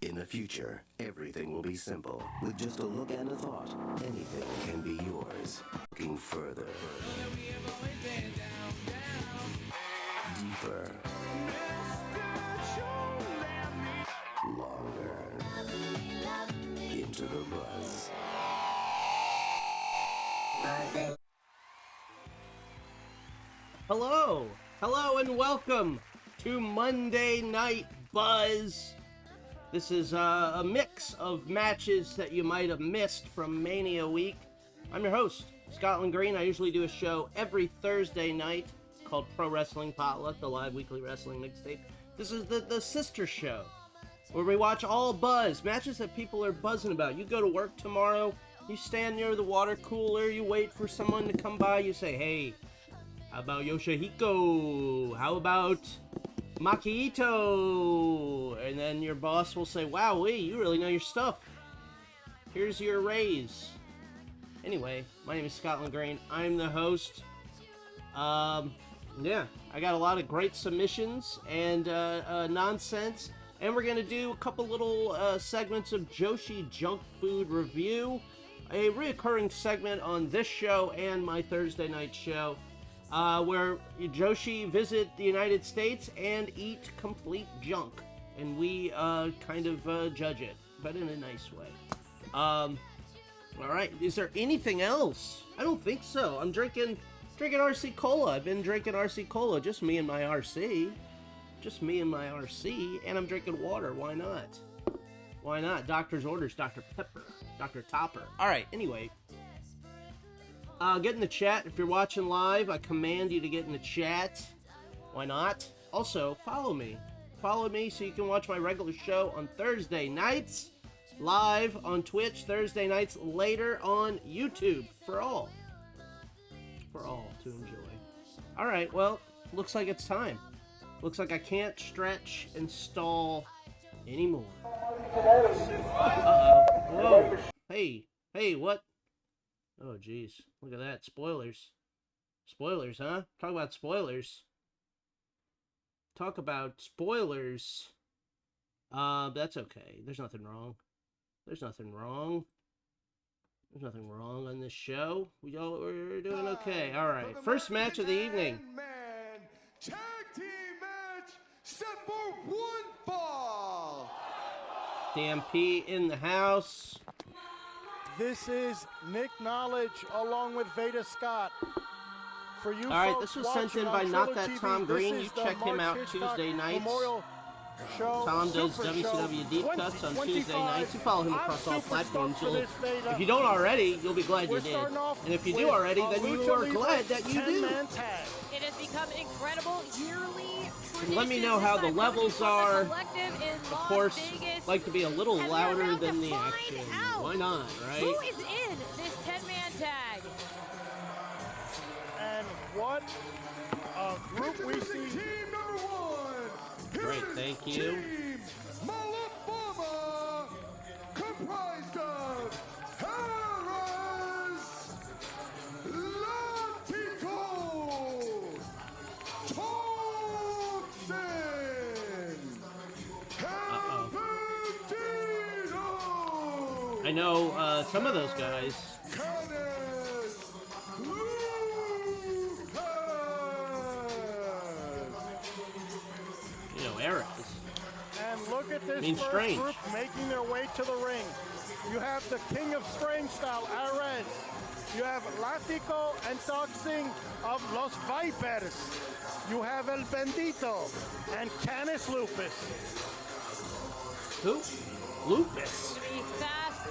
In the future, everything will be simple. With just a look and a thought, anything can be yours. Looking further, deeper, longer, into the buzz. Hello and welcome to Monday Night Buzz. This is a mix of matches that you might have missed from Mania week. I'm your host, Scotland Green. I usually do a show every Thursday night called Pro Wrestling Potluck, the live weekly wrestling mixtape. This is the sister show where we watch all Buzz, matches that people are buzzing about. You go to work tomorrow, you stand near the water cooler, you wait for someone to come by, you say, hey, how about Yoshihiko? How about Maki? And then your boss will say, wow, you really know your stuff. Here's your raise. Anyway, my name is Scotland Green. I'm the host. Yeah, I got a lot of great submissions and nonsense. And we're going to do a couple little segments of Joshi Junk Food review. A reoccurring segment on this show and my Thursday night show. Where Joshi visit the United States and eat complete junk. And we kind of judge it, but in a nice way. Alright, is there anything else? I don't think so. I'm drinking RC Cola. I've been drinking RC Cola, just me and my RC. Just me and my RC, and I'm drinking water. Why not? Why not? Doctor's orders, Dr. Pepper, Dr. Topper. Alright, anyway. Get in the chat. If you're watching live, I command you to get in the chat. Why not? Also, follow me. Follow me so you can watch my regular show on Thursday nights. Live on Twitch, Thursday nights, later on YouTube. For all to enjoy. Alright, well, looks like it's time. Looks like I can't stretch and stall anymore. Uh-oh. Whoa. Hey, what? Oh, jeez. Look at that. Spoilers. Spoilers, huh? Talk about spoilers. Talk about spoilers. That's okay. There's nothing wrong. There's nothing wrong. There's nothing wrong on this show. We're doing okay. All right. First match of the evening. Tag team match set for one fall. DMP in the house. This is Nick Knowledge along with Veda Scott. For you, all right, this was sent in by Not That Tom Green. You check him out Tuesday nights. Tom does WCW Deep Cuts on Tuesday nights. You follow him across all platforms. If you don't already, you'll be glad you did. And if you do already, then you are glad that you do. It has become an incredible yearly tradition. Let me know how the levels are. Of course, like to be a little louder than the action. Why not, right? Who is in this 10-man tag? And what a group we see. Team number one. Great, thank you. Team Fama, comprised of Arez, Latigo, Toxin, and Bendito. I know some of those guys. Canis, Lupus. You know, Arez. And look at this Means first Strange. group making their way to the ring. You have the King of Strange style, Arez. You have Latigo and Toxin of Los Vipers. You have El Bendito and Canis Lupus. Who? Lupus.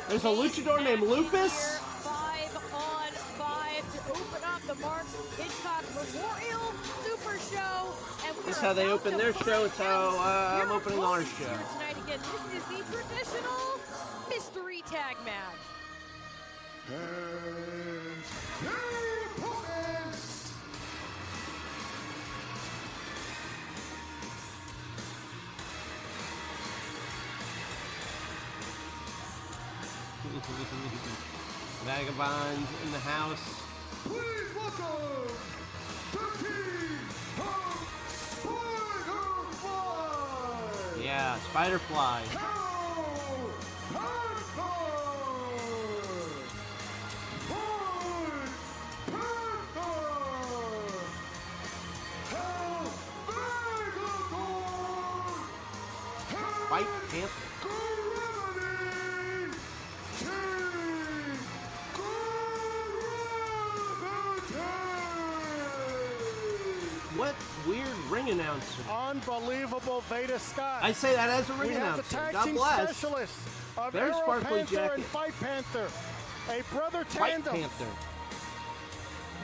There's a Fast-paced luchador named match Lupus? here. 5-on-5 to open up the Mark Hitchcock Memorial Super Show. And This is how they open their show. It's how I'm opening our show. Here tonight again. This is the traditional mystery tag match. And their opponents. Vagabond in the house. Please welcome the team of Spider-Fly. Yeah, Spider-Fly. How White Panther. What weird ring announcer? Unbelievable Veda Scott. I say that as a ring we have announcer. the tag God team bless. specialists of Very Aero sparkly Panther jacket. and Fight Panther. A brother White tandem. Panther.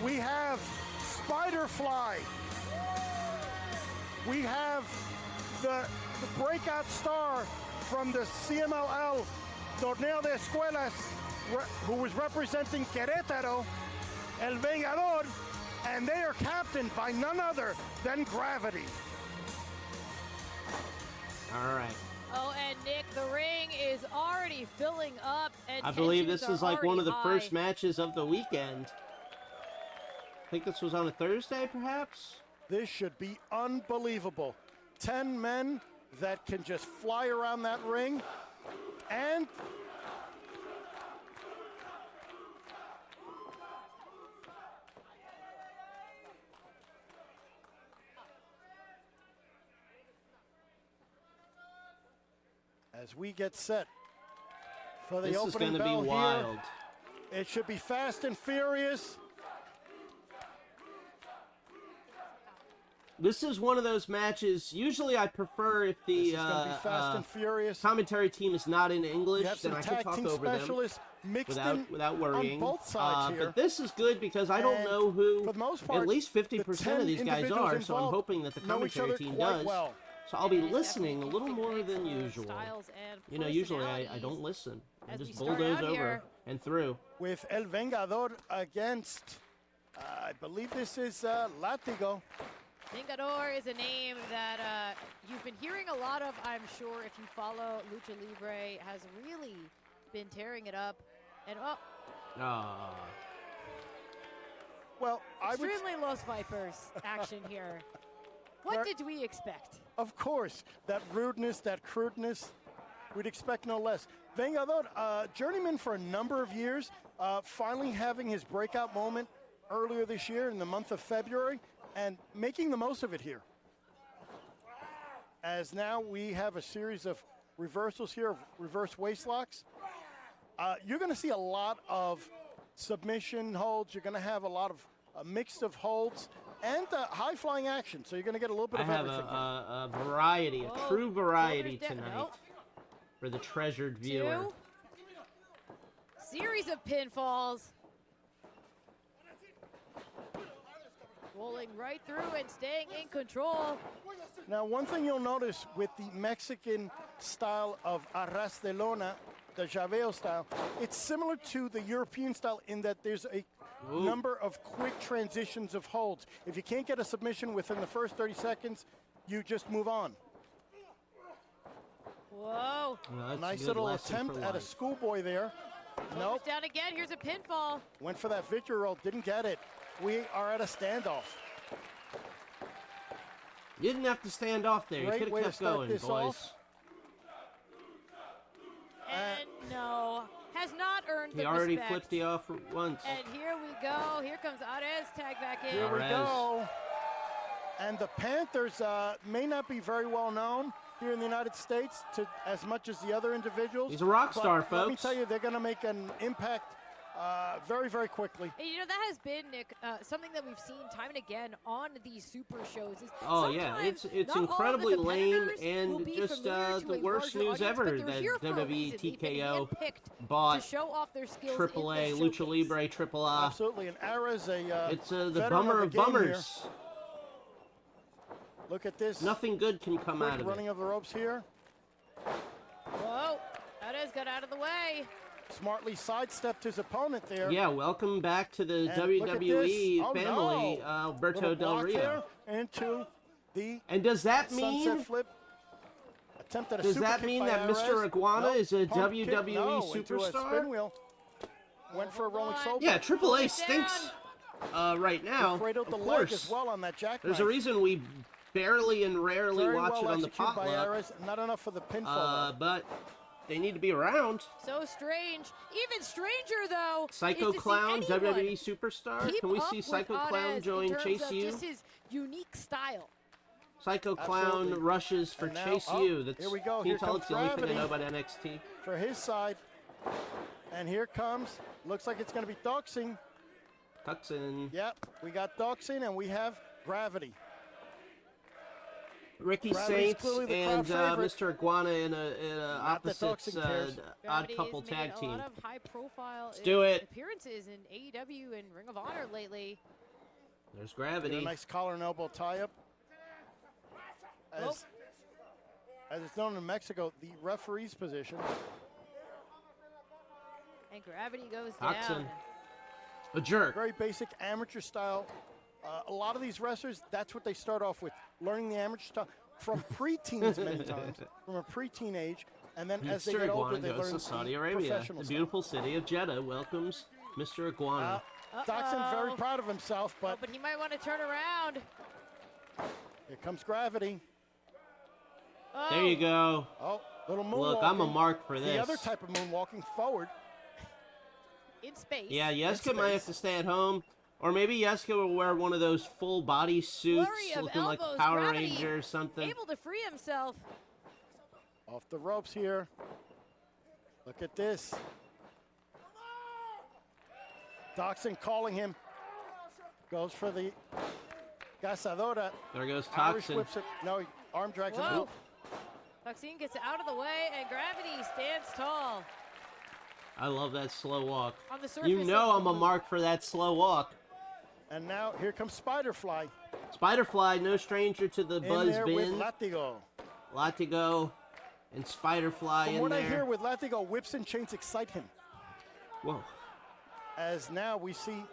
We have Spider-Fly. We have the breakout star from the CMLL Torneo de Escuelas, who was representing Querétaro, El Vengador, and they are captained by none other than Gravity. All right. Oh, and Nick, the ring is already filling up, and I believe tensions this are is like one of the already first matches of the weekend. I think this was on a Thursday, perhaps? This should be unbelievable. 10 men that can just fly around that ring, and as we get set for the This is opening going to be bell wild. here, it should be fast and furious. This is one of those matches. Usually, I prefer if This the is going to be fast and furious. commentary team is not in We English, have then some I can tag talk team over them specialists mixed in without worrying. on both sides here. But this is good because I don't And know who. for the most part, at least 50% the of 10 these guys individuals are. So I'm involved hoping that the know each commentary other team quite does. well. So I'll be And listening a definitely little more than different usual. styles and You know, usually I personalities. don't listen. I As just we start bulldoze out over here. and through. With El Vengador against, I believe this is Latigo. Vengador is a name that you've been hearing a lot of, I'm sure, if you follow Lucha Libre, has really been tearing it up. And Ah. Well, I would, extremely Los Vipers action here. What did we expect? of course, that rudeness, that crudeness, we'd expect no less. Vengador, journeyman for a number of years, finally having his breakout moment earlier this year in the month of February, and making the most of it here. As now we have a series of reversals here, of reverse waist locks. You're going to see a lot of submission holds. You're going to have a lot of a mix of holds and high-flying action. So you're going to get a little bit I of have everything. a variety, a Whoa, true variety shoulders down. tonight Nope. for the treasured viewer. Two. Series of pinfalls. Rolling right through and staying in control. Now, one thing you'll notice with the Mexican style of Arras de Lona, the Javeo style, it's similar to the European style in that there's a number of quick transitions of holds. If you can't get a submission within the first 30 seconds, you just move on. Whoa. Well, that's a Nice good little lesson attempt for at a life. schoolboy there. Shoulders Nope, down again. Here's a pinfall. went for that victory roll, didn't get it. We are at a standoff. You didn't have to stand off there. You Great could way have to kept start going, this boys. off. And no, has not earned He the already respect. flipped you off once. And here we go. Here comes Arez, tag back in. Here we Arez. go. And the Panthers may not be very well known here in the United States to as much as the other individuals. He's a rock but star, Let me folks. tell you, they're going to make an impact very, very quickly. And you know, that has been, Nick, something that we've seen time and again on these super shows. Is Oh yeah, sometimes it's not all of the incredibly lame competitors will and be just familiar to the a worst larger news audience, ever but they're that here for a WWE reason. They've been TKO handpicked bought to show off their skills AAA, in the Lucha showcase. Libre, AAA. Absolutely. And Arez, a It's the veteran bummer of of the game bummers. here. Look at this. Nothing good can come Quick out of running it. of the ropes here. Whoa, Arez got out of the way. Smartly sidestepped his opponent there. Yeah, welcome back to the And look at WWE this. Oh, family, no. Alberto Little Del block Rio. there into the And does that sunset mean flip. Attempt at a does super that kick mean by that Mr. Arez. Iguana Nope. is a Pump kick, WWE no, into a superstar? spin wheel. Went for a rolling on. soap. Yeah, AAA Hold it stinks right now. Cradled Of the leg course. as well on that jackknife. There's a reason we barely and rarely Very watch well it on the executed by potluck. Arez. Not enough for the pinfall. But they need to be around. So strange. Even stranger, though, Psycho is to see Clown, anyone WWE superstar. keep Can we up see with Psycho Arez Clown in join terms Chase of U? just his unique style. Psycho Clown Absolutely. rushes for And now- Chase oh, U. That's, here we go. Can you Here tell comes it's the only thing I know Gravity. about NXT? For his side. And here comes, looks like it's going to be Toxin. Toxin. Yep, we got Toxin and we have Gravity. Ricky Gravity's Saints clearly the and crowd favorite. Mr. Iguana in a Not the opposites Toxin cares. odd Gravity couple is tag making team. a lot of high-profile do it. appearances in AEW and Ring of Honor lately. There's Get Gravity. a nice collar and elbow tie-up. As it's known in Mexico, the referee's position. And Gravity goes Toxin. down. A jerk. Very basic amateur style. A lot of these wrestlers, that's what they start off with, learning the amateur style from preteens many times, from a preteen age, and then as they Mr. get older, Iguana they goes learn to Saudi the Arabia. professional The style. beautiful city of Jeddah welcomes Mr. Iguana. Toxin's very proud of himself, Oh, but but he might want to turn around. here comes Gravity. Oh, There you go. Oh, little moonwalking. Look, I'm a mark for The other this. type of moonwalking forward. in space. Yeah, Yeska in might have space. to stay at home. Or maybe Yeska will wear one of those full body suits Flurry of looking like elbows, Power Gravity Ranger or something. Able to free himself. Off the ropes here. Look at this. Toxin calling him. Goes for the Cazadora. There goes Irish Toxin. whips it. No, he arm drags him Whoa. out. Toxin gets out of the way, and Gravity stands tall. I love that slow walk. On the surface You know of I'm the a loop. mark for that slow walk. And now here comes Spiderfly. Spiderfly, no stranger to the In Buzz there with Bin. Latigo. Latigo and Spiderfly From in what there. I hear with Latigo, whips and chains excite him. Whoa. As now we see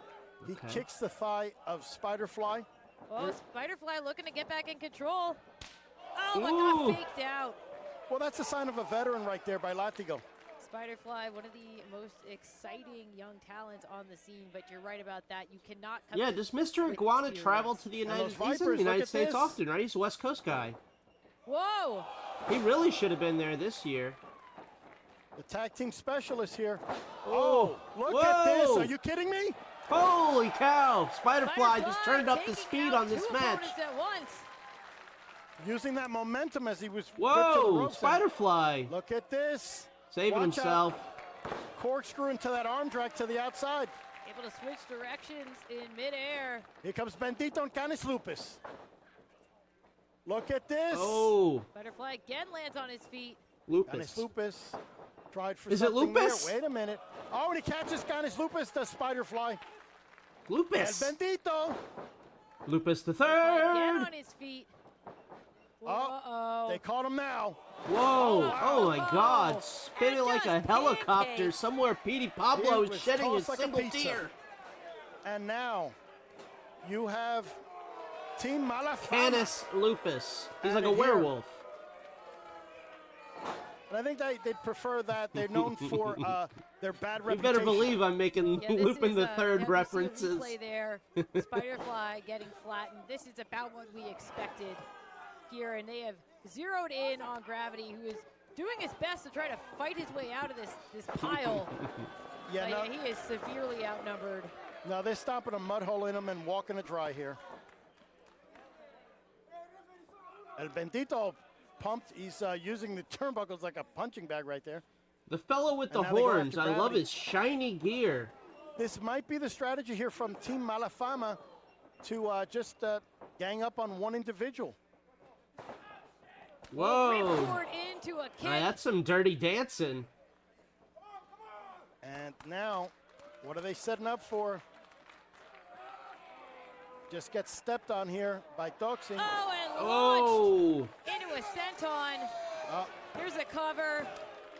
he Okay. kicks the thigh of Spiderfly. Oh, Spiderfly looking to get back in control. Oh, but Ooh. got faked out. Well, that's a sign of a veteran right there by Latigo. Spiderfly, one of the most exciting young talents on the scene, but you're right about that. You cannot come Yeah, does Mr. with Iguana experience. travel to the United those States? He's in Vipers, the look United at States this. often, right? He's a West Coast guy. Whoa! He really should have been there this year. The tag team specialist here. Oh, Look at this. whoa. Are you kidding me? Holy cow! Spiderfly just turned up the taking speed out on this two match. opponents at once. Using that momentum as he was whipped to the Whoa! ropes. And Spiderfly look at this. saving Watch himself. out. Corkscrew into that arm drag to the outside. Able to switch directions in midair. Here comes Bendito and Canis Lupus. Look at this. Oh, Butterfly again lands on his feet. Canis Lupus. Lupus tried for Is it something Lupus? there. Wait a minute. Oh, and he catches Canis Lupus, the Spiderfly. And Lupus. Bendito. Lupus the Butterfly again third. on his feet. Oh, Uh-oh. they caught him now. Whoa! Oh my Oh. God! Spinning And like a just helicopter pancake. somewhere. Petey Pablo He is was shedding his tossed like a single pizza. tear. And now you have Team Malafama. Canis Lupus. He's like a Outta here. werewolf. And I think they'd prefer that. They're known for their bad You reputation. better believe I'm making Yeah, this Lupin is, the yeah, third we see a references. replay there. Spiderfly getting flattened. This is about what we expected here, and they have zeroed in on Gravity, who is doing his best to try to fight his way out of this pile. Yeah, But no, he is severely outnumbered. no, they're stomping a mud hole in him and walking it dry here. El Bendito pumped. He's using the turnbuckles like a punching bag right there. The fellow with the And now they go after horns. I love Gravity. his shiny gear. This might be the strategy here from Team Malafama to just gang up on one individual. Whoa! Ripcord into a kick. Now, that's some dirty dancing. And now, what are they setting up for? Just gets stepped on here by Toxin. Oh, and Oh! launched into a senton. Oh, Here's a cover.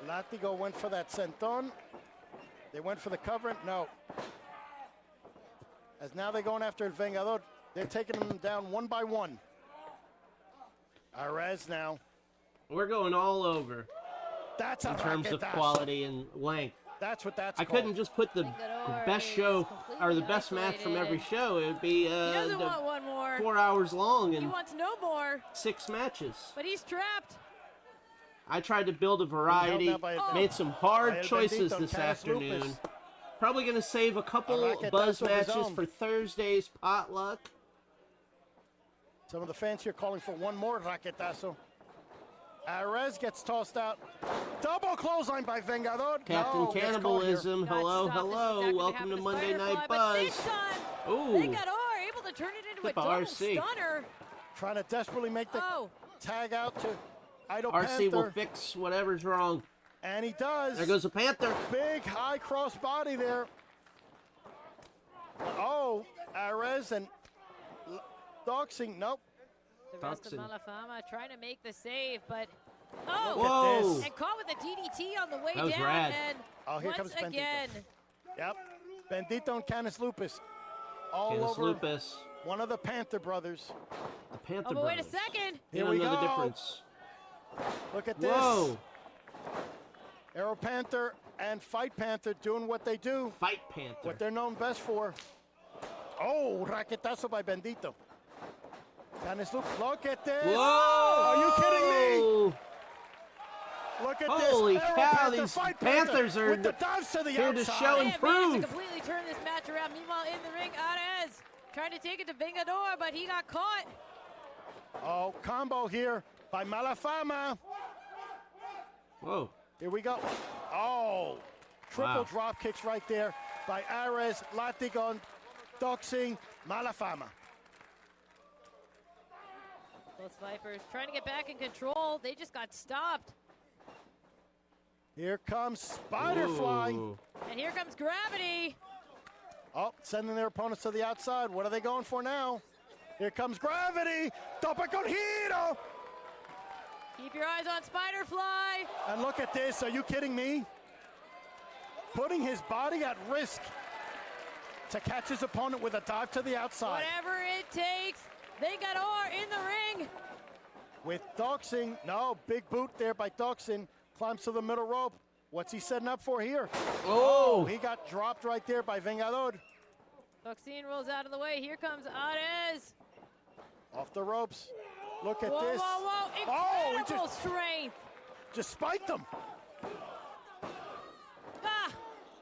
Latigo went for that senton. They went for the cover. No. As now they're going after El Vengador. They're taking them down one by one. Arez now. We're going all over That's a in terms of raquetazo. quality and length. That's what that's I called. couldn't just put the Vengador best is show or the completely best match from every isolated. show. It would be He doesn't want one more. 4 hours long He and wants no more, 6 matches. but he's trapped. I tried to build a variety, down by made some by hard El choices Bendito, this Canis afternoon. Lupus. Probably going to save a couple raquetazo buzz of his matches own. for Thursday's potluck. Some of the fans here calling for one more raquetazo. Arez gets tossed out. Double clothesline by Vengador. Captain No, gets caught Cannibalism. here. Hello, Stop. This is hello. exactly what Welcome happened to Monday Spider-Fly, Night but Buzz. this time, Ooh. Vengador able to turn it into a Flip a double RC. stunner. Trying to desperately make the tag out to Idol RC will Panther. fix whatever's wrong. And he does. There goes the Panther. Big high cross body there. Oh, Arez and Toxin. Nope. The rest Toxin. of Malafama trying to make the save, but Look Whoa. at this. and caught with a DDT on the way That was down. rad. And Oh, here once comes Bendito. again, Yep. Bendito and Canis Lupus. All Canis over Lupus. one of the Panther brothers. The Panther oh, but wait a brothers. second. You Here don't we know the go. difference. Look at this. Whoa. Aero Panther and Fight Panther doing what they do, Fight Panther. what they're known best for. Oh, raquetazo by Bendito. Canis Lupus. Look at this. Whoa. Are you kidding me? Look at Holy this. Aero cow, Panther, these Fight Panthers Panther are with the dives to the here to outside. show They and have managed prove. to completely turn this match around. Meanwhile, in the ring, Arez trying to take it to Vengador, but he got caught. Oh, combo here by Malafama. Whoa. Here we go. Oh, triple Wow. drop kicks right there by Arez, Latigo, Toxin, Malafama. Those Vipers trying to get back in control. They just got stopped. Here comes Spiderfly. Ooh. And here comes Gravity. Oh, sending their opponents to the outside. What are they going for now? Here comes Gravity. Tope con giro. Keep your eyes on Spiderfly. And look at this. Are you kidding me? Putting his body at risk to catch his opponent with a dive to the outside. Whatever it takes. Vengador in the ring. With Toxin. No, big boot there by Toxin. Climbs to the middle rope. What's he setting up for here? Oh. He got dropped right there by Vengador. Toxin rolls out of the way. Here comes Arez. Off the ropes. Look at Whoa, this. whoa, whoa. Oh, he Incredible strength. just spiked him. Ah,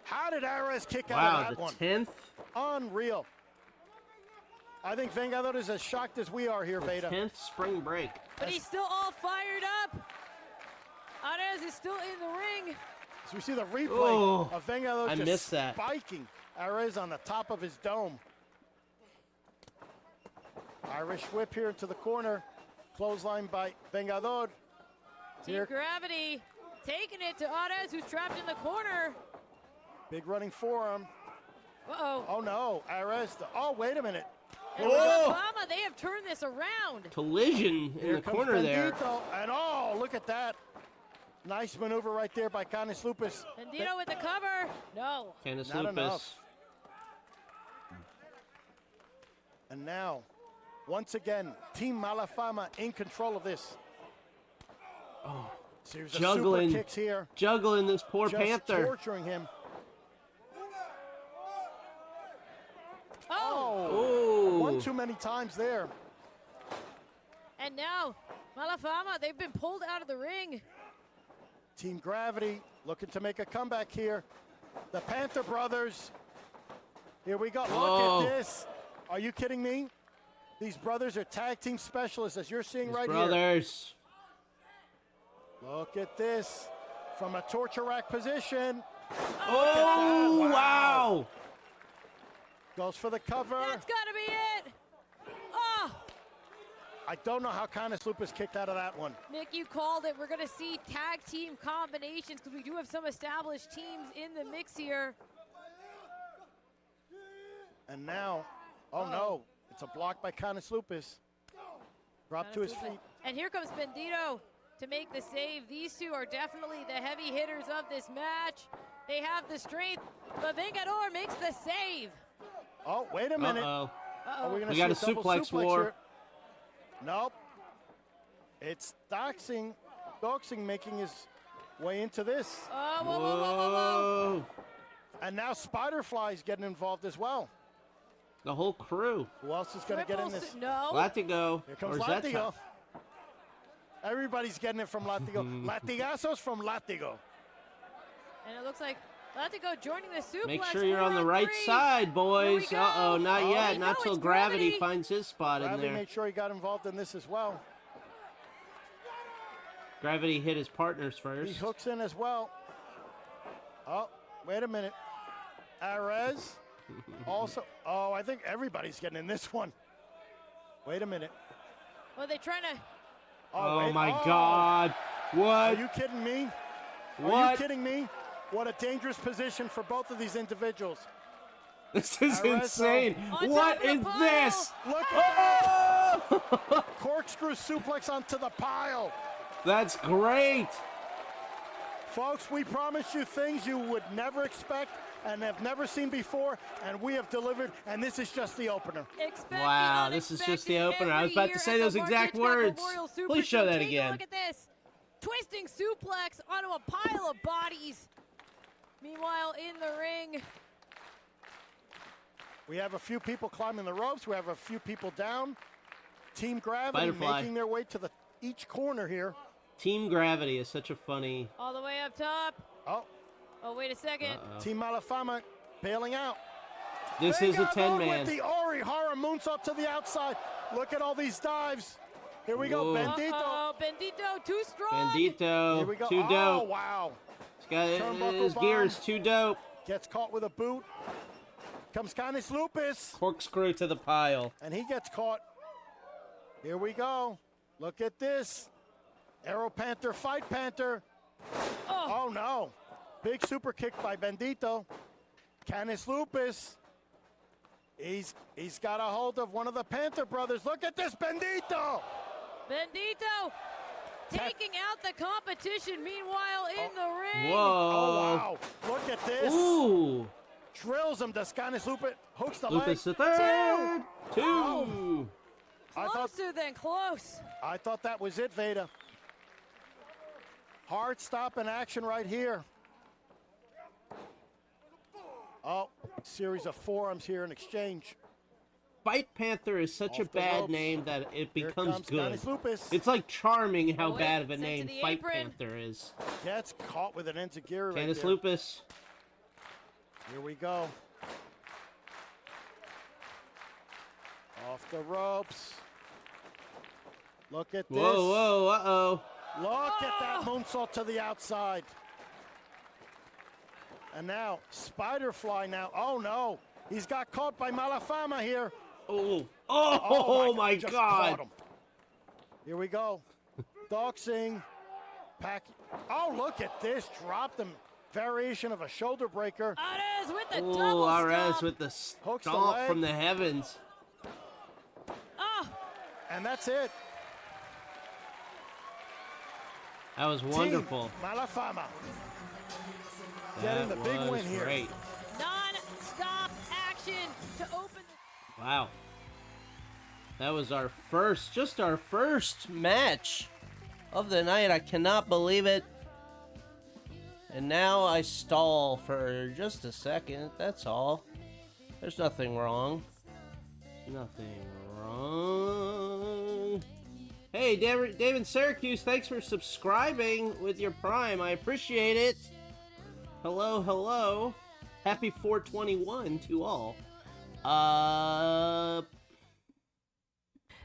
How did Arez kick out Wow, of that the one? 10th. Unreal. I think Vengador is as shocked as we are here, Veda. 10th spring break. but he's still all fired up. Arez is still in the ring. So we see the replay Oh, of Vengador I just missed that. spiking Arez on the top of his dome. Irish whip here into the corner. Clothesline by Vengador. Team Here, Gravity taking it to Arez, who's trapped in the corner. big running forearm. Uh-oh. Oh no, Arez. Oh, wait a minute. And with Fama, they have turned this around. Collision in Here the comes corner there. Bendito, and oh, look at that. Nice maneuver right there by Canis Lupus. Bendito with the cover. No. Canis Not Lupus. enough. And now, once again, Team Malafama in control of this. Oh, Series of juggling. super kicks here. Juggling this poor Just Panther. torturing him. Oh. Oh. One too many times there. And now, Malafama, they've been pulled out of the ring. Team Gravity looking to make a comeback here. The Panther brothers. Here we go. Whoa. Look at this. Are you kidding me? These brothers are tag team specialists, as you're seeing His right brothers. here. Look at this. From a torture rack position. Oh, Wow. wow. Goes for the cover. That's got to be it. Oh, I don't know how Canis Lupus kicked out of that one. Nick, you called it. We're going to see tag team combinations because we do have some established teams in the mix here. And now, oh no, it's a block by Canis Lupus. Drop to his feet. And here comes Bendito to make the save. These two are definitely the heavy hitters of this match. They have the strength, but Vengador makes the save. Oh, wait a minute. Uh-oh. Are we gonna We see got a double suplex war. here? Nope. It's Toxin making his way into this. Oh, whoa, whoa, whoa, whoa, whoa. Whoa. And now Spiderfly's getting involved as well. The whole crew. Who else is going to get in Triple this? No. Latigo. Here comes Or is that Latigo. Everybody's getting it from Latigo. Latigazos from Latigo. And it looks like Latigo joining the suplex. Make sure you're on the right side, boys. Uh-oh, not yet. Not till Gravity finds his spot in there. Made sure he got involved in this as well. Gravity hit his partners first. He hooks in as well. Oh, wait a minute. Arez also. Oh, I think everybody's getting in this one. Wait a minute. Well, they're trying to. Oh my God. What? Are you kidding me? What? Are you kidding me? What a dangerous position for both of these individuals. This is Arez, insane. What is this? Look at that. Corkscrew suplex onto the pile. That's great. Folks, we promised you things you would never expect and have never seen before, and we have delivered, and this is just the opener. Wow, this is just the opener. I was about to say those exact words. Please show that again. Look at this. Twisting suplex onto a pile of bodies. Meanwhile, in the ring. We have a few people climbing the ropes. We have a few people down. Team Gravity Butterfly. making their way to each corner here. Team Gravity is such a funny... All the way up top. Oh, wait a second. Team Malafama bailing out. This is a 10-man. With the Ori Hara moonsault to the outside. Look at all these dives. Here we go, Bendito. Oh, Bendito, too strong. Bendito, Here we go. too dope. Oh, wow. His gear is too dope. Gets caught with a boot. Comes Canis Lupus. Corkscrew to the pile. And he gets caught. Here we go. Look at this. Aero Panther, fight Panther. Oh no. Big super kick by Bendito. Canis Lupus. He's got a hold of one of the Panther brothers. Look at this, Bendito. Bendito taking out the competition. Meanwhile, in the ring. Whoa. Oh, wow. Look at this. Ooh. Drills him. Does Canis Lupus hooks the Lupus leg. the third. Two. Oh. Closer than close. I thought that was it, Veda. Hard stop in action right here. Oh, series of forearms here in exchange. Fight Panther is such a bad name that it becomes good. It's like charming how bad of a name Fight Panther is. Gets caught with an enziguri right Canis there. Lupus. Here we go. Off the ropes. Look at this. Whoa, whoa, uh-oh. Look at that moonsault to the outside. And now, Spiderfly now. Oh, no. He's got caught by Malafama here. Oh my just God. Caught him. Here we go. Toxin. Oh, look at this. Dropped him. Variation of a shoulder breaker. Arez with the double Arez stomp. with the Hooks the stomp leg. from the heavens. And that's it. That was wonderful. Team Malafama. Getting the big win here. Great. Non-stop action to open the... Wow. That was our first match of the night. I cannot believe it. And now I stall for just a second. That's all. There's nothing wrong. Nothing wrong. Hey, David Syracuse, thanks for subscribing with your Prime. I appreciate it. Hello, hello. Happy 421 to all.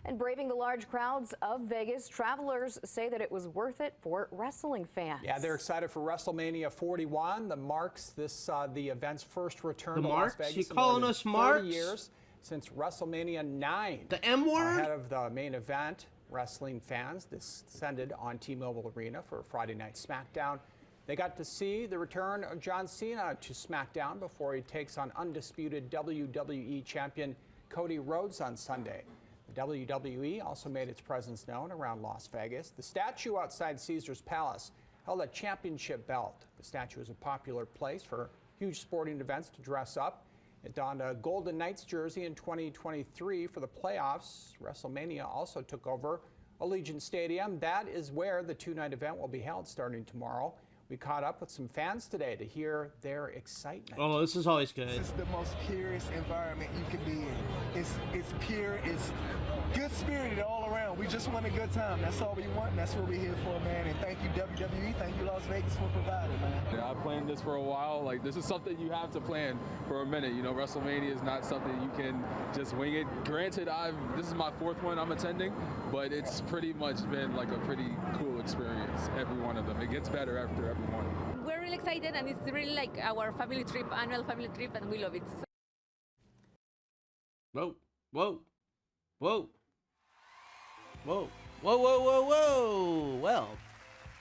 And braving the large crowds of Vegas, travelers say that it was worth it for wrestling fans. Yeah, they're excited for WrestleMania 41. That marks the event's first return to Las Vegas. You calling us Marks? 30 years since WrestleMania 9. The M word? Ahead of the main event, wrestling fans descended on T-Mobile Arena for Friday Night SmackDown. They got to see the return of John Cena to SmackDown before he takes on undisputed WWE champion Cody Rhodes on Sunday. The WWE also made its presence known around Las Vegas. The statue outside Caesar's Palace held a championship belt. The statue is a popular place for huge sporting events to dress up. It donned a Golden Knights jersey in 2023 for the playoffs. WrestleMania also took over Allegiant Stadium. That is where the two-night event will be held starting tomorrow. We caught up with some fans today to hear their excitement. Oh, this is always good. This is the most purest environment you can be in. It's pure, it's good spirited all around. We just want a good time. That's all we want, and that's what we're here for, man. And thank you, WWE. Thank you, Las Vegas, for providing, man. Yeah, I planned this for a while. Like, this is something you have to plan for a minute. You know, WrestleMania is not something you can just wing it. Granted, this is my 4th one I'm attending, but it's pretty much been like a pretty cool experience, every one of them. It gets better after every one. We're really excited, and it's really like our family trip, annual family trip, and we love it. Whoa, whoa, whoa, whoa, whoa, whoa, whoa, whoa. Well,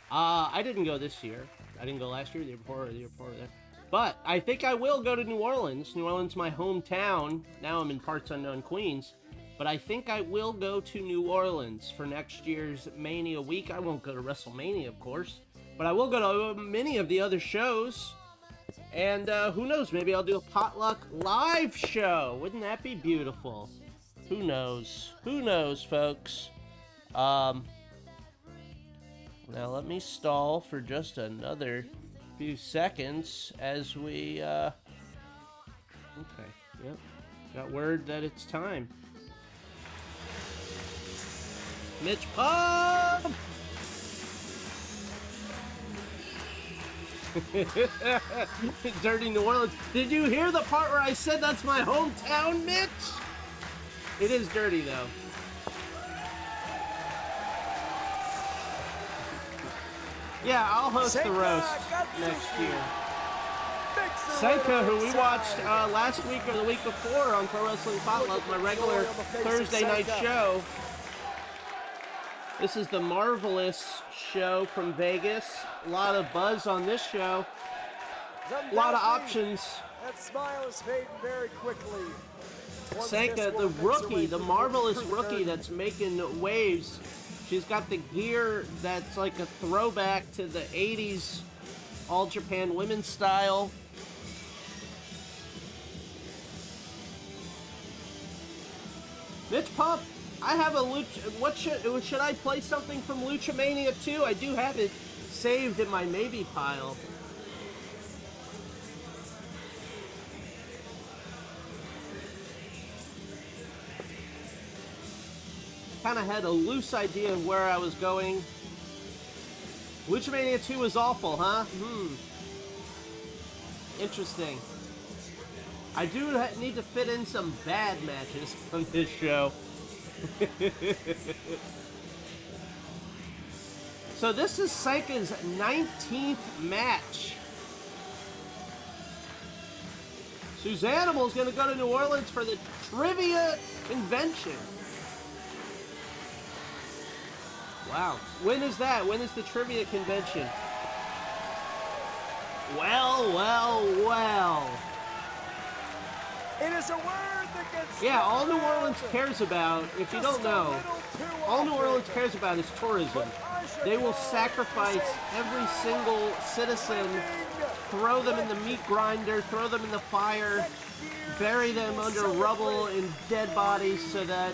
I didn't go this year. I didn't go last year, the year before, or the year before there. But I think I will go to New Orleans. New Orleans, my hometown. Now I'm in parts unknown Queens. But I think I will go to New Orleans for next year's Mania week. I won't go to WrestleMania, of course. But I will go to many of the other shows. And who knows, maybe I'll do a potluck live show. Wouldn't that be beautiful? Who knows? Who knows, folks? Now let me stall for just another few seconds as we, okay, yep, got word that it's time. Mitch Pop! Dirty New Orleans. Did you hear the part where I said that's my hometown, Mitch? It is dirty, though. Yeah, I'll host the roast next year. Senka, who we watched last week or the week before on Pro Wrestling Potluck, my regular Thursday night show. This is the Marvelous show from Vegas. A lot of buzz on this show. A lot of options. That smile is fading very quickly. Senka, the rookie, the Marvelous rookie that's making waves. She's got the gear that's like a throwback to the 80s All Japan women's style. Mitch Pop, I have a Lucha. Should I play something from Lucha Mania 2? I do have it saved in my maybe pile. Kind of had a loose idea of where I was going. Lucha Mania 2 was awful, huh? Interesting. I do need to fit in some bad matches on this show. So this is Senka's 19th match. Suzanimal's gonna go to New Orleans for the trivia convention. Wow. When is that? When is the trivia convention? Well, well, well. It is a word that gets... Yeah, all New Orleans cares about, if you don't know, all New Orleans cares about is tourism. They will sacrifice every single citizen, throw them in the meat grinder, throw them in the fire, bury them under rubble and dead bodies so that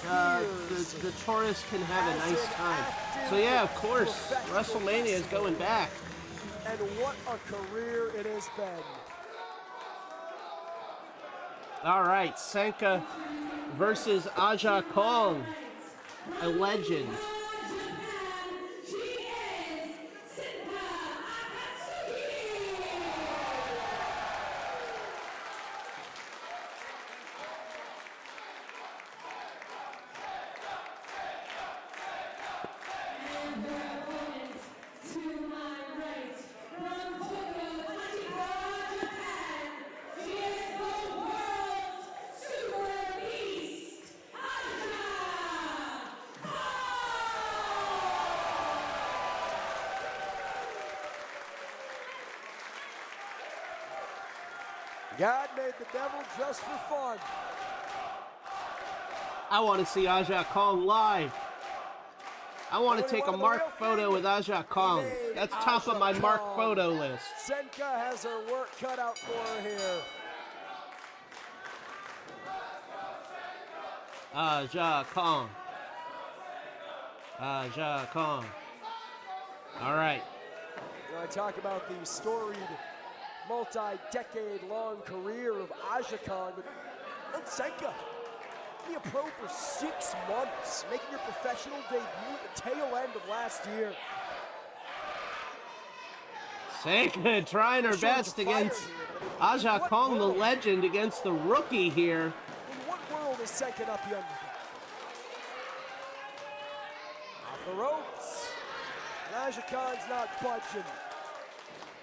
the tourists can have a nice time. So yeah, of course, WrestleMania is going back. And what a career it has been. All right, Senka versus Aja Kong, a legend. God made the devil just for fun. I want to see Aja Kong live. I want to take a marked photo with Aja Kong. That's top of my marked photo list. Senka has her work cut out for her here. Aja Kong. Aja Kong. All right. You know, I talk about the storied multi-decade-long career of Aja Kong, but Senka. only a pro for 6 months, making your professional debut at the tail end of last year. Senka trying her best against Aja Kong, the legend, against the rookie here. In what world is Senka not the underdog? Off the ropes. Aja Kong's not budging.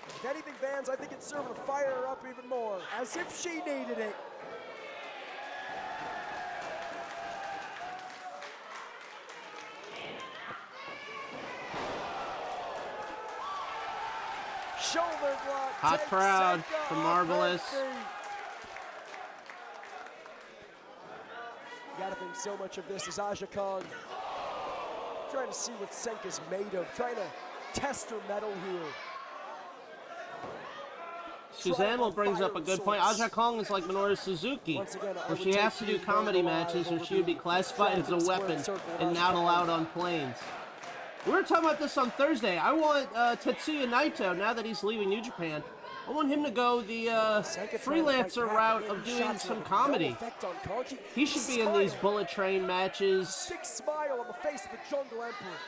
If anything, fans, I think it's serving to fire her up even more, as if she needed it. Shoulder block. Hot crowd from Marvelous. You gotta think so much of this is Aja Kong trying to see what Senka's made of, trying to test her mettle here. Suzanne brings up a good point. Aja Kong is like Minoru Suzuki, where she has to do comedy matches or she would be classified as a weapon and not allowed on planes. We were talking about this on Thursday. I want Tetsuya Naito, now that he's leaving New Japan, I want him to go the freelancer route of doing some comedy. He should be in these bullet train matches. Sick smile on the face of the Jungle Emperor.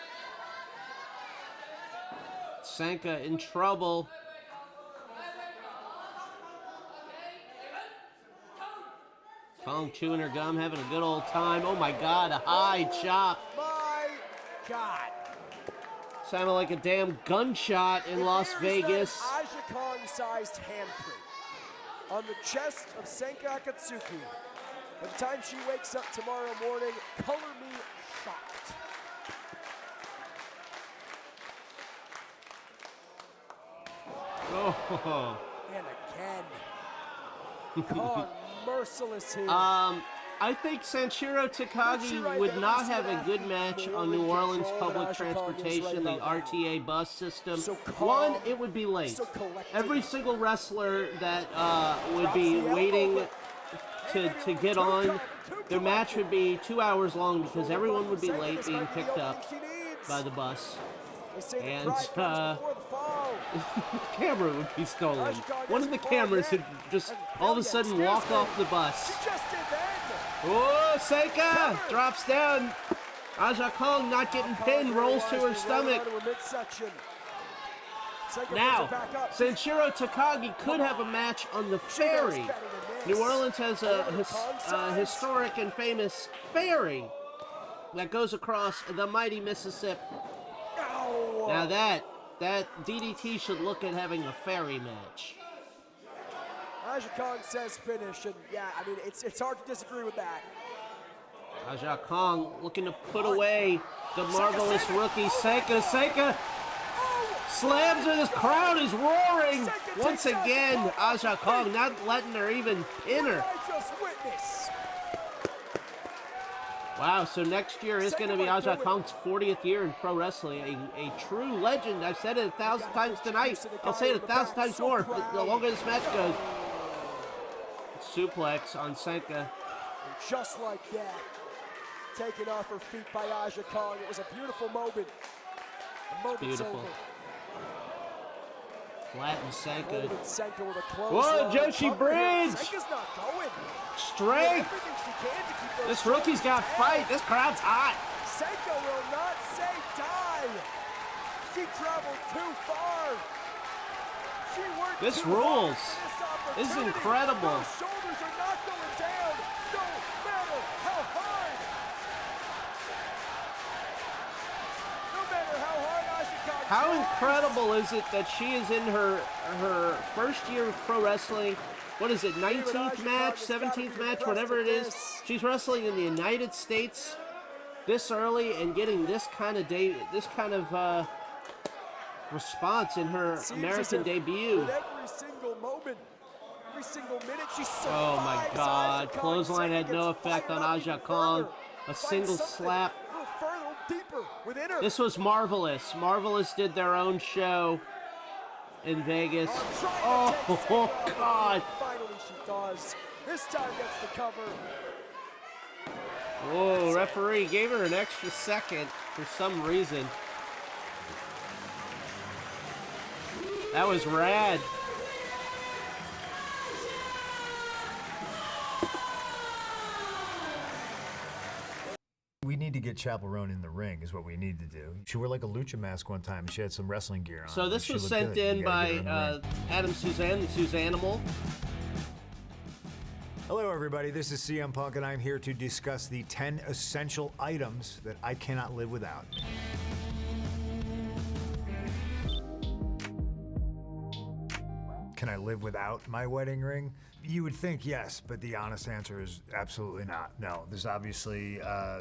Senka in trouble. Kong chewing her gum, having a good old time. Oh my God, a high chop. My God. Sounded like a damn gunshot in Las Vegas. Aja Kong-sized handprint on the chest of Senka Akatsuki. By the time she wakes up tomorrow morning, color me shocked. Oh. And again. Kong merciless here. I think Sanshiro Takagi would not have a good match on New Orleans public transportation, the RTA bus system. One, it would be late. Every single wrestler that would be waiting to get on, their match would be 2 hours long because everyone would be late being picked up by the bus. And the camera would be stolen. One of the cameras would just all of a sudden walk off the bus. Oh, Senka drops down. Aja Kong not getting pinned, rolls to her stomach. Now, Sanshiro Takagi could have a match on the ferry. New Orleans has a historic and famous ferry that goes across the mighty Mississippi. Now that DDT should look at having a ferry match. Aja Kong says finish, and yeah, I mean, it's hard to disagree with that. Aja Kong looking to put away the marvelous rookie Senka. Senka slams her. This crowd is roaring. Once again, Aja Kong not letting her even pin her. Wow, so next year is going to be Aja Kong's 40th year in pro wrestling. A true legend. I've said it 1,000 times tonight. I'll say it 1,000 times more the longer this match goes. Suplex on Senka. And just like that, taken off her feet by Aja Kong. It was a beautiful moment. The moment's over. Flatten Senka. With a whoa, Joshi Bridge! Senka's not going. Strength! This rookie's got fight. This crowd's hot. Senka will not say die. She traveled too far. She worked this too rules. Hard this is incredible. Those shoulders are not going down, no matter how hard. No matter how hard Aja Kong How tries. incredible is it that she is in her first year of pro wrestling? What is it, 19th match, 17th match, whatever it is. She's wrestling in the United States this early and getting this kind of response in her American debut. With every single moment, every single minute, she oh my God! Clothesline had no effect on Aja Kong. A single slap. A little further, a little deeper within her. This was Marvelous. Marvelous did their own show in Vegas. Oh God! Finally, she does. This time gets the cover. Whoa! Referee gave her an extra second for some reason. That was rad. get Chaperone in the ring is what we need to do. She wore like a lucha mask one time. She had some wrestling gear on. So this She was looked sent good. in You gotta get her by in the ring. Adam Suzanne, the Suzanimal. Hello, everybody. This is CM Punk, and I'm here to discuss the 10 essential items that I cannot live without. Can I live without my wedding ring? You would think yes, but the honest answer is absolutely not. No, there's obviously,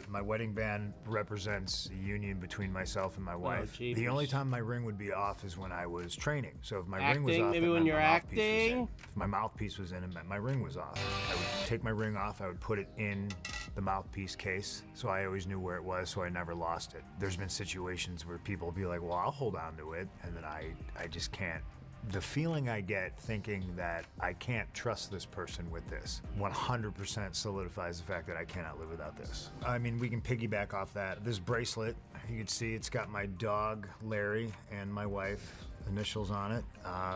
my wedding band represents a union between myself and my wife. The jeepers. only time my ring would be off is when I was training. So if my ring was Acting, off, maybe that when meant you're my mouthpiece was in. acting. If my mouthpiece was in, it meant my ring was off. I would take my ring off, I would put it in the mouthpiece case, so I always knew where it was, so I never lost it. There's been situations where people will be like, well, I'll hold on to it, and then I just can't. The feeling I get thinking that I can't trust this person with this 100% solidifies the fact that I cannot live without this. I mean, we can piggyback off that. This bracelet, you can see it's got my dog, Larry, and my wife, initials on it,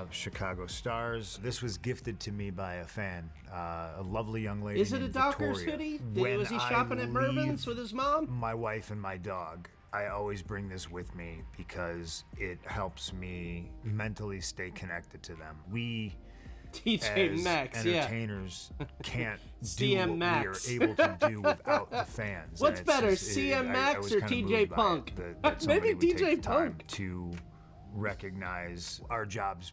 Chicago Stars. This was gifted to me by a fan, a lovely young lady Is it a named Dockers Victoria. hoodie? When Was he I shopping at Mervin's leave with his mom? My wife and my dog, I always bring this with me because it helps me mentally stay connected to them. We, TJ as Maxx, yeah. entertainers, can't do CM what Max. we are able to do without the fans. What's And it's better, just- CM I Max was or kinda TJ moved by it, Punk? that somebody Maybe would take TJ the time Punk. to recognize our jobs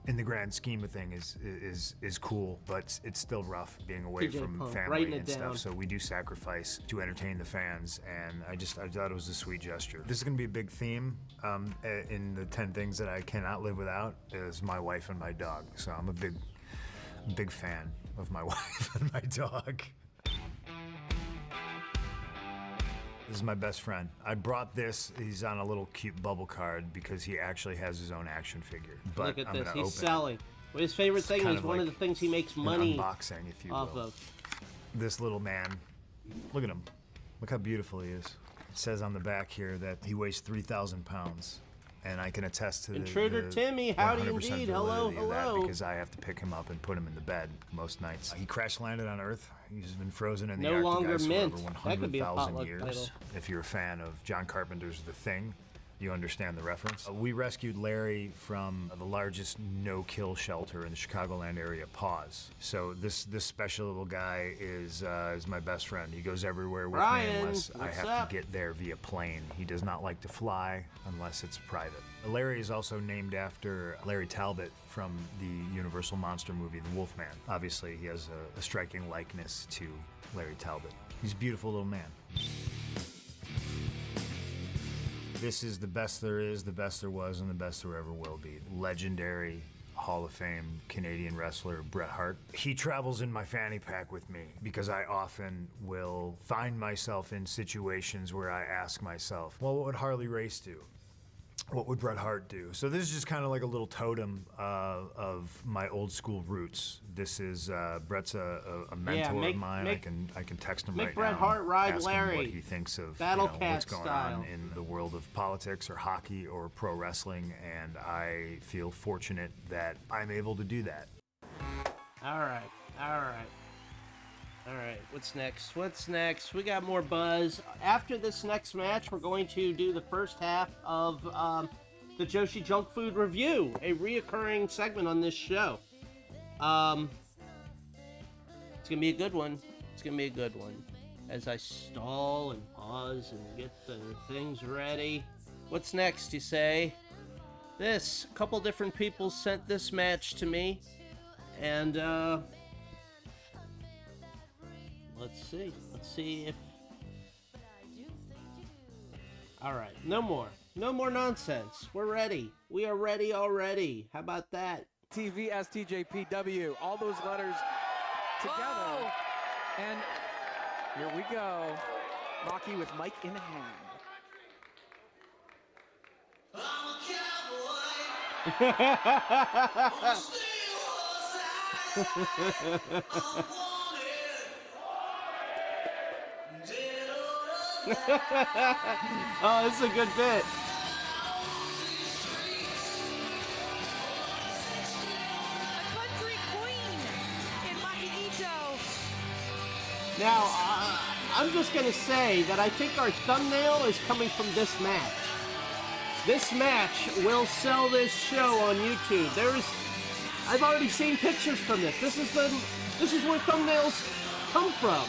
in the grand scheme of things is cool, but it's still rough being away TJ from Punk, family writing it and down. stuff. So we do sacrifice to entertain the fans, and I thought it was a sweet gesture. This is going to be a big theme in the 10 things that I cannot live without is my wife and my dog. So I'm a big fan of my wife and my dog. This is my best friend. I brought this. He's on a little cute bubble card because he actually has his own action figure. But Look at I'm this, gonna he's open selling. Well, his favorite thing kind is of one of like the things he makes an money unboxing, if you off will. of. This little man, look at him. Look how beautiful he is. It says on the back here that he weighs 3,000 pounds. And I can attest to Intruder the Timmy, howdy 100% indeed. Hello, validity of that hello. because I have to pick him up and put him in the bed most nights. He crash landed on Earth. He's been frozen in the No Arctic longer ice mint. for over That could be a 100,000 potluck years. title. If you're a fan of John Carpenter's The Thing, you understand the reference. We rescued Larry from the largest no-kill shelter in the Chicagoland area, Paws. So this special little guy is my best friend. He goes everywhere with Ryan, me unless I what's have up? to get there via plane. He does not like to fly unless it's private. Larry is also named after Larry Talbot from the Universal Monster movie, The Wolfman. Obviously, he has a striking likeness to Larry Talbot. He's a beautiful little man. This is the best there is, the best there was, and the best there ever will be. Legendary Hall of Fame Canadian wrestler Bret Hart. He travels in my fanny pack with me because I often will find myself in situations where I ask myself, well, what would Harley Race do? What would Bret Hart do? So this is just kind of like a little totem of my old school roots. This is Bret's a mentor of mine. I can text him right now. Make Bret Hart ride ask him Larry. what he thinks of Battle what's Cat going style. on in the world of politics or hockey or pro wrestling, and I feel fortunate that I'm able to do that. All right. What's next? We got more buzz. After this next match, we're going to do the first half of the Joshi Junk Food review, a reoccurring segment on this show. It's gonna be a good one. As I stall and pause and get the things ready. What's next, you say? A couple different people sent this match to me, and let's see if... Alright, no more nonsense. We're ready. We are ready already. How about that? TVSTJPW, all those letters together. Whoa. And here we go. Maki with mic in hand. Oh, this is a good bit. Country queen in Maki Ito. Now, I'm just going to say that I think our thumbnail is coming from this match. This match will sell this show on YouTube. I've already seen pictures from this. This is where thumbnails come from.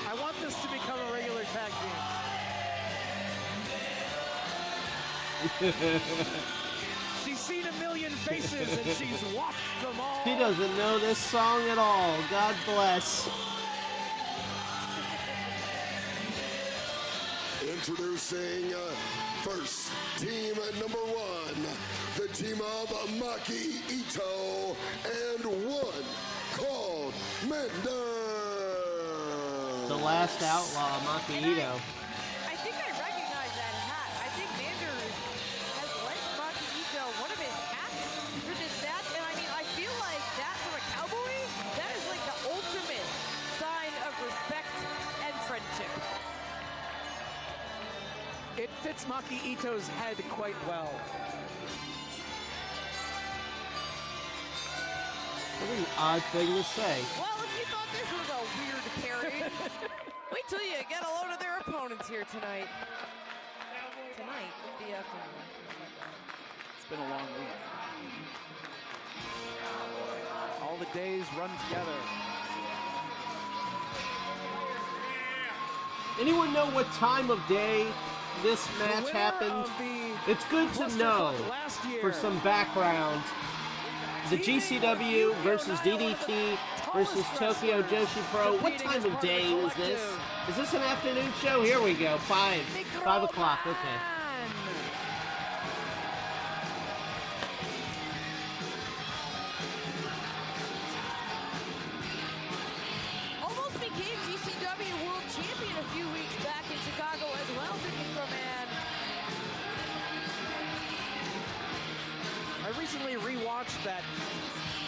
I want this to become a regular tag team. She's seen a million faces and she's watched them all. She doesn't know this song at all. God bless. Introducing first team number 1, the team of Maki Ito and one called Manders. The last outlaw, Maki Ito. I think I recognize that hat. I think Manders has lent Maki Ito one of his hats for this match, and I mean, I feel like that from a cowboy, that is like the ultimate sign of respect and friendship. It fits Maki Ito's head quite well. What an odd thing to say. Well, if you thought this was a weird pairing, wait till you get a load of their opponents here tonight. Tonight, the afternoon. It's been a long week. All the days run together. Anyone know what time of day this match happened? It's good to know for some background. The GCW versus DDT versus Tokyo Joshi Pro. What time of day is this? Is this an afternoon show? Here we go. 5 o'clock. Okay. Almost became GCW World Champion a few weeks back in Chicago as well, the Microman. I recently rewatched that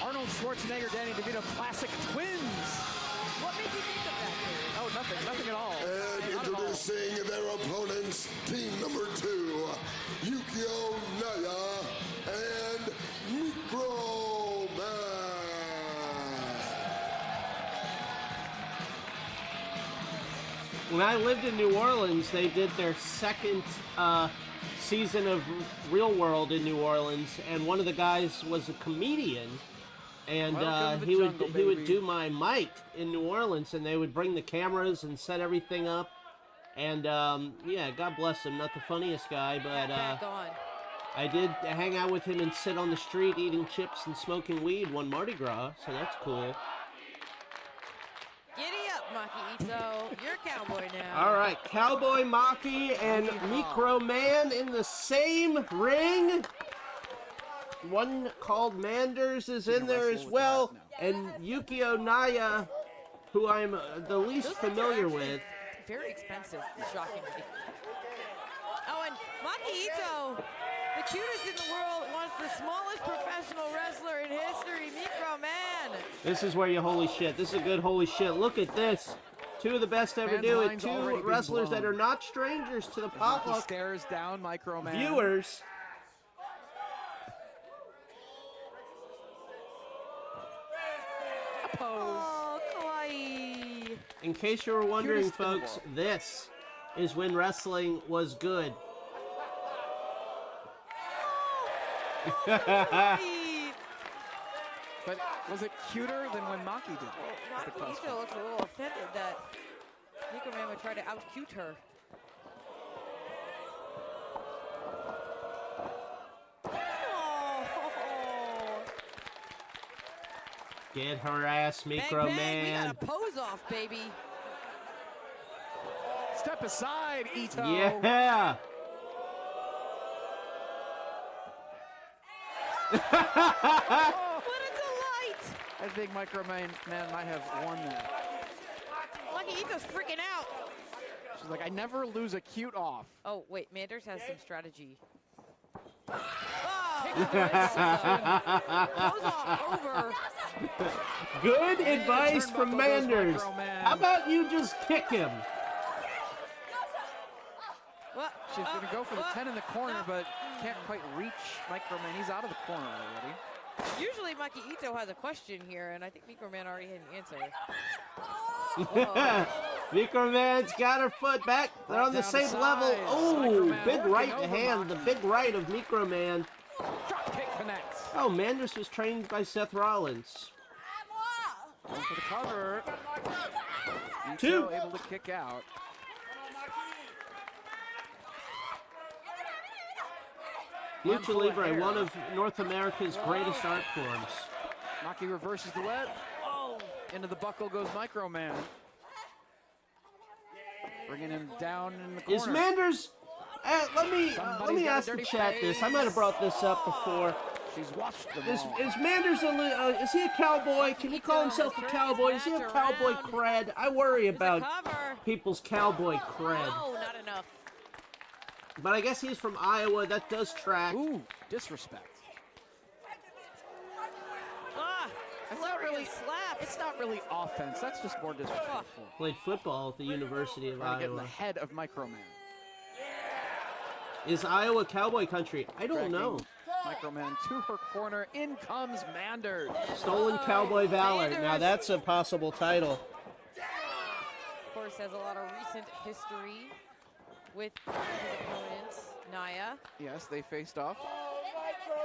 Arnold Schwarzenegger, Danny DeVito classic Twins. What made you think of that, dude? Oh, nothing at all. And introducing their opponents, team number 2, Yukio, Naya, and Microman. When I lived in New Orleans, they did their second season of Real World in New Orleans, and one of the guys was a comedian, and he would do my mic in New Orleans, and they would bring the cameras and set everything up, and yeah, God bless him, not the funniest guy, but I did hang out with him and sit on the street eating chips and smoking weed one Mardi Gras, so that's cool. Giddy up, Maki Ito. You're a cowboy now. All right, Cowboy Maki and Microman in the same ring. One called Manders is in there as well, and Yukio Naya, who I'm the least familiar with. Very expensive, shockingly. Oh, and Maki Ito, the cutest in the world, wants the smallest professional wrestler in history, Microman. This is where you holy shit. This is a good holy shit. Look at this. Two of the best ever do it. Two wrestlers that are not strangers to the potluck. Stares down Microman. Viewers. Oh, kawaii. In case you were wondering, folks, this is when wrestling was good. But was it cuter than when Maki did it? Maki Ito looks a little offended that Microman would try to out-cute her. Get her ass, Microman. Bang, bang, we got a pose off, baby. Step aside, Ito. Yeah. What a delight! I think Microman might have won that. Maki Ito's freaking out. She's like, I never lose a cute off. Oh, wait, Manders has some strategy. Over. Good advice from Manders. How about you just kick him? She's going to go for the 10 in the corner, but can't quite reach Microman. He's out of the corner already. Usually Maki Ito has a question here, and I think Microman already had an answer. Microman's got her foot back. They're on the same level. Oh, big right hand. The big right of Microman. Drop kick connects. Oh, Manders was trained by Seth Rollins. Going for the cover. Two. Ito able to kick out. Lucha Libre, one of North America's greatest art forms. Maki reverses the web. Oh, into the buckle goes Microman. Bringing him down in the corner. Is Manders? Let me ask the chat this. I might have brought this up before. She's washed them Is all. Manders is he a cowboy? Can he call himself a cowboy? Does he have cowboy cred? I worry about people's cowboy cred. No, not enough. But I guess he's from Iowa. That does track. Ooh, disrespect. It's not really slap. It's not really offense. That's just more disrespectful. Played football at the University of Trying to get in Iowa. the head of Microman. Is Iowa cowboy country? I don't know. Microman to her corner. In comes Manders. Stolen Cowboy Valor. Now that's a possible title. Of course, has a lot of recent history with his opponents, Naya. Yes, they faced off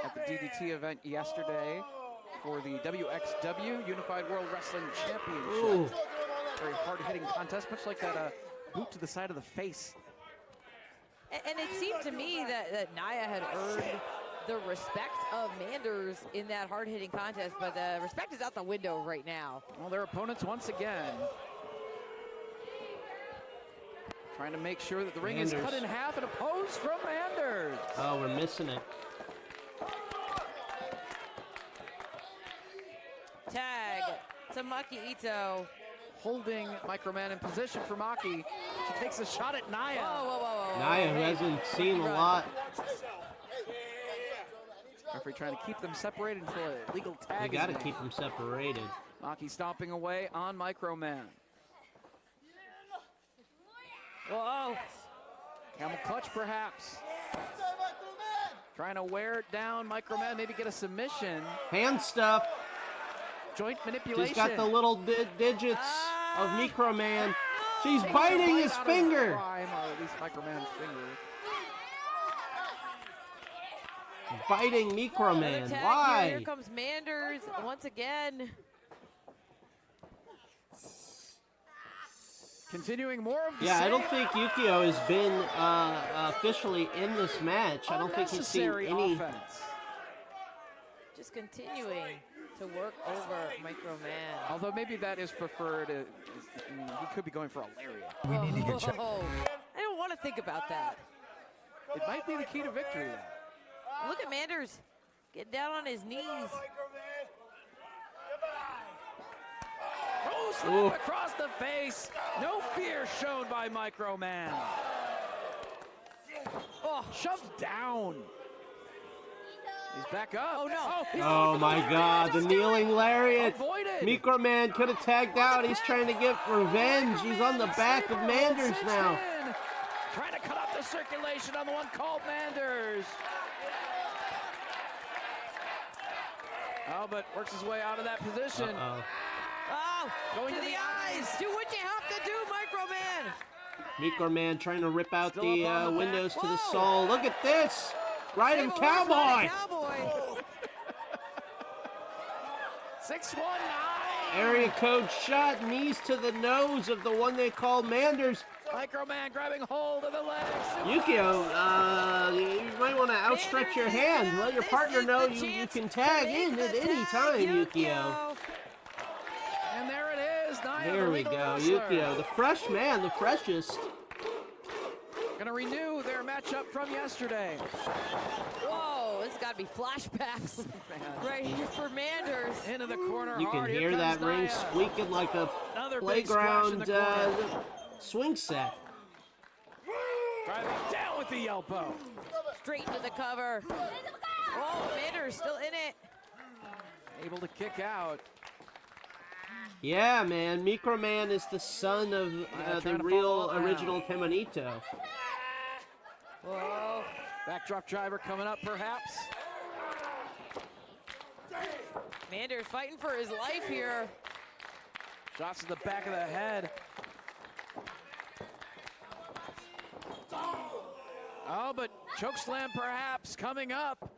at the DDT event yesterday for the WXW Unified World Wrestling Championship. Ooh. Very hard-hitting contest, much like that boot to the side of the face. And it seemed to me that Naya had earned the respect of Manders in that hard-hitting contest, but the respect is out the window right now. Well, their opponents once again trying to make sure that the ring is cut in half and opposed from Manders. Oh, we're missing it. Tag to Maki Ito. Holding Microman in position for Maki. She takes a shot at Naya. Whoa. Naya, who hasn't seen a lot. Referee trying to keep them separated until a legal tag You got to is made. keep them separated. Maki stomping away on Microman. Whoa. Camel clutch perhaps. Trying to wear it down. Microman maybe get a submission. Hand stuff. Joint manipulation. She's got the little digits of Microman. She's biting his finger. Prime, or at least Microman's finger. Biting Microman. Tag Why? Here comes Manders once again. Continuing more of the Yeah, same. I don't think Yukio has been officially in this match. I don't think he's seen any. Offense. Just continuing to work over Microman. Although maybe that is preferred. He could be going for a lariat. We need to get checked. I don't want to think about that. It might be the key to victory, though. Look at Manders getting down on his knees. Oh, slap across the face. No fear shown by Microman. Oh, shoved down. He's back up. Oh, no. Oh my God, the kneeling lariat. Avoided. Microman could have tagged out. He's trying to get revenge. He's on the back of Manders now. Trying to cut off the circulation on the one called Manders. Oh, but works his way out of that position. Oh, going to the eyes. Do what you have to do, Microman. Microman trying to rip out Still the up on the windows back. to the soul. Look at this. Ride him, cowboy. 619. Area code shot, knees to the nose of the one they call Manders. Microman grabbing hold of the legs. Yukio, you might want to outstretch your hand. Let your partner know you can tag in at any time, Yukio. And there it is. Naya, There the we legal go, wrestler. Yukio, the fresh man, the freshest. Gonna renew their matchup from yesterday. Whoa, this got to be flashbacks right here for Manders. Into the corner. You can hard. hear Here that comes ring Naya. squeaking like a Another big splash in playground the corner. swing set. Driving down with the elbow. Straight into the cover. Oh, Manders still in it. Able to kick out. Yeah, man, Microman is the son of the trying to real follow up now. original Temanito. Whoa. Backdrop driver coming up, perhaps. Manders fighting for his life here. Shots to the back of the head. Oh, but chokeslam perhaps coming up.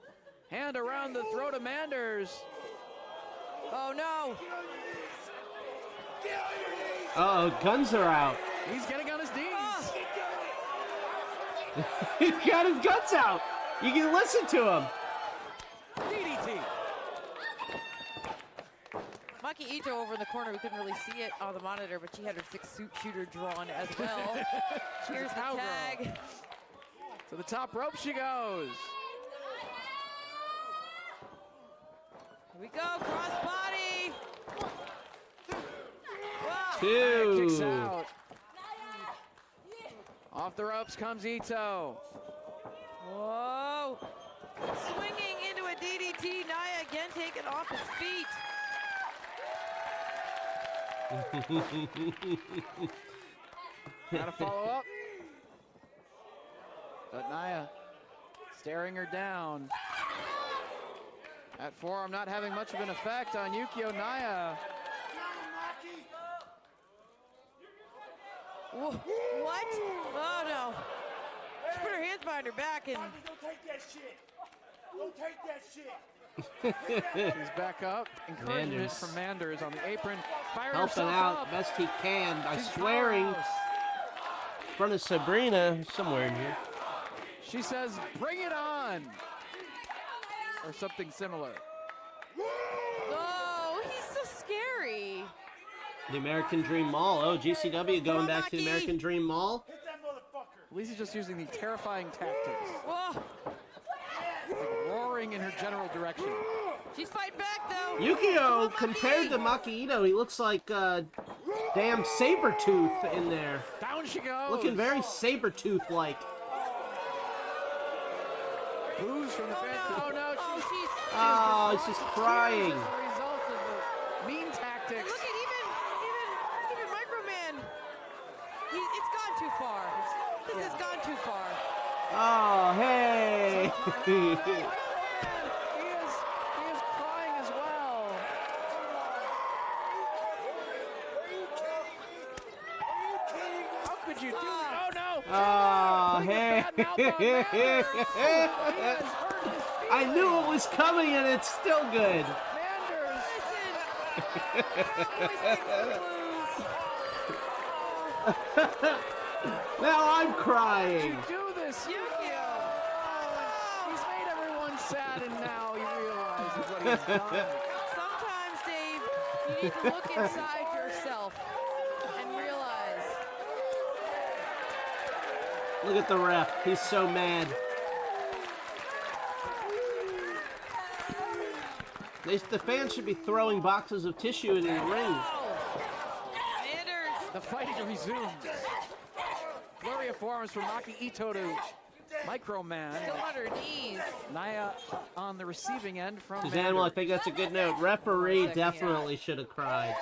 Hand around the throat of Manders. Oh no. Uh-oh, guns are out. He's getting on his knees. He's got his guts out. You can listen to him. DDT. Maki Ito over in the corner, we couldn't really see it on the monitor, but she had her 6-shooter drawn as well. Here's the tag. To the top rope she goes. Here we go, cross body. Two. Kicks out. Off the ropes comes Ito. Whoa. Swinging into a DDT. Naya again taken off his feet. Gotta follow up. But Naya staring her down. That forearm not having much of an effect on Yukio Naya. What? Oh no. She put her hands behind her back and. Don't take that shit. Don't take that shit. He's back up. Encouragement Manders. from Manders on the apron. Firing Helping herself out up. best he can by She's swearing in powerhouse. front of Sabrina somewhere in here. She says, "Bring it on," or something similar. Oh, he's so scary. The American Dream Mall. Oh, GCW going back to the American Dream Mall. At least he's just using the terrifying tactics. Whoa. Like roaring in her general direction. She's fighting back though. Yukio, compared to Maki Ito, he looks like damn Sabretooth in there. Down she goes. Looking very Sabretooth-like. Booze from the fans. Oh no, she's Oh, she's crying. As a result of the mean tactics. Look at even Microman. It's gone too far. This has gone too far. Oh, hey. He is crying as well. How could you do that? Oh no! Oh, hey. I knew it was coming and it's still good. Now I'm crying. Do this, Yukio! He's made everyone sad and now he realizes what he's done. Sometimes, Dave, you need to look inside yourself and realize. Look at the ref. He's so mad. The fans should be throwing boxes of tissue in the ring. The fighting resumes. Flurry of forearms from Maki Ito to Microman. Still on her knees. Naya on the receiving end from Suzanne, well, I think that's a good note. Referee definitely should have cried.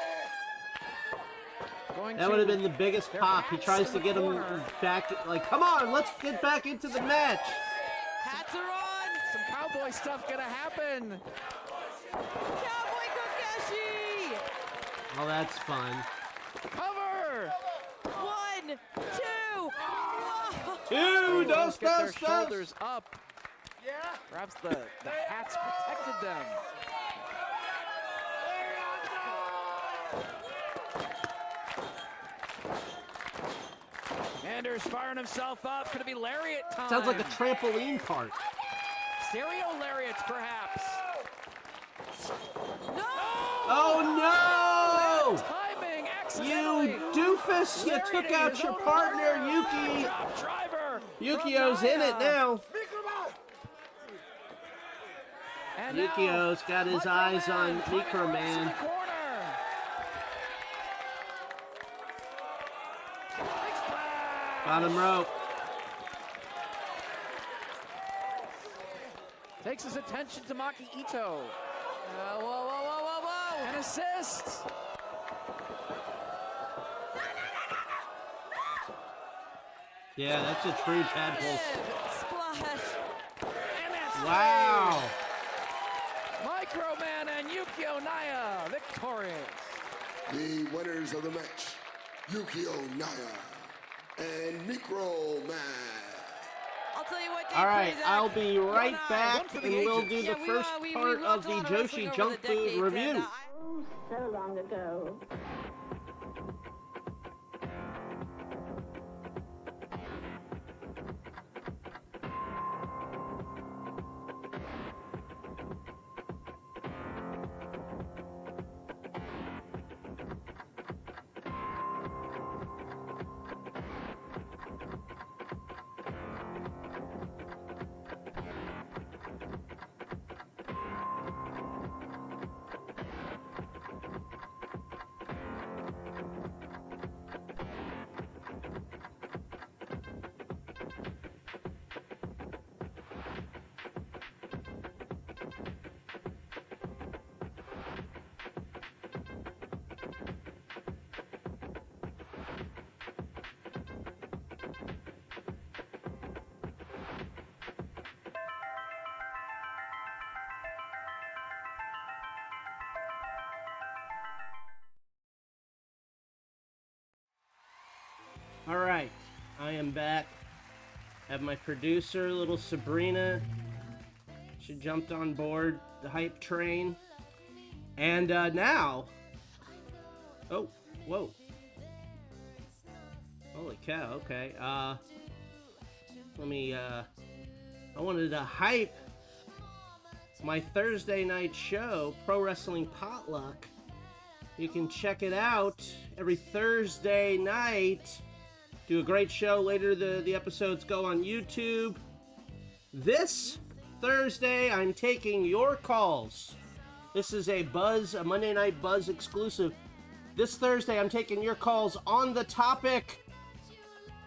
That would have been the biggest pop. He tries to get him back, like, come on, let's get back into the match. Hats are on. Some cowboy stuff gonna happen. Cowboy Kokeshi. Oh, that's fun. Cover. 1, 2. Two, Both get their dos. shoulders up. Yeah. Perhaps the hats protected them. Manders firing himself up. Could it be lariat time? Sounds like a trampoline park. Stereo lariats, perhaps. No! Oh, no! Timing, You doofus! You took out your partner, Yuki. Yukio's in it now. And Yukio's got his eyes on Microman. Bottom rope. Takes his attention to Maki Ito. Whoa. An assist. Yeah, that's a true tadpole. Splash. And that's Wow. Mike Microman and Yukio Naya victorious. The winners of the match, Yukio Naya and Microman. I'll tell you what, Dave. All right, Prizak, I'll be right back, for the and we'll do ages. the first part of the Joshi Junk Food review. So long ago. All right, I am back. Have my producer, little Sabrina. She jumped on board the hype train. And now... Oh, whoa. Holy cow, okay. Let me, I wanted to hype my Thursday night show, Pro Wrestling Potluck. You can check it out every Thursday night. Do a great show. Later, the episodes go on YouTube. This Thursday, I'm taking your calls. This is a Monday Night Buzz exclusive. This Thursday, I'm taking your calls on the topic.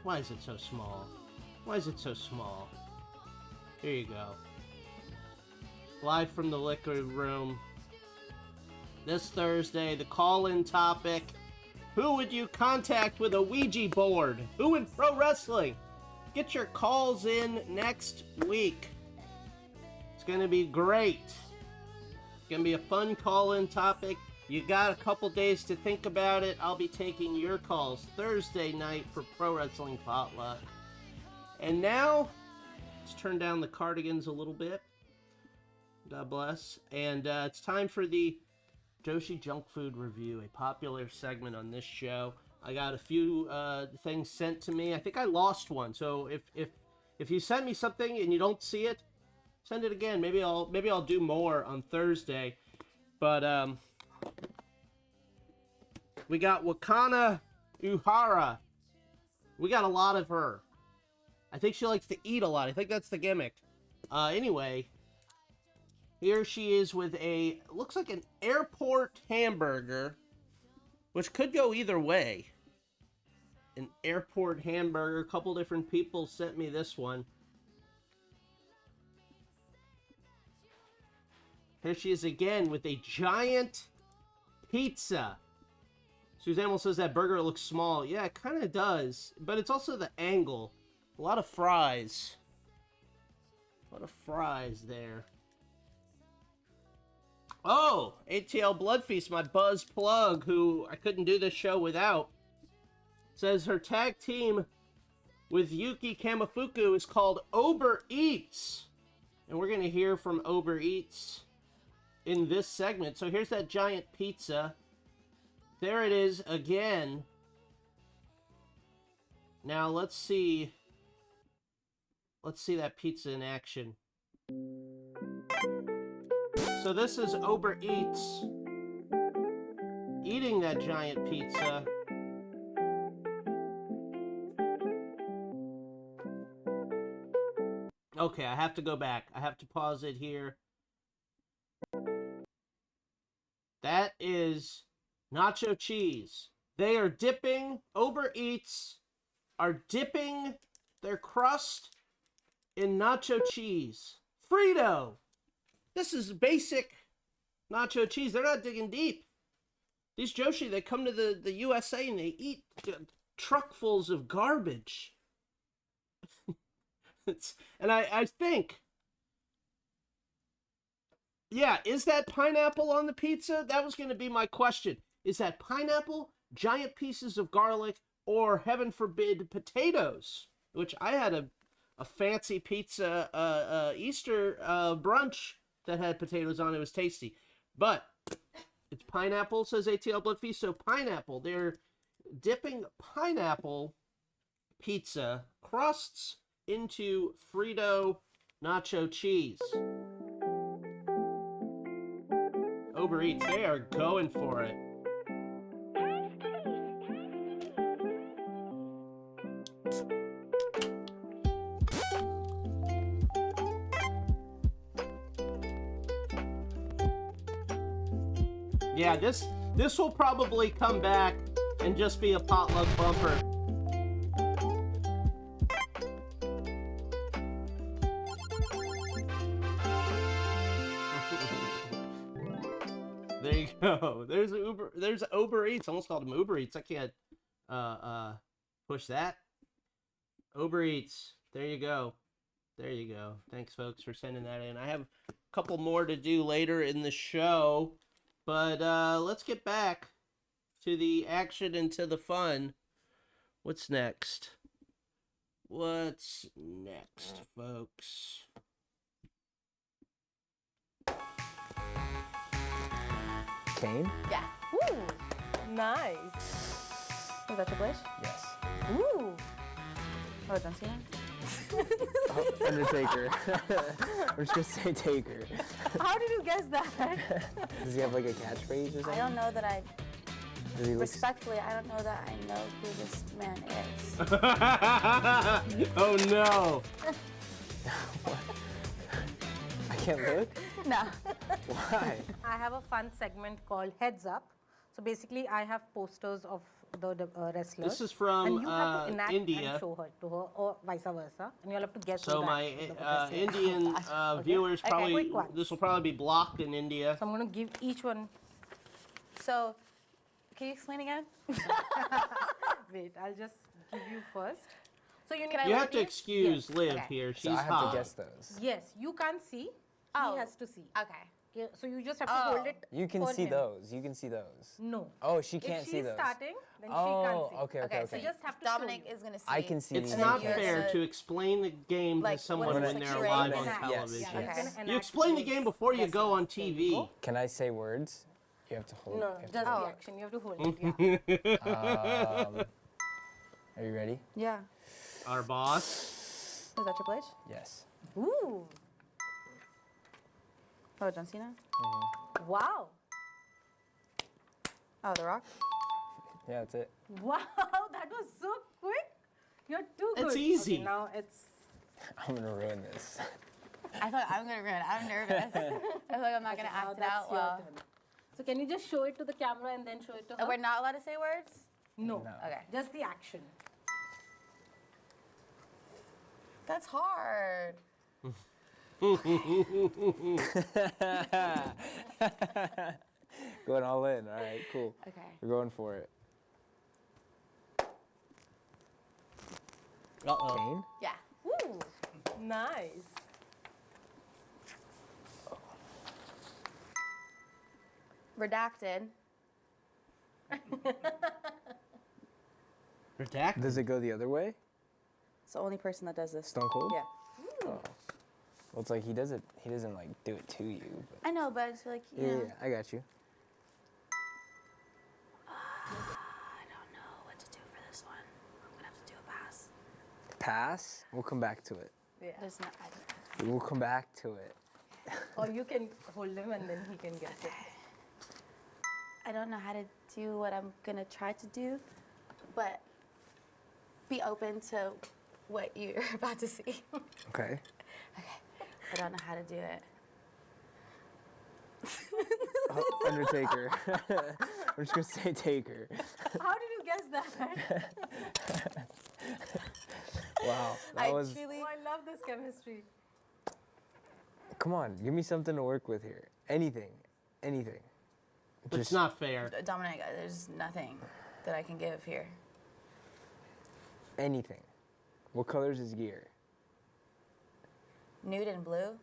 Why is it so small? Why is it so small? Here you go. Live from the liquor room. This Thursday, the call-in topic. Who would you contact with a Ouija board? Who in pro wrestling? Get your calls in next week. It's going to be great. It's going to be a fun call-in topic. You got a couple days to think about it. I'll be taking your calls Thursday night for Pro Wrestling Potluck. And now, let's turn down the cardigans a little bit. God bless. And it's time for the Joshi Junk Food review, a popular segment on this show. I got a few things sent to me. I think I lost one, so if you send me something and you don't see it, send it again. Maybe I'll do more on Thursday. But we got Wakana Uhara. We got a lot of her. I think she likes to eat a lot. I think that's the gimmick. Anyway. Here she is with looks like an airport hamburger, which could go either way. An airport hamburger. A couple different people sent me this one. Here she is again with a giant pizza. Suzanne will says that burger looks small. Yeah, it kind of does. But it's also the angle. A lot of fries. A lot of fries there. Oh, ATL Blood Feast, my Buzz plug, who I couldn't do this show without, says her tag team with Yuki Kamifuku is called Ober Eats. And we're going to hear from Ober Eats in this segment. So here's that giant pizza. There it is again. Now let's see. Let's see that pizza in action. So this is Ober Eats eating that giant pizza. Okay, I have to go back. I have to pause it here. That is nacho cheese. They are dipping, Ober Eats are dipping their crust in nacho cheese. Frito! This is basic nacho cheese. They're not digging deep. These Joshi, they come to the USA and they eat truckfuls of garbage. And I think Yeah, is that pineapple on the pizza? That was going to be my question. Is that pineapple, giant pieces of garlic, or heaven forbid potatoes? Which I had a fancy pizza Easter brunch that had potatoes on it. It was tasty. But it's pineapple, says ATL Bloodfeast. So pineapple. They're dipping pineapple pizza crusts into Frito nacho cheese. Uber Eats, they are going for it. Yeah, this will probably come back and just be a potluck bumper. There you go. There's Uber Eats. I almost called him Uber Eats. I can't push that. Uber Eats. There you go. There you go. Thanks, folks, for sending that in. I have a couple more to do later in the show, but let's get back to the action and to the fun. What's next? What's next, folks? Kane? Yeah. Ooh, nice. Was that Triple H? Yes. Ooh. Oh, John Cena? Oh, Undertaker. I'm just gonna say Taker. How did you guess that? Does he have like a catchphrase or something? I don't know that I... Does he look... Respectfully, I don't know that I know who this man is. Oh no! I can't look? No. Why? I have a fun segment called Heads Up. So basically, I have posters of the wrestlers. This is from and you have to enact India. and show her to her, or vice versa, and you'll have to guess. So who my that Indian viewers Okay, probably quick ones. this will probably be blocked in India. So I'm going to give each one. So, can you explain again? Wait, I'll just give you first. So you need. You have to excuse Yes. Liv Okay. here. She's So I have hot. to guess those. Yes, you can't see. Oh. He has to see. Okay. Yeah, so you just have to hold it. You can for see him. those. You can see those. No. Oh, she can't see If those. she's starting, then Oh, she can't see. okay, okay, So okay. you just have to Dominic show you. is going to see. I can see It's these. not you're fair gonna- to explain the game Like, to someone what when is they're it, live train on and act? television. Yes. You explain the game before you go on TV. Can I say words? You have to hold. No, you have to just hold. the action. You have to hold it. Yeah. Are you ready? Yeah. Our boss. Was that Triple H? Yes. Ooh. Oh, John Cena? Wow. Oh, The Rock? Yeah, that's it. Wow, that was so quick. You're too good. It's easy. Okay, now it's. I'm gonna ruin this. I thought I'm going to ruin it. I'm nervous. I feel like I'm not going to act it out well. So can you just show it to the camera and then show it to her? Oh, we're not allowed to say words? No. Okay. Just the action. That's hard. Going all in. All right, cool. Okay. We're going for it. Uh-oh. Kane? Yeah. Ooh, nice. Redacted. Redacted. Does it go the other way? It's the only person that does this. Stone Cold? Yeah. Oh. Well, it's like he doesn't like do it to you. But I know, but I just feel like, yeah, I got you. I don't know what to do for this one. I'm going to have to do a pass. Pass? We'll come back to it. Yeah. There's no, We'll come back to it. Or you can hold him and then he can get it. I don't know how to do what I'm going to try to do, but be open to what you're about to see. Okay. I don't know how to do it. Oh, Undertaker. I'm just gonna say Taker. How did you guess that? Wow, that was. Oh, I love this chemistry. Come on, give me something to work with here. Anything, anything. But it's not fair. Dominic, there's nothing that I can give here. Anything. What color's his gear? Nude and blue?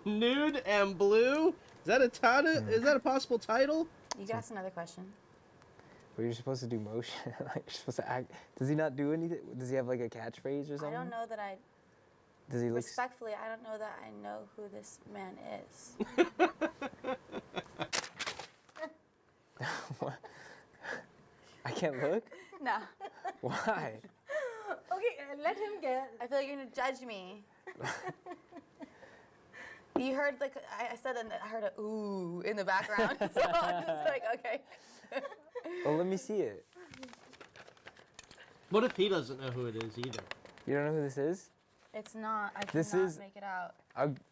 Nude and blue? Is that a Is that a possible title? You can ask another question. But you're supposed to do motion. Like you're supposed to act. Does he not do anything? Does he have like a catchphrase or something? I don't know that I. Does he look? Respectfully, I don't know that I know who this man is. What? I can't look? No. Why? Okay, let him get. I feel like you're gonna judge me. You heard like I said, and I heard a ooh in the background, so I'm just like, okay. Well, let me see it. What if he doesn't know who it is either? You don't know who this is? It's not. I This cannot is- make it out.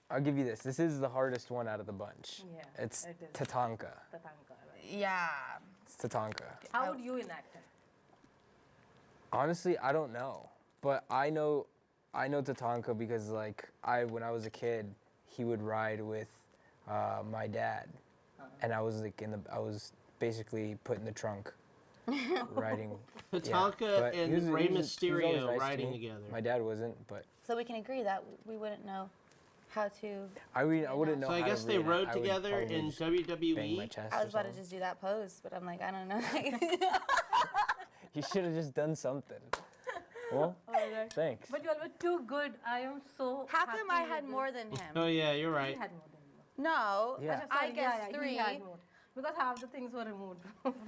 I'll give you this. This is the hardest one out of the bunch. Yeah, It's it is. Tatanka. Tatanka, right. Yeah. It's Tatanka. How would you enact it? Honestly, I don't know, but I know Tatanka because like when I was a kid, he would ride with my dad, and I was like I was basically put in the trunk, riding. Tatanka and Rey he was always Mysterio nice to riding me. together. My dad wasn't, but So we can agree that we wouldn't know how to. I wouldn't know. So I how guess to they reenact. rode I would together probably in just bang my WWE. chest I or was about to something. just do that pose, but I'm like, I don't know. You should have just done something. Well, thanks. But you all were too good. I am so. How come I happy had with more this. than him? Oh yeah, you're right. He had more than you. No, Yeah. I Sorry, guess he 3. had more. Because half the things were removed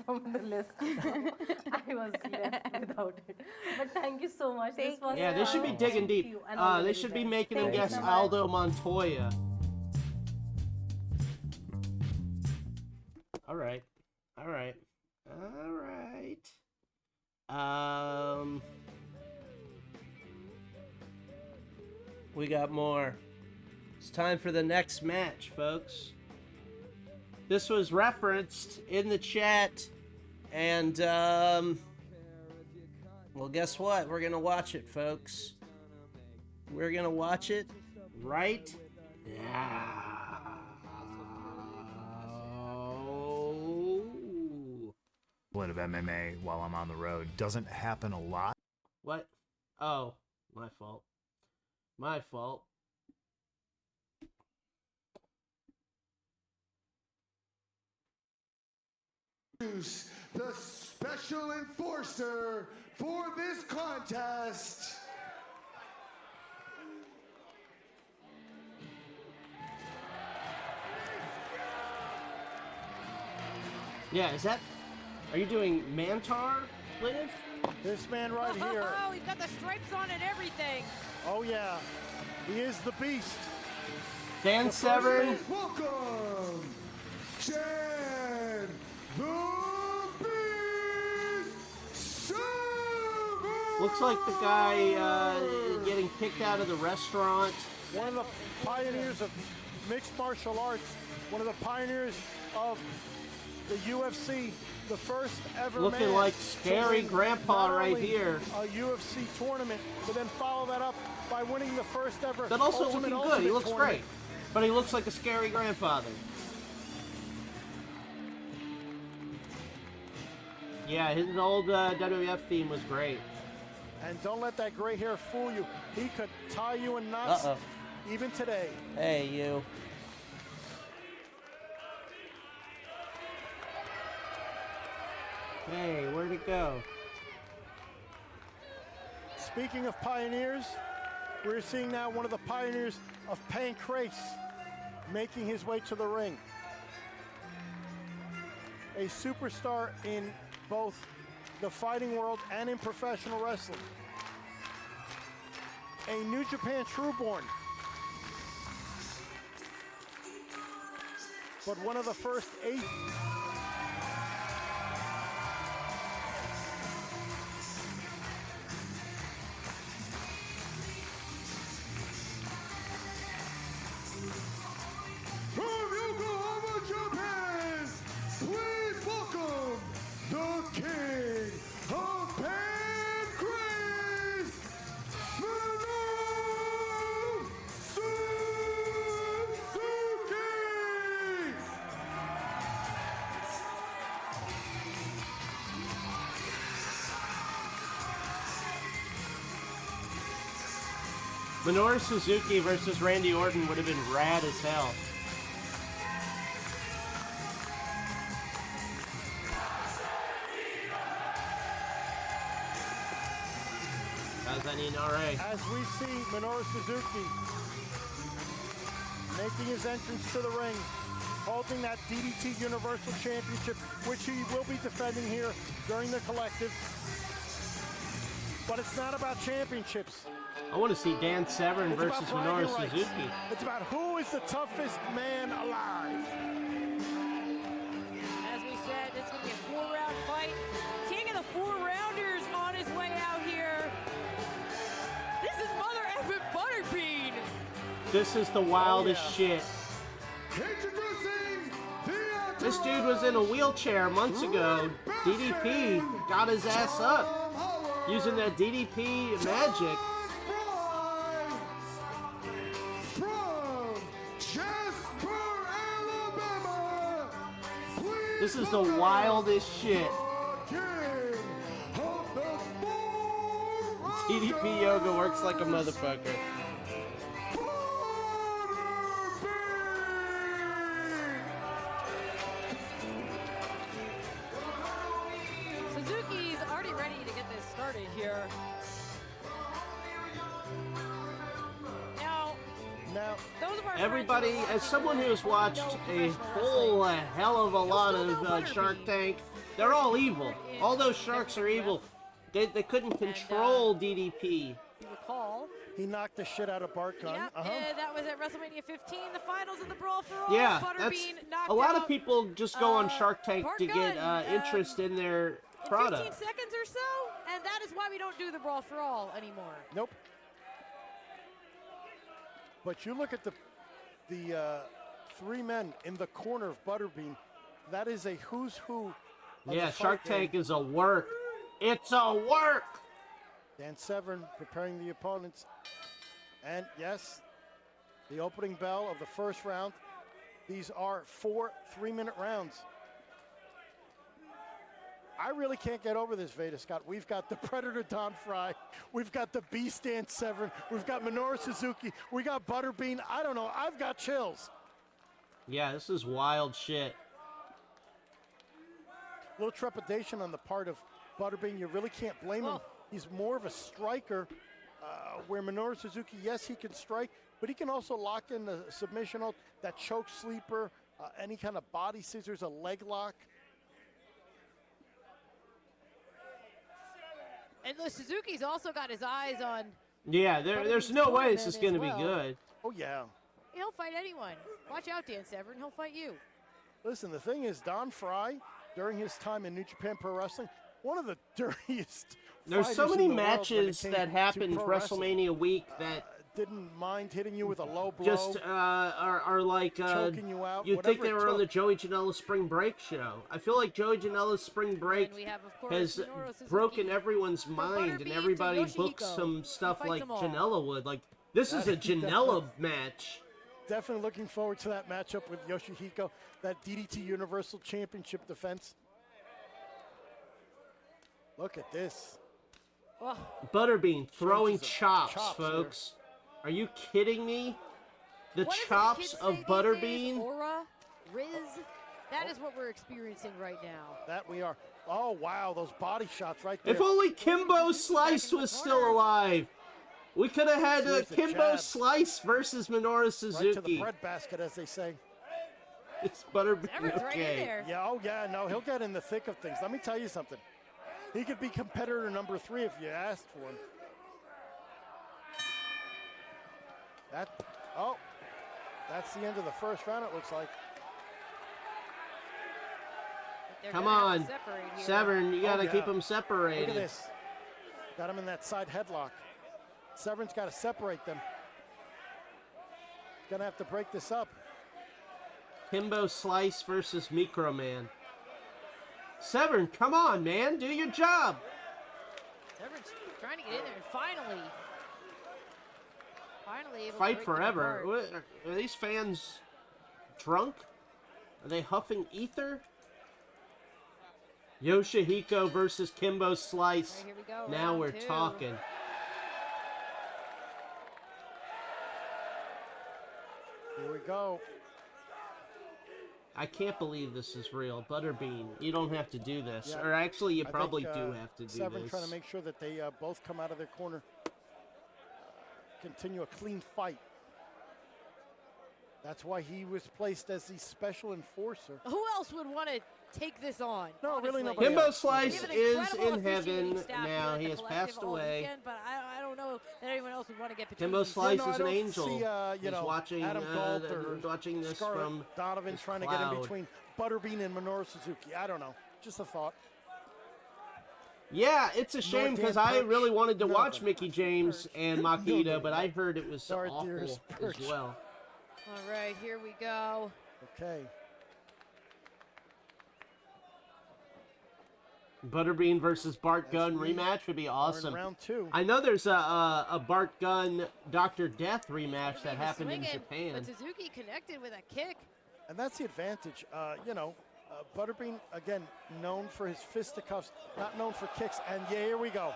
from the list. I was left without it. But thank you so much. This was Yeah, they should be fun. digging Thank deep. you, and all the They very should be best. making him Thank you guess so much. Aldo Montoya. All right. All right. All right. We got more. It's time for the next match, folks. This was referenced in the chat, and well, guess what? We're gonna watch it, folks. We're gonna watch it right now. Split of MMA while I'm on the road doesn't happen a lot. What? Oh, my fault. My fault. The special enforcer for this contest. Yeah, is that... Are you doing Mantar, Liv? This man right here. Oh, he's got the stripes on and everything. Oh yeah, he is the beast. Dan Severn. Welcome, Jan the Beast Severn. Looks like the guy getting kicked out of the restaurant. One of the pioneers of mixed martial arts. One of the pioneers of the UFC. The first ever Looking man like to scary win grandpa not right only here. A UFC tournament, but then follow that up by winning the first ever. But also Ultimate looking good. He looks tournament. great. But he looks like a scary grandfather. Yeah, his old WWF theme was great. And don't let that gray hair fool you. He could tie you in knots even today. Hey, you. Hey, where'd it go? Speaking of pioneers, we're seeing now one of the pioneers of pancrase making his way to the ring. A superstar in both the fighting world and in professional wrestling. A New Japan trueborn. But one of the first 8 From Yokohama, Japan, please welcome the King of Pancrase, Minoru Suzuki! Minoru Suzuki versus Randy Orton would have been rad as hell. As we see Minoru Suzuki making his entrance to the ring, holding that DDT Universal Championship, which he will be defending here during the collective. But it's not about championships. I want to see Dan Severn versus Minoru Suzuki. It's about who is the toughest man alive. As we said, it's going to be a 4-round fight. King of the 4-rounders on his way out here. This is Mother effing Butterbean. This is the wildest shit. This dude was in a wheelchair months ago. DDP got his ass up using that DDP magic. This is the wildest shit. DDP yoga works like a motherfucker. Suzuki's already ready to get this started here. Now, those of our Everybody, as someone who has watched a whole hell of a lot of Shark Tank, they're all evil. All those sharks are evil. They couldn't control DDP. Recall. He knocked the shit out of Bart Gunn. Yep, that was at WrestleMania 15, the finals of the Brawl for All. Yeah, that's Butterbean knocked a lot out, of people just go on Shark Tank Bart to get Gunn, interest in their in 15 product. seconds or so, and that is why we don't do the Brawl for All anymore. Nope. But you look at the three men in the corner of Butterbean. That is a who's who. Yeah, Shark Tank is a work. It's a work. Dan Severn preparing the opponents. And yes, the opening bell of the first round. These are 4 3-minute rounds. I really can't get over this, Veda Scott. We've got the Predator Don Fry. We've got the Beast Dan Severn. We've got Minoru Suzuki. We got Butterbean. I don't know. I've got chills. Yeah, this is wild shit. A little trepidation on the part of Butterbean. You really can't blame him. He's more of a striker, where Minoru Suzuki, yes, he can strike, but he can also lock in the submission hold, that choke sleeper, any kind of body scissors, a leg lock. And the Suzuki's also got his eyes on. Yeah, there's no way this is going to be good. Oh, yeah. He'll fight anyone. Watch out, Dan Severn. He'll fight you. Listen, the thing is, Don Fry, during his time in New Japan Pro Wrestling, one of the dirtiest. There's so many matches that happened WrestleMania week that didn't mind hitting you with a low blow. Just are like choking you out. You'd think they were on the Joey Janela Spring Break show. I feel like Joey Janela's Spring Break has broken everyone's mind, and everybody books some stuff like Janela would. Like, this is a Janela match. Definitely looking forward to that matchup with Yoshihiko, that DDT Universal Championship defense. Look at this. Butterbean throwing chops, folks. Are you kidding me? The chops of Butterbean? Aura, Riz, that is what we're experiencing right now. That we are. Oh, wow, those body shots right there. If only Kimbo Slice was still alive. We could have had Kimbo Slice versus Minoru Suzuki. Right to the breadbasket, as they say. It's Butterbean okay. Yeah, oh yeah, no, he'll get in the thick of things. Let me tell you something. He could be competitor number 3 if you asked for him. That's the end of the first round, it looks like. Come on, Severn, you gotta keep them separated. Look at this. Got him in that side headlock. Severn's got to separate them. Gonna have to break this up. Kimbo Slice versus Microman. Severn, come on, man, do your job. Severn's trying to get in there, and finally able Fight to break forever. them apart. Are these fans drunk? Are they huffing ether? Yoshihiko versus Kimbo Slice. Right, here we go. Now round we're 2. talking. Here we go. I can't believe this is real. Butterbean, you don't have to do this. Yeah. Or actually, you I probably think, do have to do Severn this. trying to make sure that they both come out of their corner. Continue a clean fight. That's why he was placed as the special enforcer. Who else would want to take this on? No, honestly? really nobody Himbo else. Slice is in heaven officiating staff now. here at He the has Collective passed all away. weekend, but I don't know that anyone else would want to get between Himbo these. Slice No, I is an don't angel. see, you He's know, watching, Adam Galt or watching this Scarlett from Donovan his trying to get in cloud. between Butterbean and Minoru Suzuki. I don't know. Just a thought. Yeah, it's a shame because I really wanted to watch Mickey James and Makita, but I heard it was so Sorry, awful dearest as Perch. well. All right, here we go. Okay. Butterbean versus Bart Gunn rematch would be awesome. round 2. I know there's a Bart Gunn Dr. Death rematch that happened in Swinging, Japan. But Suzuki connected with a kick. And that's the advantage. You know, Butterbean, again, known for his fisticuffs, not known for kicks. And yeah, here we go.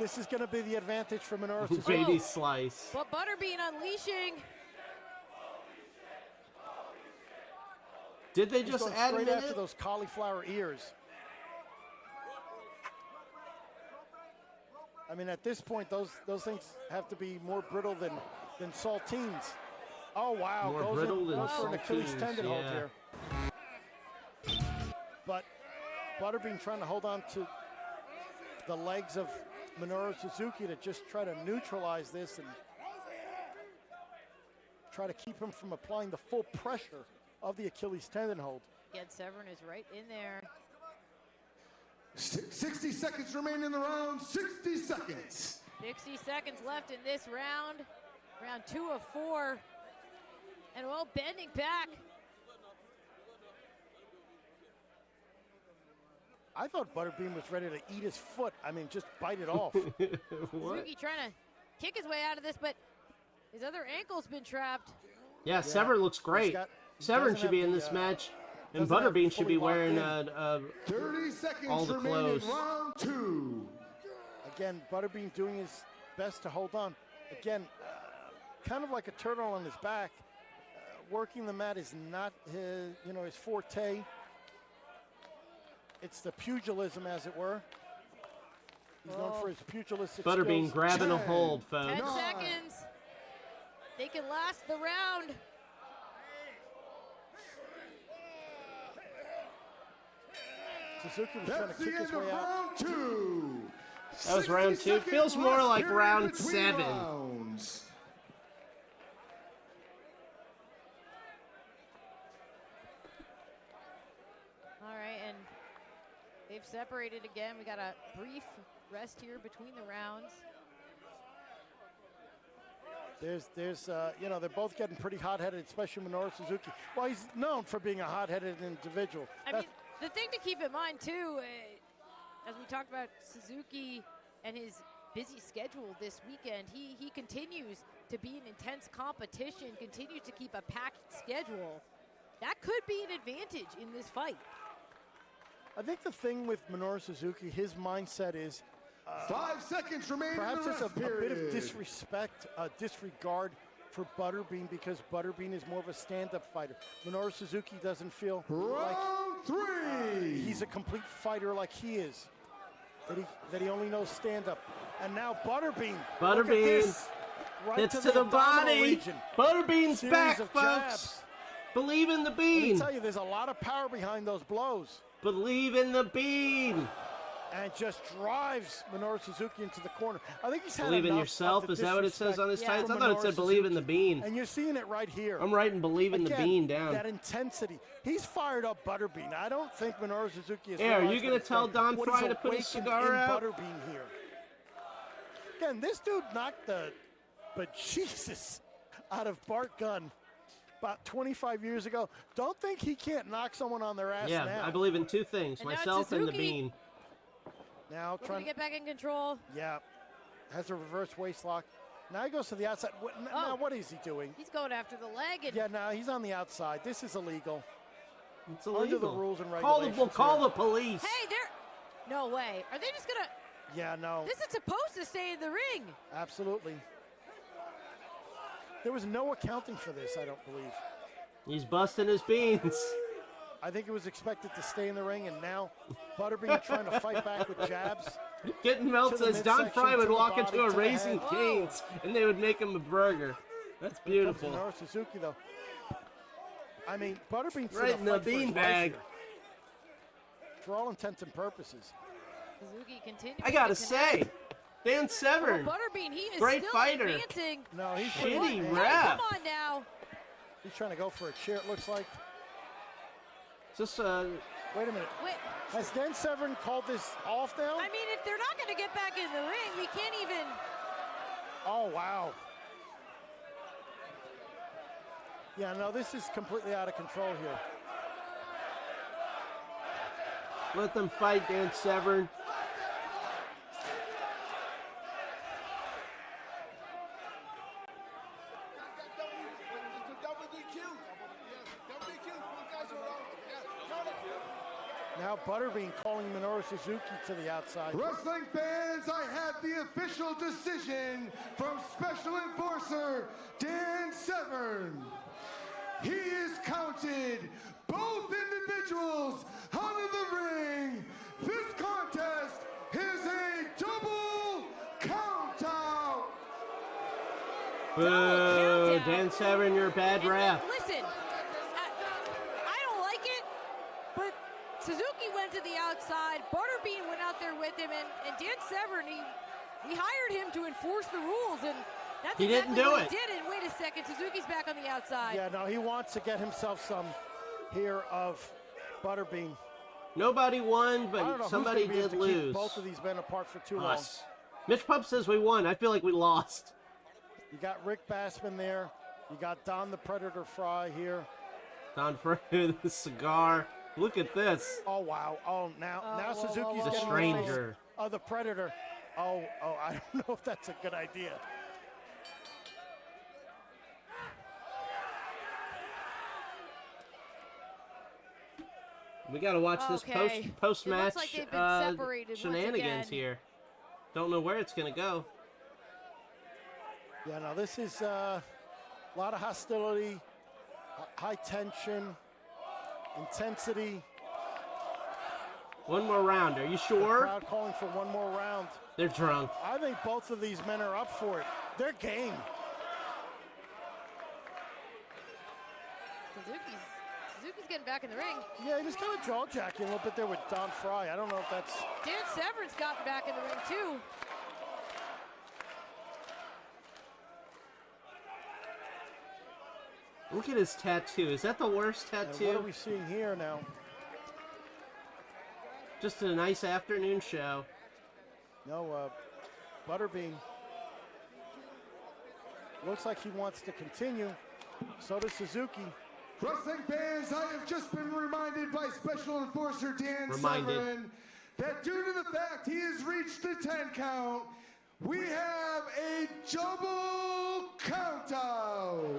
This is going to be the advantage for Minoru Suzuki. Baby slice. But Butterbean unleashing. Did they He's just going add a straight minute? after those cauliflower ears. I mean, at this point, those things have to be more brittle than saltines. Oh, wow. More Goes brittle than for an Achilles saltines, tendon hold yeah. here. But Butterbean trying to hold on to the legs of Minoru Suzuki to just try to neutralize this and try to keep him from applying the full pressure of the Achilles tendon hold. Again, Severn is right in there. 60 seconds remain in the round. 60 seconds. 60 seconds left in this round. Round 2 of 4. And well, bending back. I thought Butterbean was ready to eat his foot. I mean, just bite it off. Suzuki trying to kick his way out of this, but his other ankle's been trapped. Yeah, Severn looks great. Severn doesn't should be have in the, this match, and doesn't have Butterbean it should be fully wearing locked in. 30 seconds all the remain clothes. in round 2. Again, Butterbean doing his best to hold on. Again, kind of like a turtle on his back. Working the mat is not his, his forte. It's the pugilism, as it were. He's known for his pugilistic Butterbean skills. grabbing a hold, 10 folks. seconds. They can last the round. Suzuki was trying That's to the kick his end of way out. round 2. That was round 2. 60 Feels more seconds like rest round between 7. rounds. All right, and they've separated again. We got a brief rest here between the rounds. There's they're both getting pretty hot-headed, especially Minoru Suzuki. Well, he's known for being a hot-headed individual. I mean, the thing to keep in mind, too, as we talked about Suzuki and his busy schedule this weekend, he continues to be in intense competition, continues to keep a packed schedule. That could be an advantage in this fight. I think the thing with Minoru Suzuki, his mindset is 5 seconds remain in perhaps the it's rest a bit of period. disregard for Butterbean because Butterbean is more of a stand-up fighter. Minoru Suzuki doesn't feel like he's a complete fighter like he is. That he only knows stand-up. And now Butterbean. Look at this. Right Hits to to the abdominal body. region. Butterbean's Series back, of folks. jabs. Believe in the Let me bean. tell you, there's a lot of power behind those blows. Believe in the bean. And just drives Minoru Suzuki into the corner. I think he's had Believe in enough yourself. of the is that what it says on his disrespect tights? I from thought it Minoru said believe in the Suzuki. bean. And you're seeing it right here. I'm writing believe in the Again, bean down. That intensity. He's fired up Butterbean. I don't think Minoru Suzuki is. Hey, are you going to tell Don Fry to put his cigar out? Butterbean here. Again, this dude knocked the bejesus out of Bart Gunn about 25 years ago. Don't think he can't knock someone on their ass now. Yeah, I believe in two things, And now myself and the Suzuki. bean. Now Looking trying to get back in control. Yeah, has a reverse waist lock. Now he goes to the outside. Now what is he doing? He's going after the leg. And Yeah, now he's on the outside. This is illegal. It's illegal. Under the rules and Call regulations. the police. Hey, they're... No way. Are they just going to... Yeah, no. This is supposed to stay in the ring. Absolutely. There was no accounting for this, I don't believe. He's busting his beans. I think it was expected to stay in the ring, and now Butterbean trying to fight back with jabs. Getting melts as Don Fry would walk into a Raising Cane's and they would make him a burger. That's beautiful. Minoru Suzuki, though. I mean, Butterbean's right in the beanbag. For all intents and purposes. Suzuki continuing. I gotta say, Dan Severn. Butterbean, he is great still fighter. advancing. No, he's shitty Come ref. on now. He's trying to go for a chair, it looks like. Just wait a minute. Wait. Has Dan Severn called this off now? I mean, if they're not going to get back in the ring, we can't even. Oh, wow. Yeah, no, this is completely out of control here. Let them fight, Dan Severn. Now Butterbean calling Minoru Suzuki to the outside. Wrestling fans, I have the official decision from Special Enforcer Dan Severn. He is counted both individuals out of the ring. This contest is a double countout. Boo, Dan Severn, you're a bad ref. Listen, I don't like it, but Suzuki went to the outside. Butterbean went out there with him, and Dan Severn, he hired him to enforce the rules, and that's he exactly didn't do what it. He did. And wait a second, Suzuki's back on the outside. Yeah, no, he wants to get himself some here of Butterbean. Nobody won, I don't know but who's somebody gonna be able did to keep lose. both of these men apart for too Us. Mitch Pup says we won. I feel like we lost. long. You got Rick Bassman there. You got Don the Predator Fry here. Don Fry, the cigar. Look at this. Oh wow! Oh now Suzuki's The getting stranger. Oh, the Predator. Oh, I don't know if that's a good idea. We got to watch this post match like they've been separated once shenanigans again. here. Don't know where it's gonna go. Yeah, no, this is a lot of hostility, high tension, intensity. One more round. Are you The sure? crowd calling for one more round. They're drunk. I think both of these men are up for it. They're game. Suzuki's getting back in the ring. Yeah, he was kind of jaw-jacking a little bit there with Don Fry. I don't know if that's... Dan Severn's gotten back in the ring, too. Look at his tattoo. Is that the worst tattoo? What are we seeing here now? Just a nice afternoon show. No, Butterbean. Looks like he wants to continue. So does Suzuki. Wrestling fans, I have just been reminded by Special Enforcer Dan Severn that due to the fact he has reached the 10 count, we have a double countout.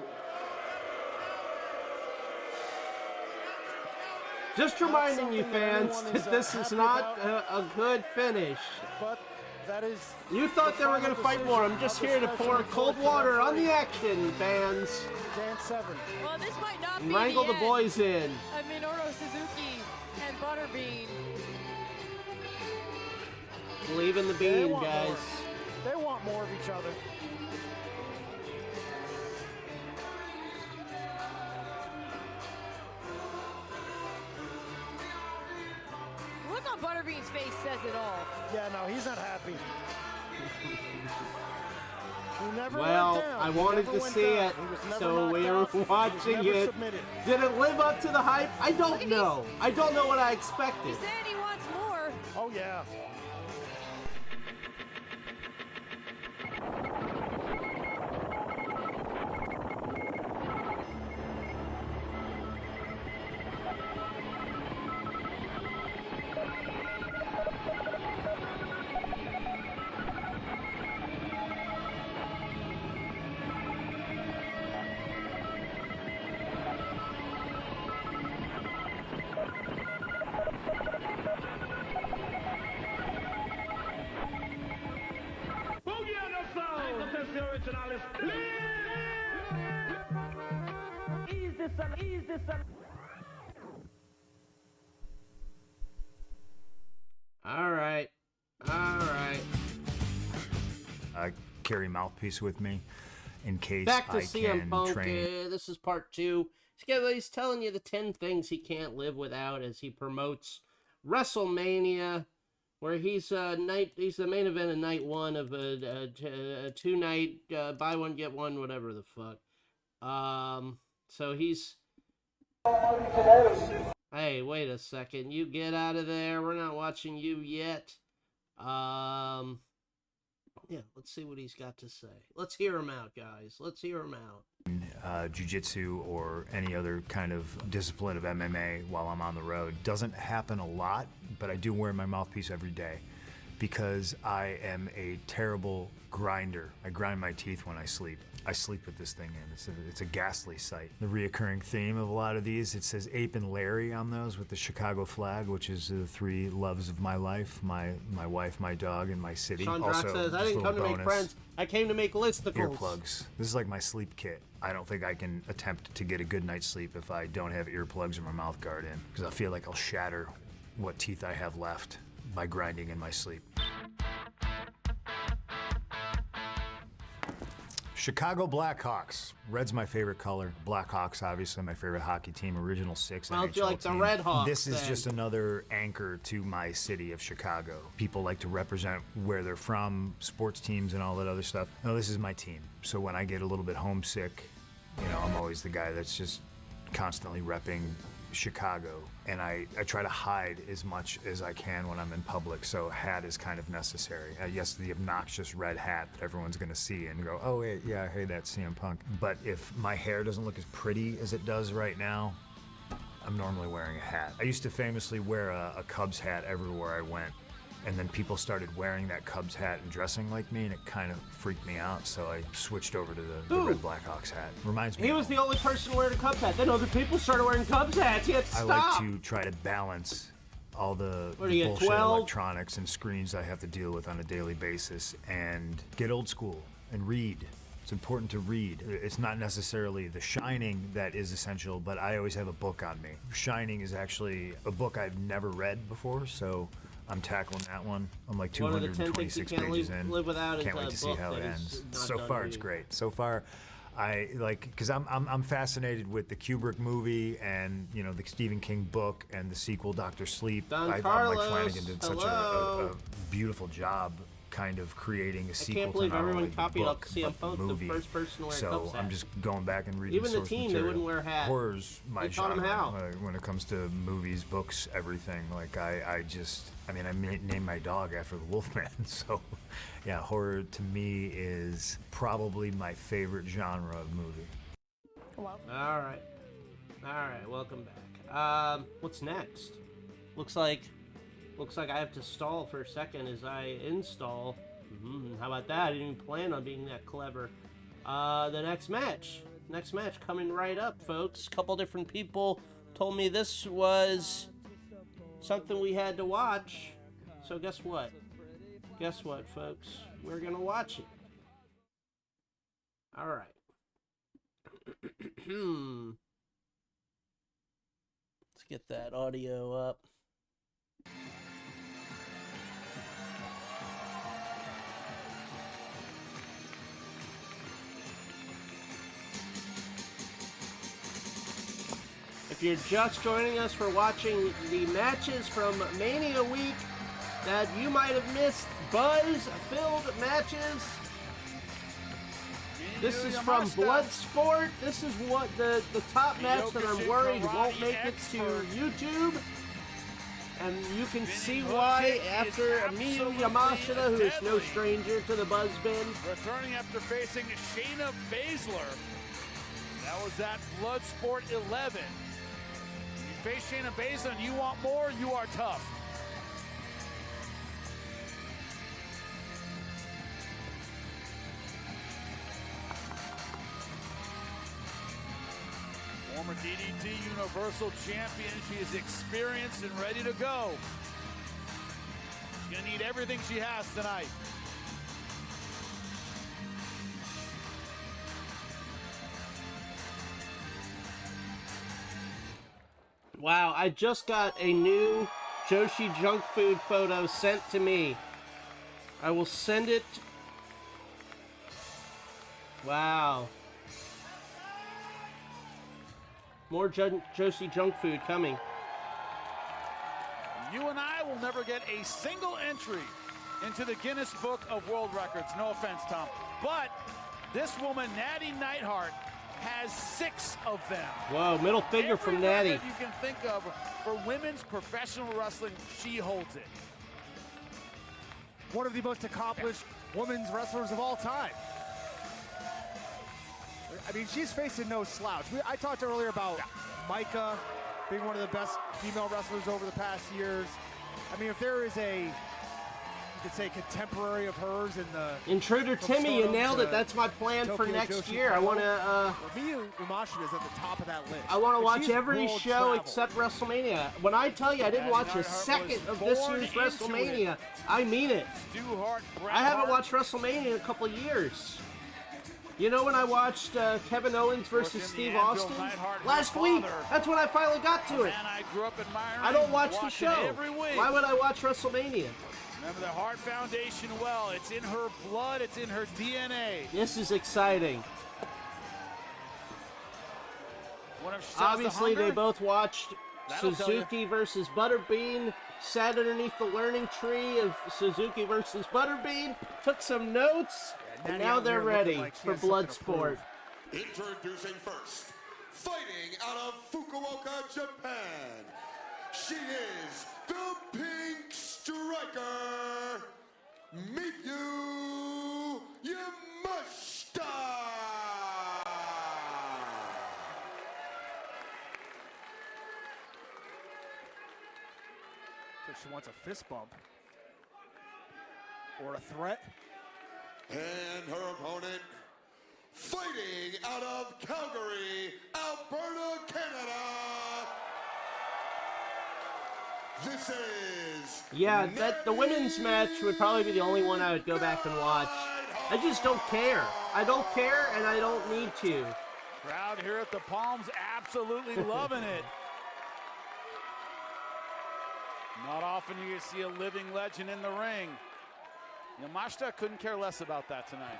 Just reminding you fans that this is not a good finish. But that is... You thought they were going to fight more. I'm just here to pour cold water on the action, fans. Dan Severn. Well, this might not And be wrangle the the boys in. of Minoru Suzuki and Butterbean. Believe in the They bean, want guys. more. They want more of each other. Look on Butterbean's face says it all. Yeah, no, he's not happy. He never Well, went down. I He wanted never to went see down. it, He was never so knocked we out. were He was watching never it. submitted. Did it live up to the hype? I don't know. I don't know what I expected. He said he wants more. Oh, yeah. All right. I carry mouthpiece with me in case Back to I CM can Punk. train. This is part 2. He's telling you the 10 things he can't live without as he promotes WrestleMania, where he's the main event of night 1 of a 2-night buy one get one, whatever the fuck. So he's. Hey, wait a second. You get out of there. We're not watching you yet. Yeah, let's see what he's got to say. Let's hear him out, guys. Let's hear him out. Jiu-jitsu or any other kind of discipline of MMA while I'm on the road. Doesn't happen a lot, but I do wear my mouthpiece every day because I am a terrible grinder. I grind my teeth when I sleep. I sleep with this thing in. It's a ghastly sight. The reoccurring theme of a lot of these, it says Ape and Larry on those with the Chicago flag, which is the 3 loves of my life, my wife, my dog, and my city. Sean Brock says, I didn't come to make friends. I came to make listicles. Earplugs. This is like my sleep kit. I don't think I can attempt to get a good night's sleep if I don't have earplugs or my mouth guard in, because I feel like I'll shatter what teeth I have left by grinding in my sleep. Chicago Blackhawks. Red's my favorite color. Blackhawks, obviously, my favorite hockey team. Original 6 Well, NHL do you like the team. Red Hawks, This is then? just another anchor to my city of Chicago. People like to represent where they're from, sports teams and all that other stuff. No, this is my team. So when I get a little bit homesick, you know, I'm always the guy that's just constantly repping Chicago, and I try to hide as much as I can when I'm in public, so a hat is kind of necessary. Yes, the obnoxious red hat that everyone's gonna see and go, oh wait, yeah, hey, that's CM Punk. But if my hair doesn't look as pretty as it does right now, I'm normally wearing a hat. I used to famously wear a Cubs hat everywhere I went, and then people started wearing that Cubs hat and dressing like me, and it kind of freaked me out, so I switched over to the Red Blackhawks hat. Reminds me He was the only person wearing a Cubs hat. Then other people started wearing Cubs hats. He had to I stop. like to try to balance all the What do you get, bullshit 12? electronics and screens I have to deal with on a daily basis and get old school and read. It's important to read. It's not necessarily The Shining that is essential, but I always have a book on me. Shining is actually a book I've never read before, so I'm tackling that one. I'm like One of the 10 things you 226 can't pages in. live without is Can't a wait to see book how it that is ends. not So done far, it's reading. great. So far, I like, because I'm fascinated with the Kubrick movie and, you know, the Stephen King book and the sequel, Dr. Sleep. Don Mike Carlos, Flanagan did such hello. a beautiful job kind of creating a sequel can't believe to not everyone only the copied book, up CM but Punk, the the movie. first person to wear a So Cubs I'm hat. just going back and reading Even the source team, they material. wouldn't wear hats. Horror's my They taught 'em genre. how. When it comes to movies, books, everything. Like I named my dog after the Wolfman. So yeah, horror to me is probably my favorite genre of movie. All right, welcome back. What's next? Looks like I have to stall for a second as I install. How about that? I didn't even plan on being that clever. The next match coming right up, folks. Couple different people told me this was something we had to watch. So guess what? Guess what, folks? We're gonna watch it. All right. Let's get that audio up. If you're just joining us for watching the matches from Mania Week that you might have missed, buzz-filled matches. This is from Bloodsport. This is what the top match that I'm worried won't make it to YouTube. And you can see why after Miyu Yamashita, who is no stranger to the buzz bin. Returning after facing Shayna Baszler. That was at Bloodsport 11. You face Shayna Baszler and you want more, you are tough. Former DDT Universal Champion. She is experienced and ready to go. She's gonna need everything she has tonight. Wow, I just got a new Joshi Junk Food photo sent to me. I will send it. Wow. More Joshi Junk Food coming. You and I will never get a single entry into the Guinness Book of World Records. No offense, Tom. But this woman, Nattie Neidhart, has 6 of them. Whoa, middle finger Every from Nattie. record you can think of for women's professional wrestling, she holds it. One of the most accomplished women's wrestlers of all time. I mean, she's facing no slouch. I talked earlier about Micah being one of the best female wrestlers over the past years. I mean, if there is a, you could say, contemporary of hers in the... Intruder Timmy, you nailed it. That's my plan for next year. I want to... Miyu Yamashita is at the top of that list. I want to watch every show except WrestleMania. When I tell you I didn't watch a second of this year's WrestleMania, I mean it. I haven't watched WrestleMania in a couple of years. You know when I watched Kevin Owens versus Steve Austin? Last week. That's when I finally got to it. I don't watch the show. Why would I watch WrestleMania? Remember the Hart Foundation well. It's in her blood. It's in her DNA. This is exciting. Obviously, they both watched Suzuki versus Butterbean, sat underneath the learning tree of Suzuki versus Butterbean, took some notes, and now they're ready for Bloodsport. Introducing first, fighting out of Fukuoka, Japan. She is the Pink Striker, Miyu Yamashita. So she wants a fist bump or a threat. And her opponent, fighting out of Calgary, Alberta, Canada. This is... Yeah, the women's match would probably be the only one I would go back and watch. I just don't care. I don't care, and I don't need to. Crowd here at the Palms absolutely loving it. Not often you can see a living legend in the ring. Yamashita couldn't care less about that tonight.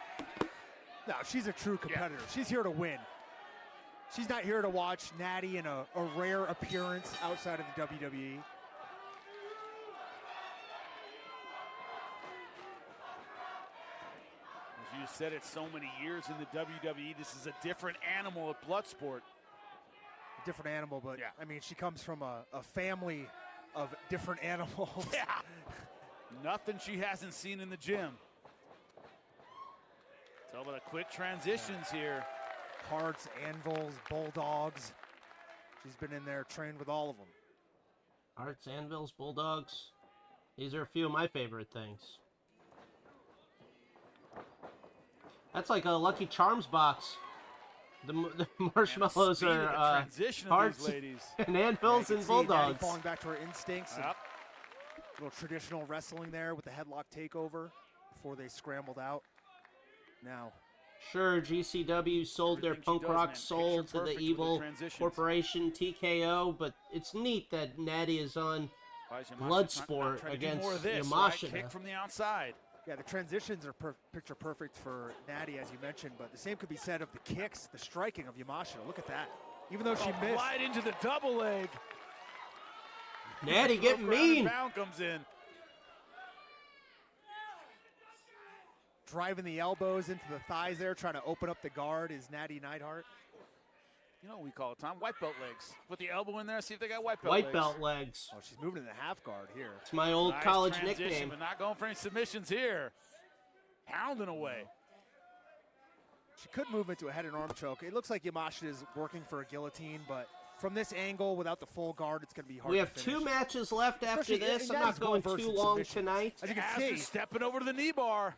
No, she's a true competitor. Yeah. She's here to win. She's not here to watch Nattie in a rare appearance outside of the WWE. As you said it so many years in the WWE, this is a different animal at Bloodsport. A different animal, but I mean, she comes from a family of different animals. Yeah. Nothing she hasn't seen in the gym. Tell about the quick transitions here. Hearts, anvils, bulldogs. She's been in there, trained with all of them. Hearts, anvils, bulldogs. These are a few of my favorite things. That's like a Lucky Charms box. The marshmallows are hearts and anvils and bulldogs. Falling back to her instincts. Yep. A little traditional wrestling there with the headlock takeover before they scrambled out. Now. Sure, GCW sold their punk rock soul to the evil corporation TKO, but it's neat that Nattie is on Bloodsport against Yamashita. Right? Kick from the outside. Yeah, the transitions are picture perfect for Nattie, as you mentioned, but the same could be said of the kicks, the striking of Yamashita. Look at that. Even though she missed. Wide into the double leg. Nattie getting mean. Pound comes in. Driving the elbows into the thighs there, trying to open up the guard is Nattie Neidhart. You know what we call it, Tom? White belt legs. Put the elbow in there, see if they got white belt legs. White belt legs. Oh, she's moving in the half guard here. It's my old college nickname. But not going for any submissions here. Pounding away. She could move into a head and arm choke. It looks like Yamashita is working for a guillotine, but from this angle, without the full guard, it's going to be hard to finish. We have 2 matches left after this. I'm not going too long tonight. As you can see, stepping over to the knee bar.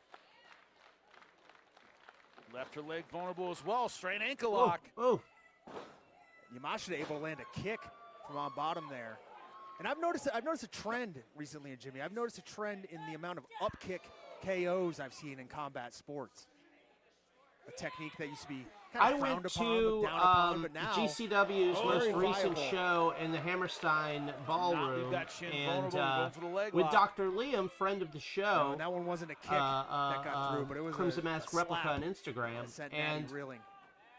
Left her leg vulnerable as well. Straight ankle lock. Oh. Yamashita able to land a kick from on bottom there. And I've noticed a trend recently in Jimmy. I've noticed a trend in the amount of up kick KOs I've seen in combat sports. a technique that used to be kind I of frowned went upon, to looked down upon, but now GCW's most very recent viable. show in the Hammerstein Ballroom, that shin and vulnerable, going for the leg with lock. Dr. Liam, friend of the show. No, that one wasn't a kick that got through, but it was Crimson a Mask slap replica on that Instagram, sent Nattie and reeling.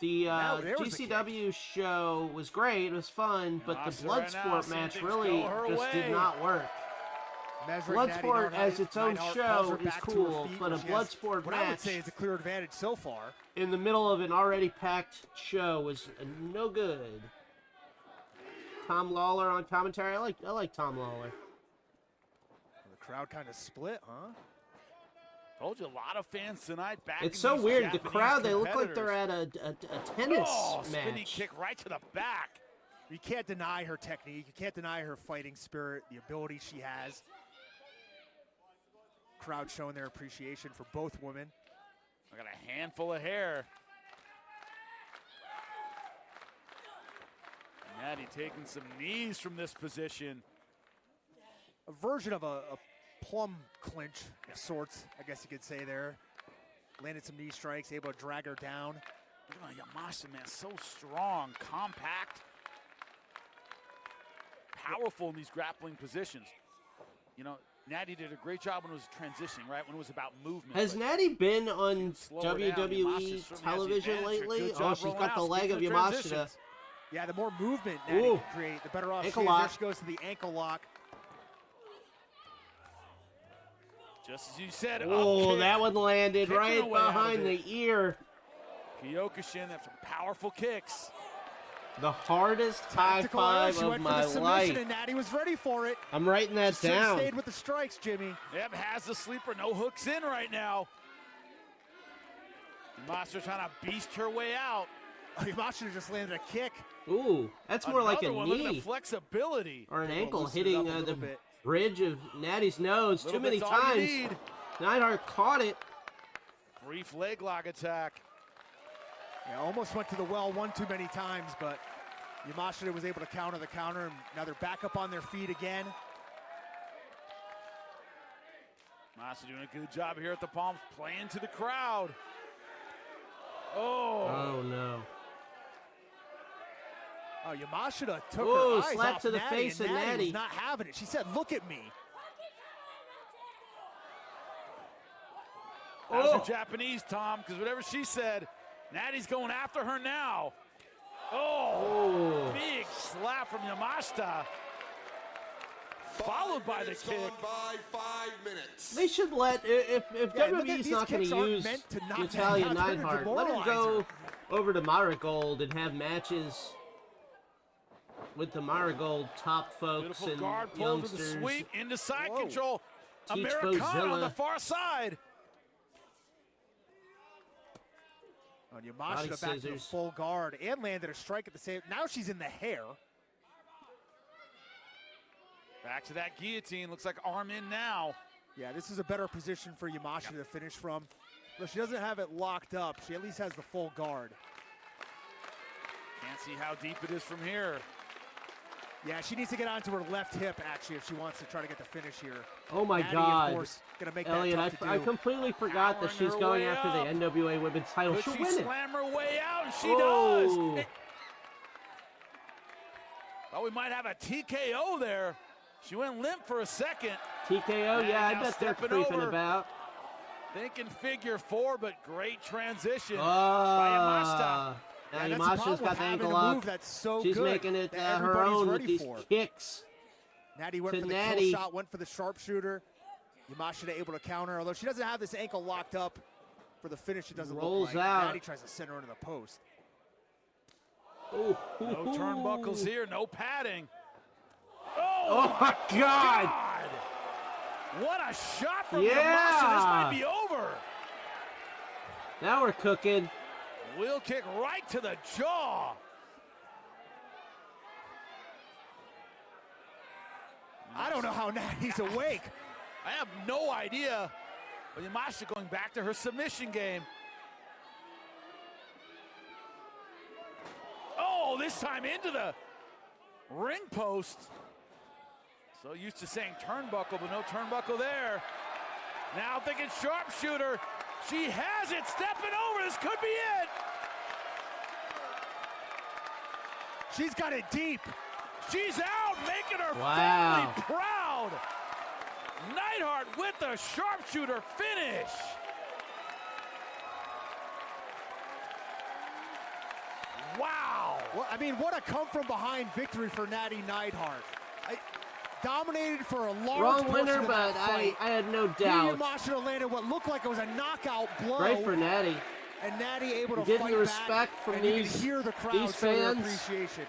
the Now, there was the GCW show was great. It was fun, but the Yamashita right now, Bloodsport seeing match things really go her just did way. not work. Measuring Nattie Bloodsport Neidhart, as its own Neidhart show calls her is back to her cool, feet but a when she has Bloodsport what I would match say is a clear advantage so far. in the middle of an already packed show was no good. Tom Lawler on commentary. I like Tom Lawler. The crowd kind of split, huh? Told you, a lot of fans tonight back. It's so weird. The crowd, they look like they're competitors. at a tennis Spinning match. kick right to the back. You can't deny her technique. You can't deny her fighting spirit, the ability she has. Crowd showing their appreciation for both women. I got a handful of hair. Nattie taking some knees from this position. A version of a plum clinch of sorts, I guess you could say there. Landed some knee strikes, able to drag her down. Look at Yamashita, man, so strong, compact, powerful in these grappling positions. You know, Nattie did a great job when it was transitioning, right? When it was about movement. Has but Nattie been on slow her down. WWE Yamashita certainly has the television advantage. lately? Good Oh, job she's rolling got the out. leg of Speaking Yamashita. transitions. Yeah, the more movement Nattie Ooh. can create, the better off Ankle she is. lock. There she goes to the ankle lock. Just as you said, Oh, up kick. that one landed Kicking right away out of behind it. the ear. Kyokushin after powerful kicks. The hardest high Tactical error. five She of went for my the submission, life. and Nattie was ready for it. I'm writing that She should've down. stayed with the strikes, Jimmy. Yep, has the sleeper, no hooks in right now. Yamashita trying to beast her way out. Yamashita just landed a kick. Ooh, that's more like a Another one, look at the knee flexibility. or an Able to ankle loosen it hitting up a the little bit. bridge of Nattie's nose too Little many bit's all you times. need. Neidhart caught it. Brief leg lock attack. Yeah, almost went to the well one too many times, but Yamashita was able to counter the counter, and now they're back up on their feet again. Masa doing a good job here at the Palms, playing to the crowd. Oh. Oh no. Oh, Yamashita took Ooh, her eyes slap off to the Nattie, face and of Nattie. was not having it. She said, "Look at me." That was her Japanese, Tom, because whatever she said, Nattie's going after her now. Oh, big slap from Yamashita. Followed by the kick. By 5 minutes. They should let, if Yeah, look at WWE's these not going kicks to aren't use meant to knock Natalia them out, they're to Neidhart, let her demoralize go over to Marigold and have matches with the Marigold top folks Beautiful and guard pull to the youngsters. sweep into side Whoa. control. Teach Americana on Bozilla. the far side. On Body Yamashita back to the scissors. full guard and landed a strike at the same. Now she's in the hair. Back to that guillotine. Looks like arm in now. Yeah, this is a better position for Yamashita to finish from. Though she doesn't have it locked up, she at least has the full guard. Can't see how deep it is from here. Yeah, she needs to get onto her left hip, actually, if she wants to try to get the finish here. Oh my Nattie, God. of course, gonna make Elliot, that tough to I do. completely forgot that Powering she's her going way after up. the NWA Women's title. Could She'll she win it. slam her way out? And she Oh. does. Oh, we might have a TKO there. She went limp for a second. TKO, And yeah, I now bet they're stepping creeping over. about. Thinking figure four, but great transition by Ah. Yamashita. Now Yeah, that's the Yamashita's problem got with the having ankle a lock. move that's so She's good making it that her everybody's own with ready these for. kicks. Nattie went to for the Nattie. kill shot, went for the sharpshooter. Yamashita able to counter, although she doesn't have this ankle locked up for the finish. It doesn't Rolls look like. out. Nattie tries to send her into the post. Ooh. No turnbuckles here, no padding. Oh my God! What a shot from Yeah. Yamashita. This might be over. Now we're cooking. Wheel kick right to the jaw. I don't know how Nattie's awake. I have no idea. But Yamashita going back to her submission game. Oh, this time into the ring post. So used to saying turnbuckle, but no turnbuckle there. Now thinking sharpshooter. She has it, stepping over. This could be it. She's got it deep. She's out, making her Wow. family proud. Neidhart with a sharpshooter finish. Wow. Well, I mean, what a come-from-behind victory for Nattie Neidhart. Dominated for a large Wrong portion winner, of but that fight. I had no Miyu doubt. Yamashita landed what looked like it was a knockout blow. Great for Nattie. And Nattie able to Getting fight the respect back, from and you these can hear the crowd these show their fans. appreciation.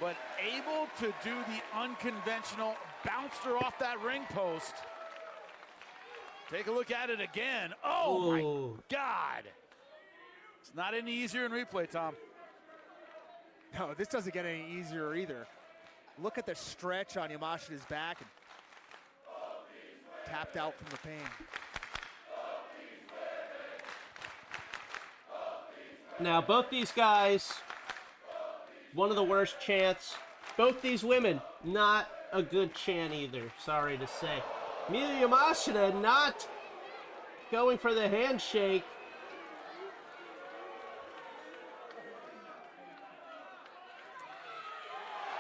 But able to do the unconventional, bounced her off that ring post. Take a look at it again. Oh my God. It's not any easier in replay, Tom. No, this doesn't get any easier either. Look at the stretch on Yamashita's back and tapped out from the pain. Now, both these guys, one of the worst chants. Both these women, not a good chant either, sorry to say. Miyu Yamashita not going for the handshake.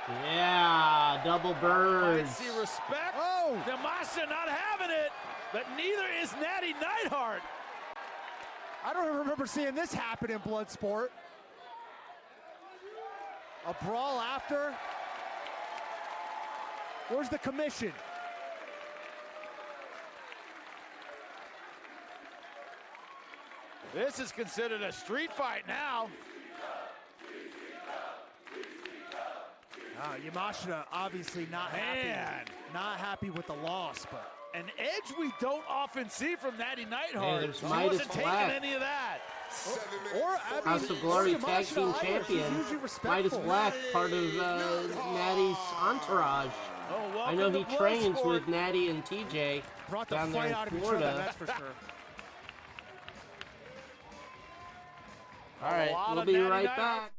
Yeah, double birds. Might see respect. Oh! Yamashita not having it, but neither is Nattie Neidhart. I don't remember seeing this happen in Bloodsport. A brawl after. Where's the commission? This is considered a street fight now. Yamashita obviously not happy with the loss, but an edge we don't often see from Nattie Neidhart. Hey, there's She Midas wasn't taking Black. any of that. House of Glory Tag Team Champion, Midas Black, part of Nattie's entourage. I know he trains with Nattie and TJ brought the down there fight in out of each other, Florida. that's for sure. All right, we'll be right back.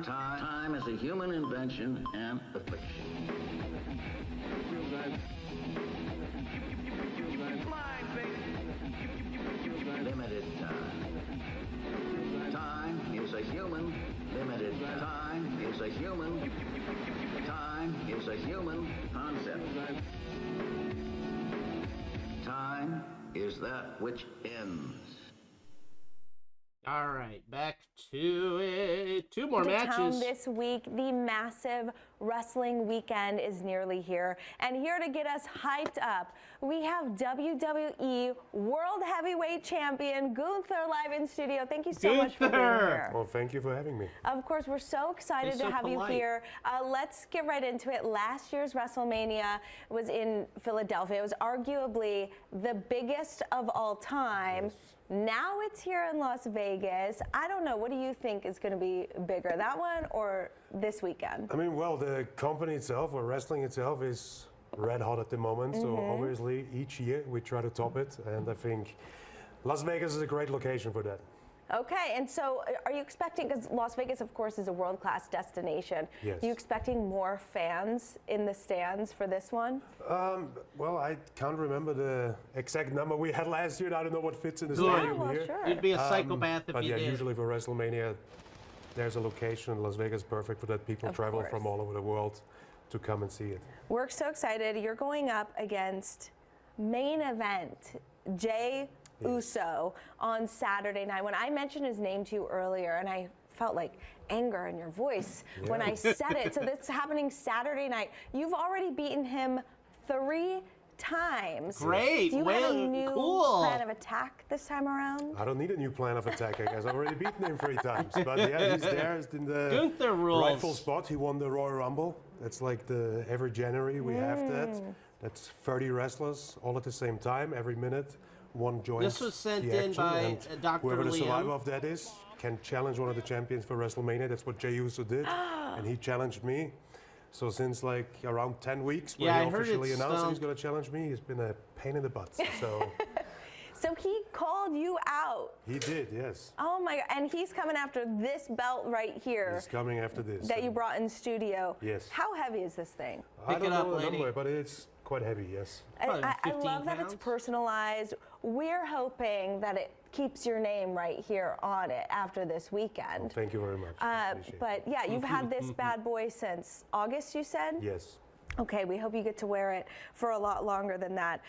Time is a human invention and affliction. Limited time. Time is a human. Limited time is a human. Time is a human concept. Time is that which ends. All right, back to it. Two more To matches. town this week, the massive wrestling weekend is nearly here. And here to get us hyped up, we have WWE World Heavyweight Champion Gunther live in studio. Thank you so much for being here. Well, thank you for having me. Of course, we're so excited to have you here. Let's get right into it. Last year's WrestleMania was in Philadelphia. It was arguably the biggest of all time. Yes. Now it's here in Las Vegas. I don't know. What do you think is going to be bigger, that one or this weekend? I mean, well, the company itself, or wrestling itself, is red hot at the moment. So obviously, each year we try to top it. And I think Las Vegas is a great location for that. Okay, and so are you expecting, because Las Vegas, of course, is a world-class destination. Yes. Are you expecting more fans in the stands for this one? Well, I can't remember the exact number we had last year. I don't know what fits in the Good. stadium Well, here. sure. You'd be a psychopath if but you yeah, did. usually for WrestleMania, there's a location. Las Vegas is perfect for that. People Of travel course. from all over the world to come and see it. We're so excited. You're going up against main event, Jey Uso, on Saturday night. When I mentioned his name to you earlier, and I felt like anger in your voice when I said it. So that's happening Saturday night. You've already beaten him 3 times. Great. Do you have a new cool. plan of attack this time around? I don't need a new plan of attack, I guess. I've already beaten him 3 times. But yeah, he's there he's in the Gunther rules. rightful spot. He won the Royal Rumble. That's like every January we have that. That's 30 wrestlers all at the same time, every minute. one joins This was sent the in action, by and Dr. whoever the Liam. survivor of that is can challenge one of the champions for WrestleMania. That's what Jey Uso did, and he challenged me. So since like around 10 weeks, when Yeah, he I heard officially it's announced he's going to challenge me, he's been a pain in the butt. So So he called you out. he did, yes. Oh my God, and he's coming after this belt right here. He's coming after this. That you brought in studio. Yes. How heavy is this thing? I don't know the number, but it's quite heavy, yes. I love that it's personalized. We're hoping that it keeps your name right here on it after this weekend. Oh, thank you very much. But yeah, you've had this bad boy since August, you said? Yes. Okay, we hope you get to wear it for a lot longer than that.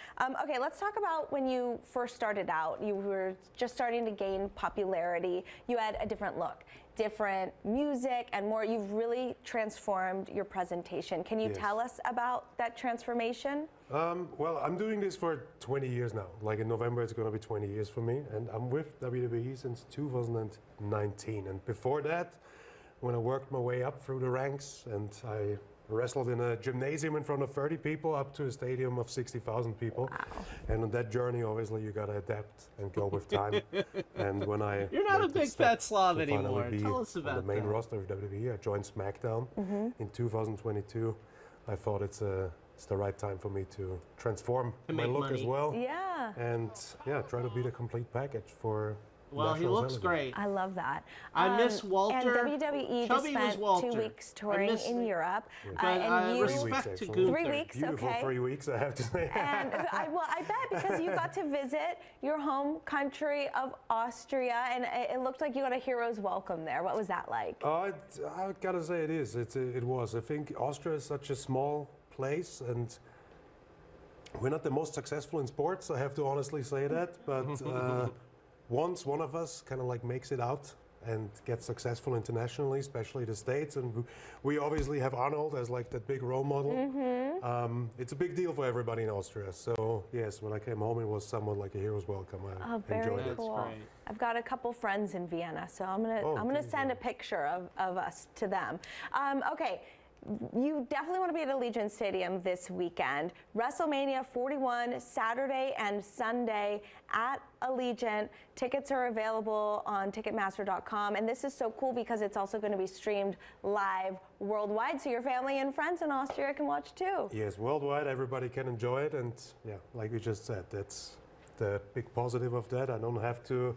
Okay, let's talk about when you first started out. You were just starting to gain popularity. You had a different look, different music, and more. You've really transformed your presentation. Can you tell us about that transformation? Well, I'm doing this for 20 years now. Like in November, it's going to be 20 years for me. And I'm with WWE since 2019. And before that, when I worked my way up through the ranks and I wrestled in a gymnasium in front of 30 people up to a stadium of 60,000 people. Wow. And on that journey, obviously, you got to adapt and go with time. And when I You're not a big fat slob anymore. Tell us on about the main that. roster of WWE, I joined SmackDown in 2022. I thought it's the right time for me to transform my look as well. Yeah. And yeah, try to be the complete package for Well, he national looks television. great. I love that. I miss Walter. And WWE just Chubby was spent Walter. 2 weeks touring in Europe. But and you, respect to 3 weeks, Gunther. 3 weeks, Beautiful okay. 3 weeks, I have to say. And I bet because you got to visit your home country of Austria, and it looked like you got a hero's welcome there. What was that like? I gotta say it is. It was. I think Austria is such a small place, and we're not the most successful in sports. I have to honestly say that. But once one of us kind of like makes it out and gets successful internationally, especially the States, and we obviously have Arnold as like that big role model. It's a big deal for everybody in Austria. So yes, when I came home, it was somewhat like a hero's welcome. I enjoyed it. Cool. I've got a couple friends in Vienna, so I'm gonna send a picture of us to them. Okay. You definitely want to be at Allegiant Stadium this weekend. WrestleMania 41, Saturday and Sunday at Allegiant. Tickets are available on Ticketmaster.com. And this is so cool because it's also going to be streamed live worldwide, so your family and friends in Austria can watch too. Yes, worldwide, everybody can enjoy it. And yeah, like you just said, that's the big positive of that. I don't have to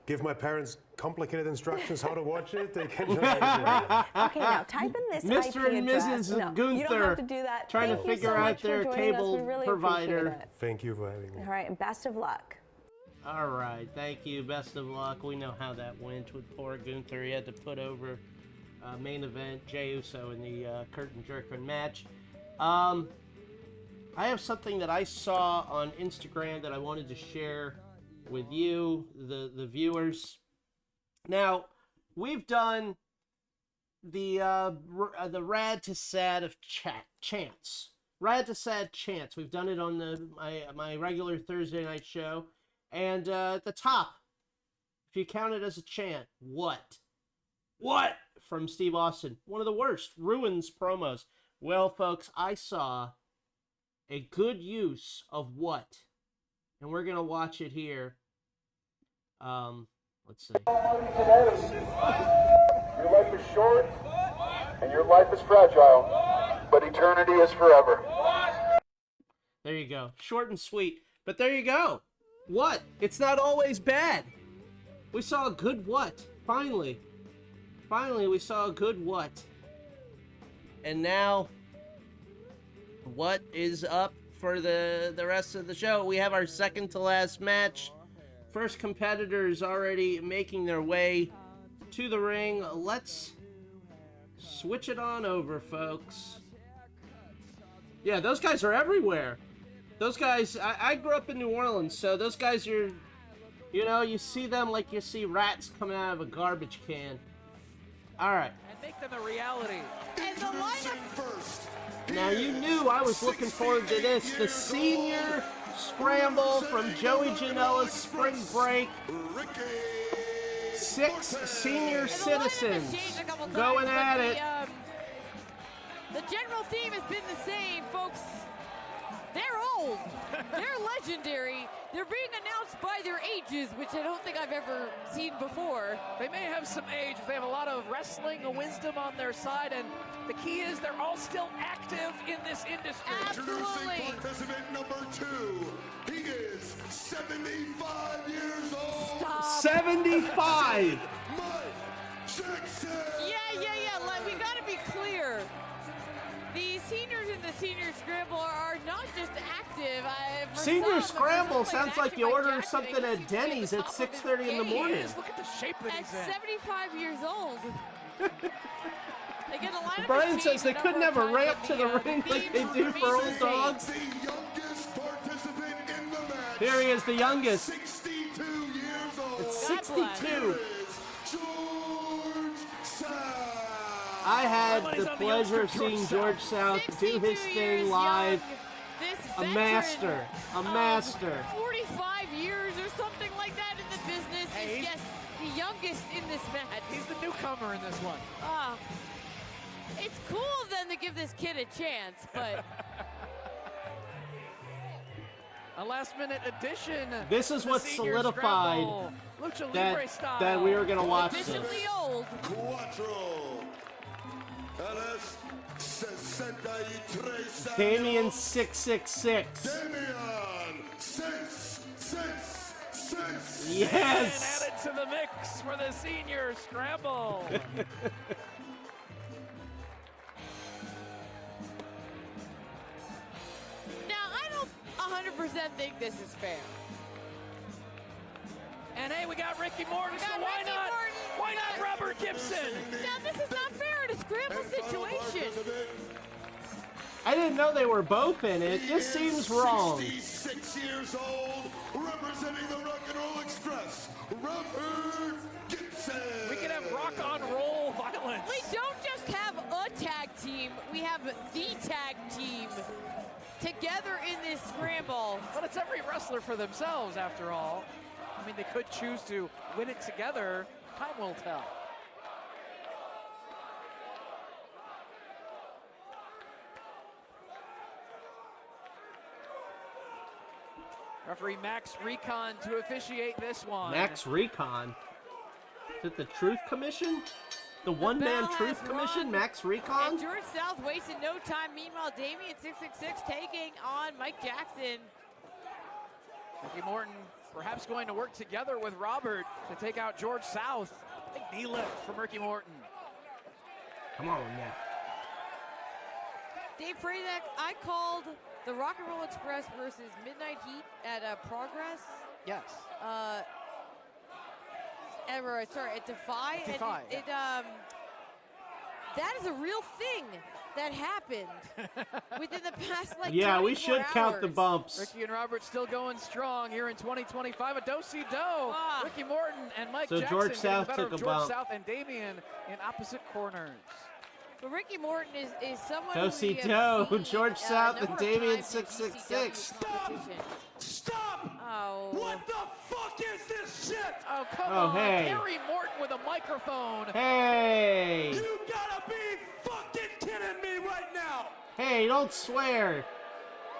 give my parents complicated instructions how to watch it. They can just Okay, now type in this Mr. IP and address. Mrs. No, Gunther you don't have to do that. trying Thank to you figure so out much for their joining us. cable We really provider. appreciate it. Thank you for having me. All right, and best of luck. All right, thank you. Best of luck. We know how that went with poor Gunther. He had to put over main event Jey Uso in the curtain jerking match. I have something that I saw on Instagram that I wanted to share with you, the viewers. Now, we've done the Rad to Sad of chants. Rad to Sad chants. We've done it on my regular Thursday night show. And at the top, if you count it as a chant, what? What? From Steve Austin. One of the worst. Ruins promos. Well, folks, I saw a good use of what? And we're going to watch it here. Let's see. Your life is short, and your life is fragile, but eternity is forever. There you go. Short and sweet. But there you go. What? It's not always bad. We saw a good what? Finally. Finally, we saw a good what. And now, what is up for the rest of the show? We have our second to last match. First competitors already making their way to the ring. Let's switch it on over, folks. Yeah, those guys are everywhere. Those guys, I grew up in New Orleans, so those guys are, you know, you see them like you see rats coming out of a garbage can. All right. And make them a reality. And the lineup first. Now, you knew I was looking forward to this. The senior scramble from Joey Janela's spring break. 6 senior citizens going at it. The general theme has been the same, folks. They're old. They're legendary. They're being announced by their ages, which I don't think I've ever seen before. They may have some age, but they have a lot of wrestling wisdom on their side, and the key is they're all still active in this industry. Introducing participant number 2. He is 75 years old. Stop. 75! Yeah. Like, we gotta be clear. The seniors in the senior scramble are not just active. Senior scramble sounds like you order something at Denny's at 6:30 in the morning. Look at the shape that At he's in. 75 years old. They get a line of Brian says they number couldn't of have a times ramp with to the ring like they do for old dogs. The youngest participant in the match. Here he is, the youngest. 62 years old. It's God bless. 62. George South. I had the pleasure of seeing George South do his thing live. A master. A master. 45 years or something like that in the business. Hey, is just the youngest in this match. He's the newcomer in this one. It's cool of them to give this kid a chance, but a last-minute addition. This is what solidified Lucha Libre style. that we were going to watch this. officially old. Cuatro. Arez 63. Damien 666. Damian 666. Yes! And added to the mix for the senior scramble. Now, I don't 100% think this is fair. And hey, we got Ricky Morton, so why Ricky not? Morton. Why not Robert Gibson? Now, this is not fair in a scramble situation. I didn't know they were both in it. This seems wrong. 66 years old, representing the Rock and Roll Express, Robert Gibson. We can have rock on roll violence. We don't just have a tag team, we have the tag team together in this scramble. But it's every wrestler for themselves, after all. I mean, they could choose to win it together. Time will tell. Referee Max Recon to officiate this one. Max Recon. Is it the Truth Commission? The one-man bell Truth has Commission? rung, Max Recon? And George South wasted no time. Meanwhile, Damien 666 taking on Mike Jackson. Ricky Morton perhaps going to work together with Robert to take out George South. Big knee lift from Ricky Morton. Come on, yeah. Dave Prazak, I called the Rock and Roll Express versus Midnight Heat at Progress. Yes. At Defy. Defy, And that is a real thing that happened within the past, like, Yeah, we 24 should count the hours. bumps. Ricky and Robert still going strong here in 2025. A do-si-do. Ricky Morton and Mike So Jackson George getting South the better took of a George bump. South and Damien in opposite corners. But Ricky Morton is someone who we have Do-si-do. seen, George South number and of Damien times in 666. GCW competition. Stop! Oh. What the fuck is this shit? Oh, come Oh, on. hey. Terry Morton with a microphone. Hey! You gotta be fucking kidding me right now! Hey, don't swear.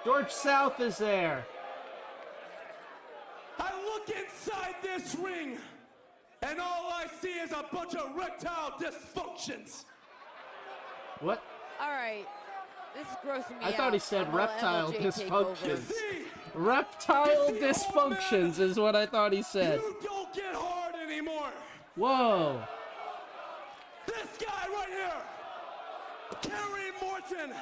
George South is there. I look inside this ring, and all I see is a bunch of erectile dysfunctions. What? All right. This is grossing me out. I thought he said I'm gonna reptile MLJ take over. dysfunctions. Reptile dysfunctions is what I thought he said. You don't get hard anymore. Whoa. This guy right here, Terry Morton,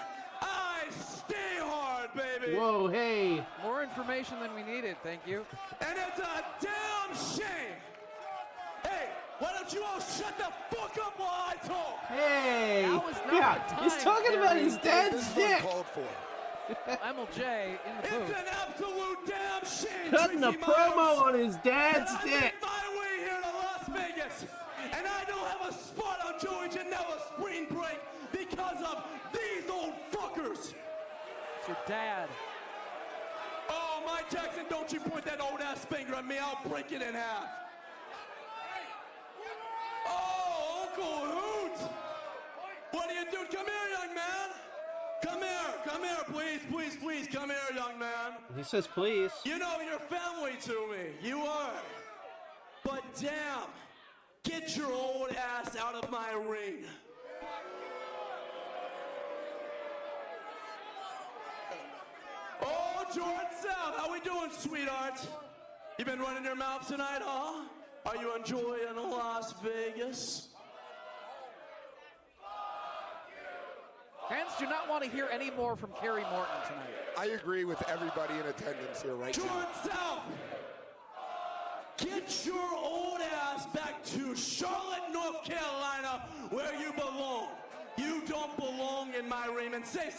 I stay hard, baby. Whoa, hey. More information than we needed, thank you. And it's a damn shame. Hey, why don't you all shut the fuck up while I talk? Hey. That was not Yeah, the he's time, talking about Terry. his dad's dick. MLJ in the booth. It's an absolute damn shame. Cutting a Tracy promo Myers, on his dad's that I dick. made my way here to Las Vegas, and I don't have a spot on Joey Janela's spring break because of these old fuckers. It's your dad. Oh, Mike Jackson, don't you point that old ass finger at me. I'll break it in half. Oh, Uncle Hoot. What do you do? Come here, young man. Come here. come here, please, please, please, come here, young man. He says please. You know you're family to me. You are. But damn, get your old ass out of my ring. Oh, Jordan South, how we doing, sweetheart? You been running your mouth tonight, huh? Are you enjoying Las Vegas? Fans do not want to hear any more from Kerry Morton tonight. I agree with everybody in attendance here right Jordan now. South, get your old ass back to Charlotte, North Carolina, where you belong. You don't belong in my ring. And say.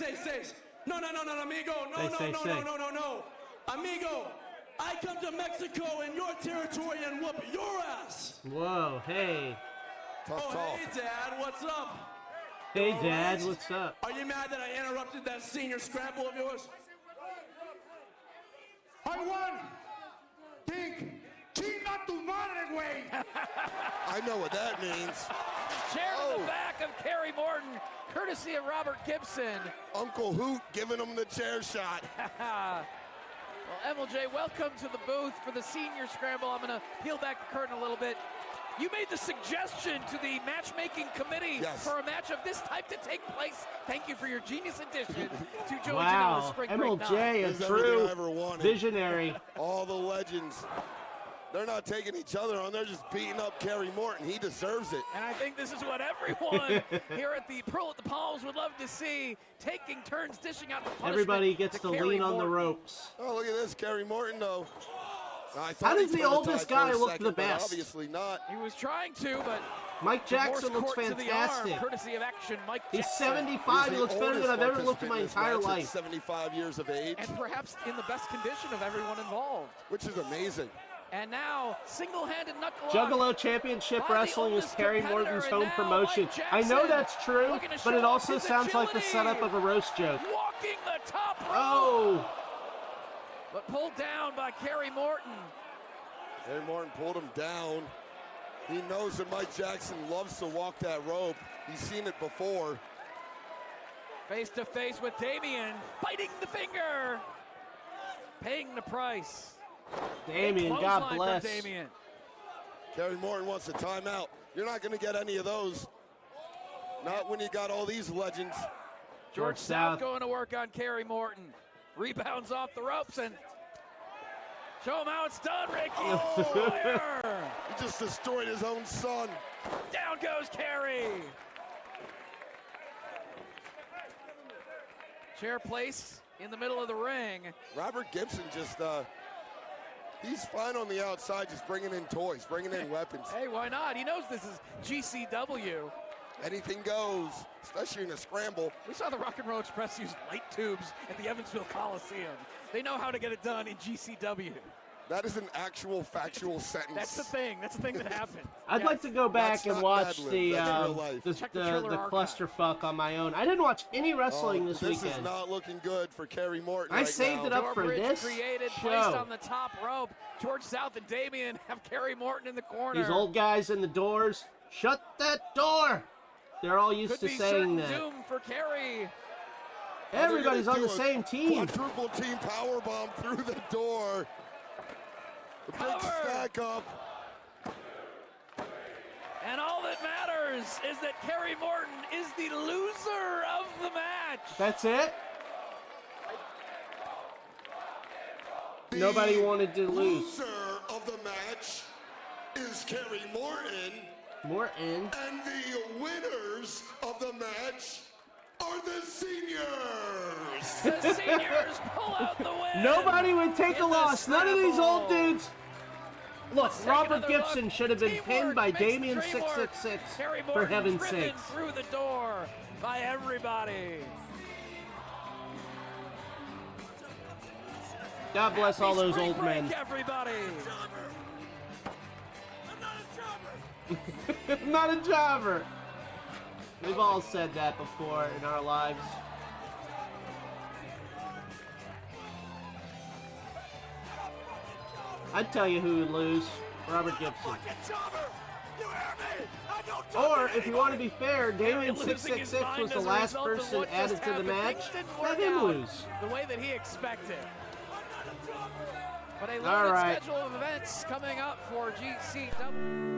No, amigo. No. Amigo, I come to Mexico in your territory and whoop your ass. Whoa, hey. Hey, Dad, what's up? Hey, Dad, what's up? Are you mad that I interrupted that senior scramble of yours? I won! Think! Chinga tu madre, güey! I know what that means. Chair to the back of Kerry Morton, courtesy of Robert Gibson. Uncle Hoot giving him the chair shot. Well, MLJ, welcome to the booth for the senior scramble. I'm going to peel back the curtain a little bit. You made the suggestion to the matchmaking committee for a match of this type to take place. Thank you for your genius addition to Joey Janela's Spring Break MLJ, a He's true everything I ever wanted. visionary. All the legends. They're not taking each other on. They're just beating up Kerry Morton. He deserves it. And I think this is what everyone here at the Pearl at the Palms would love to see, taking turns dishing out the punishment. Everybody gets to Kerry lean on the Morton. ropes. Oh, look at this, Kerry Morton, though. I How thought does he the put a oldest tie guy for a look second, the but best? Obviously not. He was trying to, but Mike Jackson divorce looks court to the fantastic. arm, courtesy of Action, Mike He's Jackson. 75. He looks better than I've ever looked in my entire life. 75 years of age. And perhaps in the best condition of everyone involved. Which is amazing. And now, single-handed knuckle Juggalo Championship Wrestling is Kerry Morton's home promotion. I know that's true, but it also sounds like the setup of a roast joke. Walking the top rope. Oh! But pulled down by Kerry Morton. Kerry Morton pulled him down. He knows that Mike Jackson loves to walk that rope. He's seen it before. Face to face with Damien, biting the finger, paying the price. Damien, God bless. Damien. Kerry Morton wants a timeout. You're not going to get any of those. Not when you got all these legends. George South going to work on Kerry Morton. Rebounds off the ropes and show him how it's done, Ricky. Oh, he just destroyed his own son. Down goes Kerry. Chair placed in the middle of the ring. Robert Gibson just, he's fine on the outside, just bringing in toys, bringing in weapons. Hey, why not? He knows this is GCW. Anything goes, especially in a scramble. We saw the Rock and Roll Express use light tubes at the Evansville Coliseum. They know how to get it done in GCW. That is an actual factual sentence. That's the thing. That's the thing that happened. I'd like to go back and watch the archive. clusterfuck on my own. I didn't watch any wrestling this weekend. This is not looking good for Kerry Morton. I saved it up for this created, show. Placed on the top rope. George South and Damien have Kerry Morton in the corner. These old guys in the doors. Shut that door! They're all used to saying that. Doom for Kerry. Everybody's on the same team. Quadruple team powerbomb through the door. A big stack up. And all that matters is that Kerry Morton is the loser of the match. That's it? Nobody wanted to lose. Loser of the match is Kerry Morton. Morton. And the winners of the match are the seniors. The seniors pull out the win. Nobody would take a loss. None of these old dudes. Look, Robert Gibson should have been pinned by Damien 666 for heaven's sakes. Through the door by everybody. God bless all those old men. Everybody. I'm not a jobber. We've all said that before in our lives. I'd tell you who would lose. Robert Gibson. Or, if you want to be fair, Damon666 was the last person added to the match. Let him lose. The way that he expected. But a All limited right. schedule of events coming up for GCW.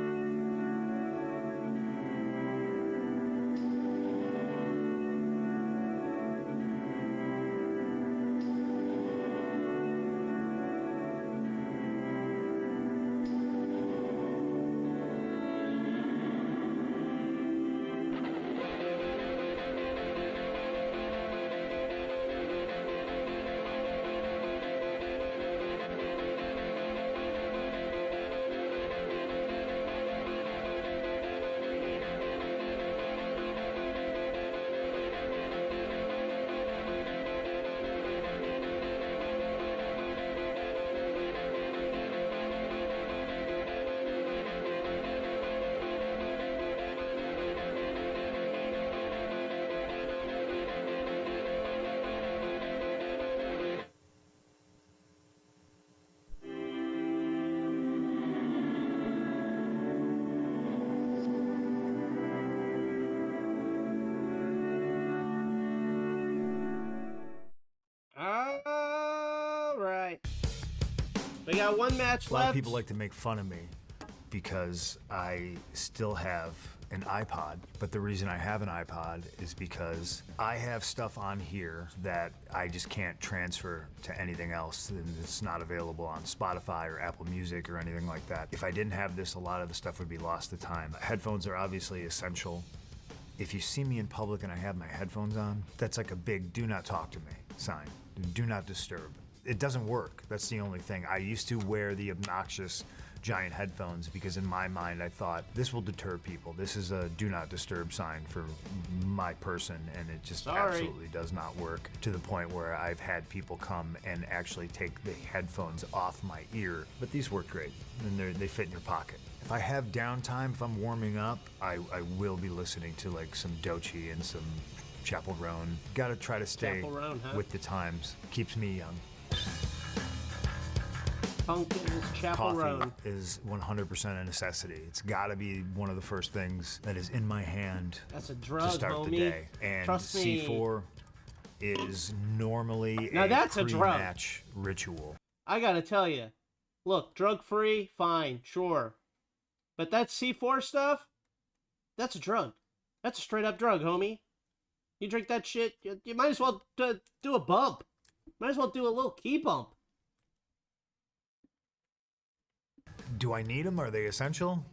We got one match left. A lot of people like to make fun of me because I still have an iPod, but the reason I have an iPod is because I have stuff on here that I just can't transfer to anything else, and it's not available on Spotify or Apple Music or anything like that. If I didn't have this, a lot of the stuff would be lost to time. Headphones are obviously essential. If you see me in public and I have my headphones on, that's like a big do not talk to me sign. Do not disturb. It doesn't work. That's the only thing. I used to wear the obnoxious giant headphones because in my mind I thought this will deter people. This is a do not disturb sign for my person, and it just absolutely does not work, to the point where I've had people come and actually take the headphones off my ear. But these work great, and they fit in your pocket. If I have downtime, if I'm warming up, I will be listening to like some Dochi and some Chapel Roan. Gotta try to stay with the times. Keeps me young. Pumpkin's Chapel Roan. Coffee is 100% a necessity. It's gotta be one of the first things that is in my hand. That's a drug, to start the day. And Trust me. C4 is normally Now that's a drug. pre-match ritual. I gotta tell you, look, drug-free, fine, sure. But that C4 stuff, that's a drug. That's a straight-up drug, homie. You drink that shit, you might as well do a bump. Might as well do a little key bump. Do I need them? Are they essential?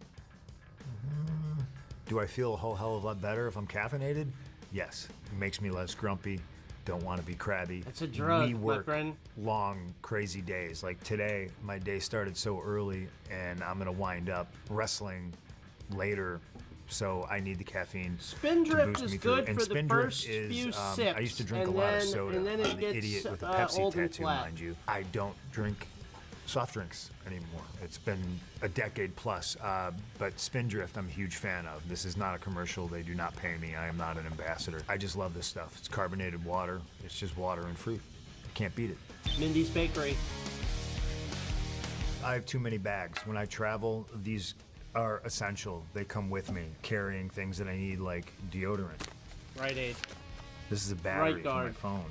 Do I feel a whole hell of a lot better if I'm caffeinated? Yes. It makes me less grumpy. Don't want to be crabby. It's a drug, we work my friend. long, crazy days. Like today, my day started so early, and I'm gonna wind up wrestling later, so I need the caffeine. Spindrift to boost is me through. good And for the Spindrift first is, few sips. I used to drink a and lot then, of soda. and then it I'm an gets idiot with a Pepsi old and tattoo, flat. mind you. I don't drink soft drinks anymore. It's been a decade plus, but Spindrift I'm a huge fan of. This is not a commercial. They do not pay me. I am not an ambassador. I just love this stuff. It's carbonated water. It's just water and fruit. Can't beat it. Mindy's Bakery. I have too many bags. When I travel, these are essential. They come with me, carrying things that I need, like deodorant. Right Aid. This is a battery Right for my guard. phone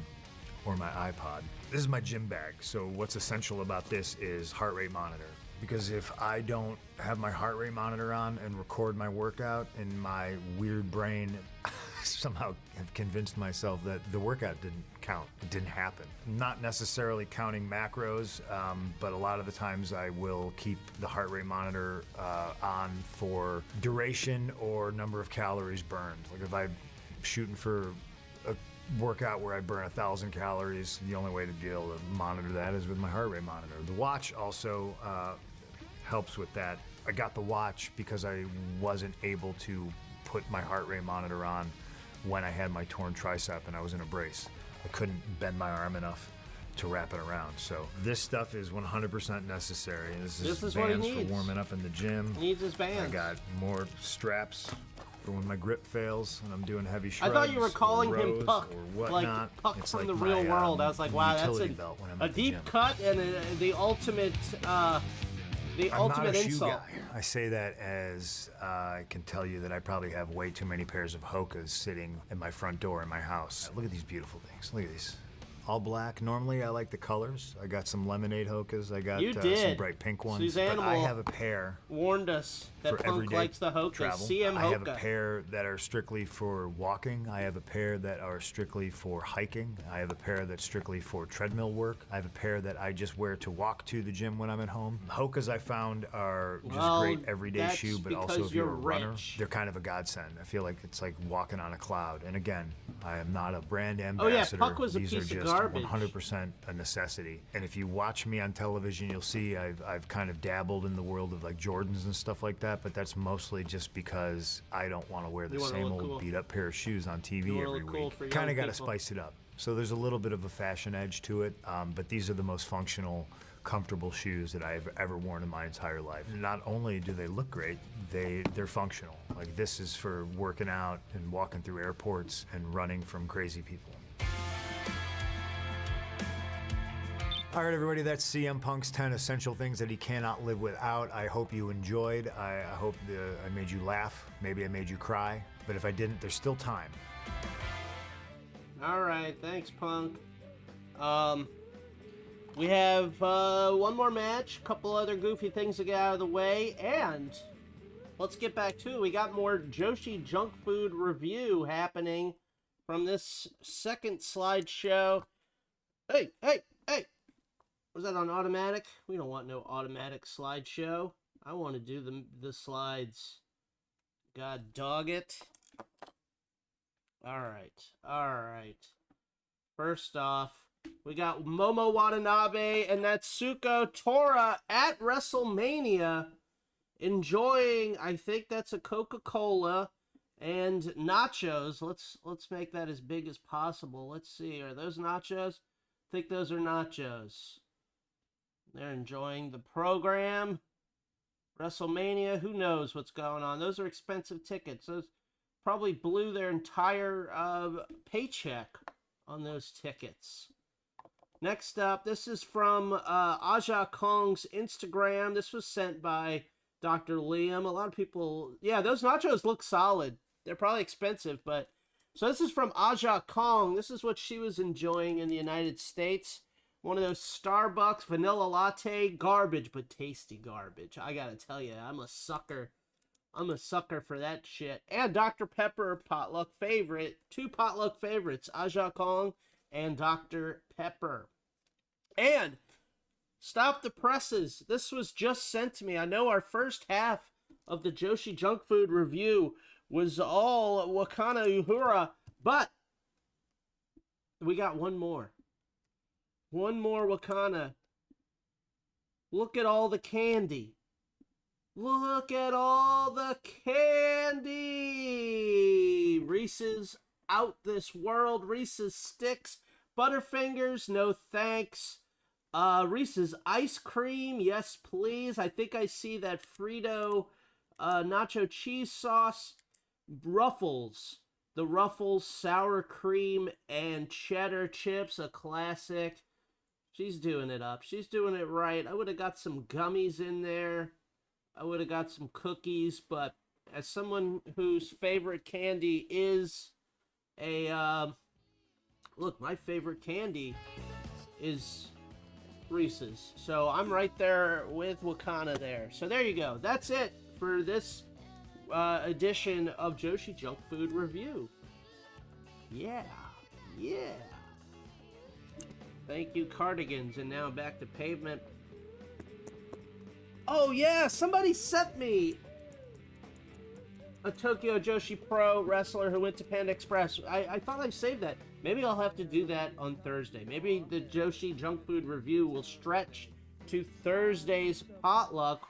or my iPod. This is my gym bag, so what's essential about this is heart rate monitor. Because if I don't have my heart rate monitor on and record my workout, and my weird brain somehow have convinced myself that the workout didn't count, it didn't happen. Not necessarily counting macros, but a lot of the times I will keep the heart rate monitor on for duration or number of calories burned. Like if I'm shooting for a workout where I burn 1,000 calories, the only way to be able to monitor that is with my heart rate monitor. The watch also helps with that. I got the watch because I wasn't able to put my heart rate monitor on when I had my torn tricep and I was in a brace. I couldn't bend my arm enough to wrap it around. So this stuff is 100% necessary. This is what he bands for needs. warming up in the gym. He needs his bands. I got more straps for when my grip fails and I'm doing heavy I shrugs. thought you were calling or him rows Puck, or like whatnot. Puck It's from like the my, real world. I was like, wow, that's utility belt when I'm a at the deep gym. cut and the ultimate The I'm ultimate not a shoe insult. guy. I say that as I can tell you that I probably have way too many pairs of Hokas sitting at my front door in my house. Look at these beautiful things. Look at these. All black. Normally, I like the colors. I got some lemonade Hokas. I got some bright pink ones. But I have a pair. Warned us that for Punk everyday likes the Hokas. travel. CM I have a Hoka. pair that are strictly for walking. I have a pair that are strictly for hiking. I have a pair that's strictly for treadmill work. I have a pair that I just wear to walk to the gym when I'm at home. Hokas I found are just Well, great everyday that's shoe, but also because if you're a you're runner, rich. they're kind of a godsend. I feel like it's like walking on a cloud. And again, I am not a brand Oh, yeah, ambassador. Puck was a These piece are of just garbage. 100% a necessity. And if you watch me on television, you'll see I've kind of dabbled in the world of like Jordans and stuff like that, but that's mostly just because I don't want to wear the You wanna same look old cool. beat up pair of shoes on You TV wanna every look cool week. for Kind of young got to people. spice it up. So there's a little bit of a fashion edge to it, but these are the most functional, comfortable shoes that I've ever worn in my entire life. Not only do they look great, they're functional. Like this is for working out and walking through airports and running from crazy people. All right, everybody, that's CM Punk's 10 essential things that he cannot live without. I hope you enjoyed. I hope I made you laugh. Maybe I made you cry. But if I didn't, there's still time. All right, thanks, Punk. We have one more match, a couple other goofy things to get out of the way, and let's get back to it. We got more Joshi Junk Food review happening from this second slideshow. Hey! Was that on automatic? We don't want no automatic slideshow. I want to do the slides. God dog it. Alright. First off, we got Momo Watanabe and Natsuko Tora at WrestleMania enjoying, I think that's a Coca-Cola and nachos. Let's make that as big as possible. Let's see, are those nachos? I think those are nachos. They're enjoying the program. WrestleMania, who knows what's going on. Those are expensive tickets. Those probably blew their entire paycheck on those tickets. Next up, this is from Aja Kong's Instagram. This was sent by Dr. Liam. A lot of people... Yeah, those nachos look solid. They're probably expensive, but... So this is from Aja Kong. This is what she was enjoying in the United States. One of those Starbucks vanilla latte garbage, but tasty garbage. I gotta tell you, I'm a sucker. I'm a sucker for that shit. And Dr. Pepper potluck favorite. Two potluck favorites, Aja Kong and Dr. Pepper. And stop the presses. This was just sent to me. I know our first half of the Joshi Junk Food review was all Wakana Uhura, but we got one more. One more Wakana. Look at all the candy. Look at all the candy. Reese's out this world. Reese's Sticks. Butterfingers, no thanks. Reese's Ice Cream, yes please. I think I see that Frito nacho cheese sauce. Ruffles. The Ruffles sour cream and cheddar chips, a classic. She's doing it up. She's doing it right. I would have got some gummies in there. I would have got some cookies, but as someone whose favorite candy is a, look, my favorite candy is Reese's. So I'm right there with Wakana there. So there you go. That's it for this edition of Joshi Junk Food Review. Yeah. Thank you, Cardigans. And now back to Pavement. Oh, yeah, somebody sent me a Tokyo Joshi Pro wrestler who went to Panda Express. I thought I saved that. Maybe I'll have to do that on Thursday. Maybe the Joshi Junk Food review will stretch to Thursday's potluck.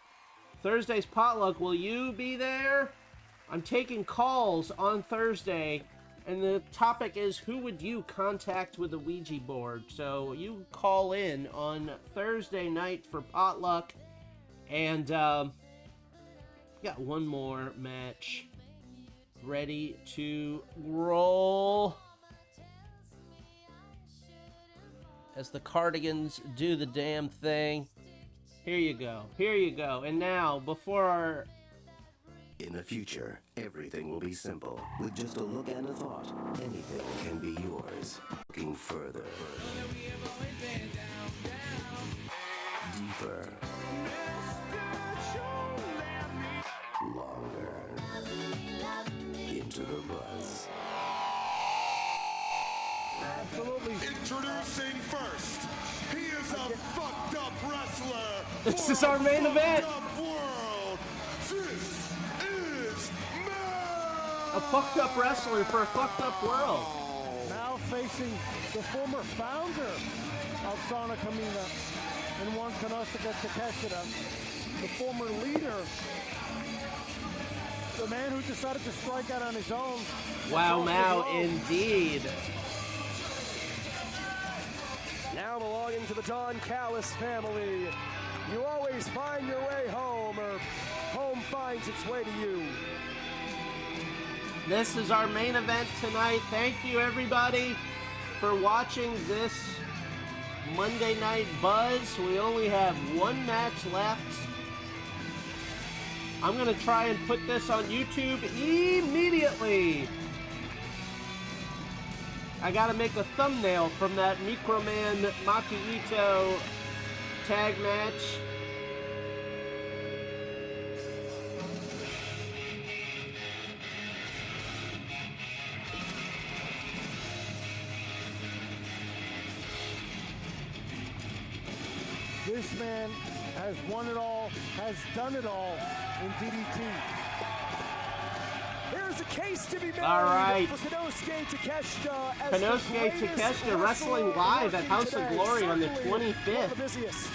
Thursday's potluck, will you be there? I'm taking calls on Thursday, and the topic is, who would you contact with a Ouija board? So you call in on Thursday night for potluck. And got one more match ready to roll as the Cardigans do the damn thing. Here you go. Here you go. And now, before our... In the future, everything will be simple. With just a look and a thought, anything can be yours. Looking further. Deeper. Longer. Into the buzz. Absolutely. Introducing first, he is a fucked up wrestler. This is our main event. World. This is a fucked up wrestler for a fucked up world. Now facing the former founder of Sana Kamina and one Konosuke Takeshita, the former leader, the man who decided to strike out on his own. Wow, Mao, indeed. Now belonging to the Don Callis family, you always find your way home, or home finds its way to you. This is our main event tonight. Thank you, everybody, for watching this Monday Night Buzz. We only have one match left. I'm going to try and put this on YouTube immediately. I got to make a thumbnail from that Microman Maki Ito tag match. This man has won it all, has done it all in DDT. There's a case to be made all right. for Konosuke Takeshita. Konosuke Takeshita wrestling live at House of Glory on the 25th. The busiest.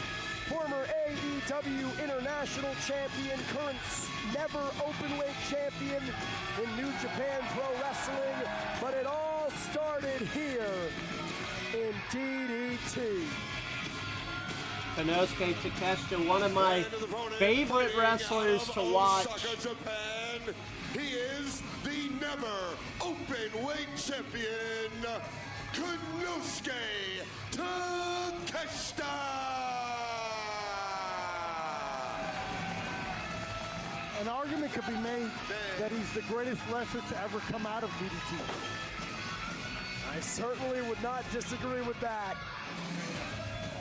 Former AEW International Champion, current never openweight champion in New Japan Pro Wrestling. But it all started here in DDT. Konosuke Takeshita, one of my favorite wrestlers to watch. Japan. He is the never open weight champion, Konosuke Takeshita. An argument could be made that he's the greatest wrestler to ever come out of DDT. I certainly would not disagree with that.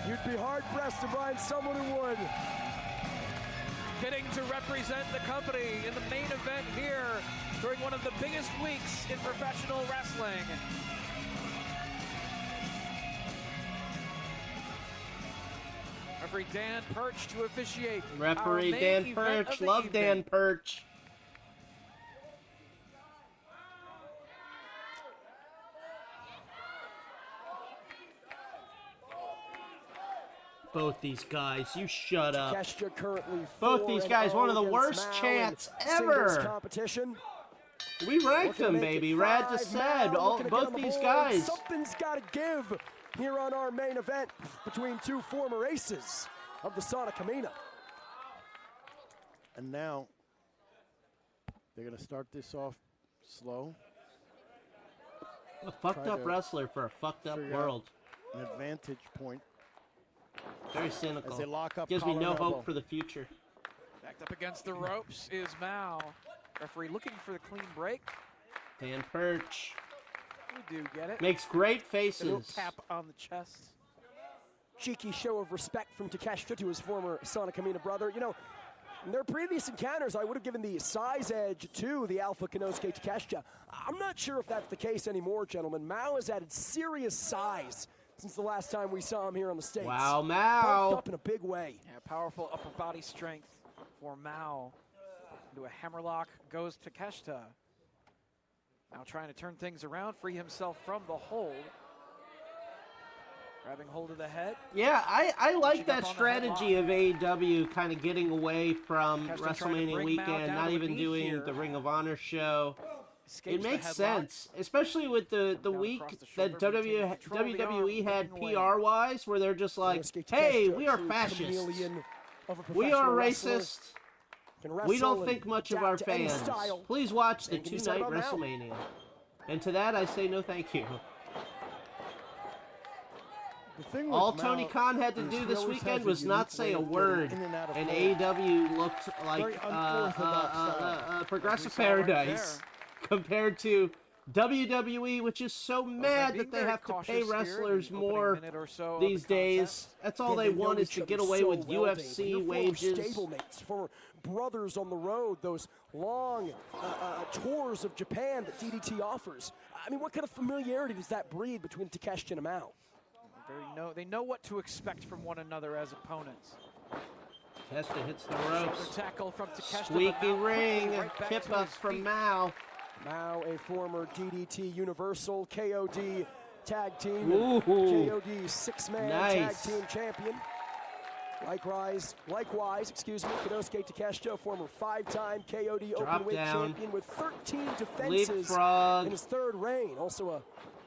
You'd be hard-pressed to find someone who would. Getting to represent the company in the main event here during one of the biggest weeks in professional wrestling. Referee Dan Perch to officiate. Referee Dan Perch, love Dan Perch. Both these guys, you shut up. Both these guys, one of the worst chants ever. We ranked them, baby. Rad just said, both these guys. Something's got to give here on our main event between two former aces of the Sana Kamina. And now they're going to start this off slow. A fucked up wrestler for a fucked up world. An advantage point. Very cynical. As they lock up Gives me no elbow. hope for the future. Backed up against the ropes is Mao. Referee looking for the clean break. Dan Perch. We do get it. Makes great A little faces. tap on the chest. Cheeky show of respect from Takeshita to his former Sana Kamina brother. You know, in their previous encounters, I would have given the size edge to the Alpha Konosuke Takeshita. I'm not sure if that's the case anymore, gentlemen. Mao has added serious size since the last time we saw him here on the States. Wow, Mao. Bulked up in a big way. Yeah, powerful upper body strength for Mao. Into a hammerlock goes Takeshita. Now trying to turn things around, free himself from the hold. Grabbing hold of the head. Yeah, I like that strategy of AEW kind of getting away from WrestleMania weekend, not even doing the Ring of Honor show. It makes sense, especially with the week that WWE had PR-wise, where they're just like, hey, we are fascists. We are racist. We don't think much of our fans. Please watch the two-night WrestleMania. And to that, I say no thank you. All Tony Khan had to do this weekend was not say a word, and AEW looked like Progressive Paradise compared to WWE, which is so mad that they have to pay wrestlers more these days. That's all they want is to get away with UFC wages. Stablemates, former brothers on the road, those long tours of Japan that DDT offers. I mean, what kind of familiarity does that breed between Takeshita and Mao? They know what to expect from one another as opponents. Takeshita hits the ropes. Tackle from Takeshita. Squeaky ring and tip up from Mao. Mao, a former DDT Universal KOD Tag Team, Ooh. KOD six-man Nice. Tag Team Champion. Likewise, Konosuke Takeshita, former five-time KOD Drop Openweight down. Champion with 13 defenses Leapfrog. in his third reign. Also a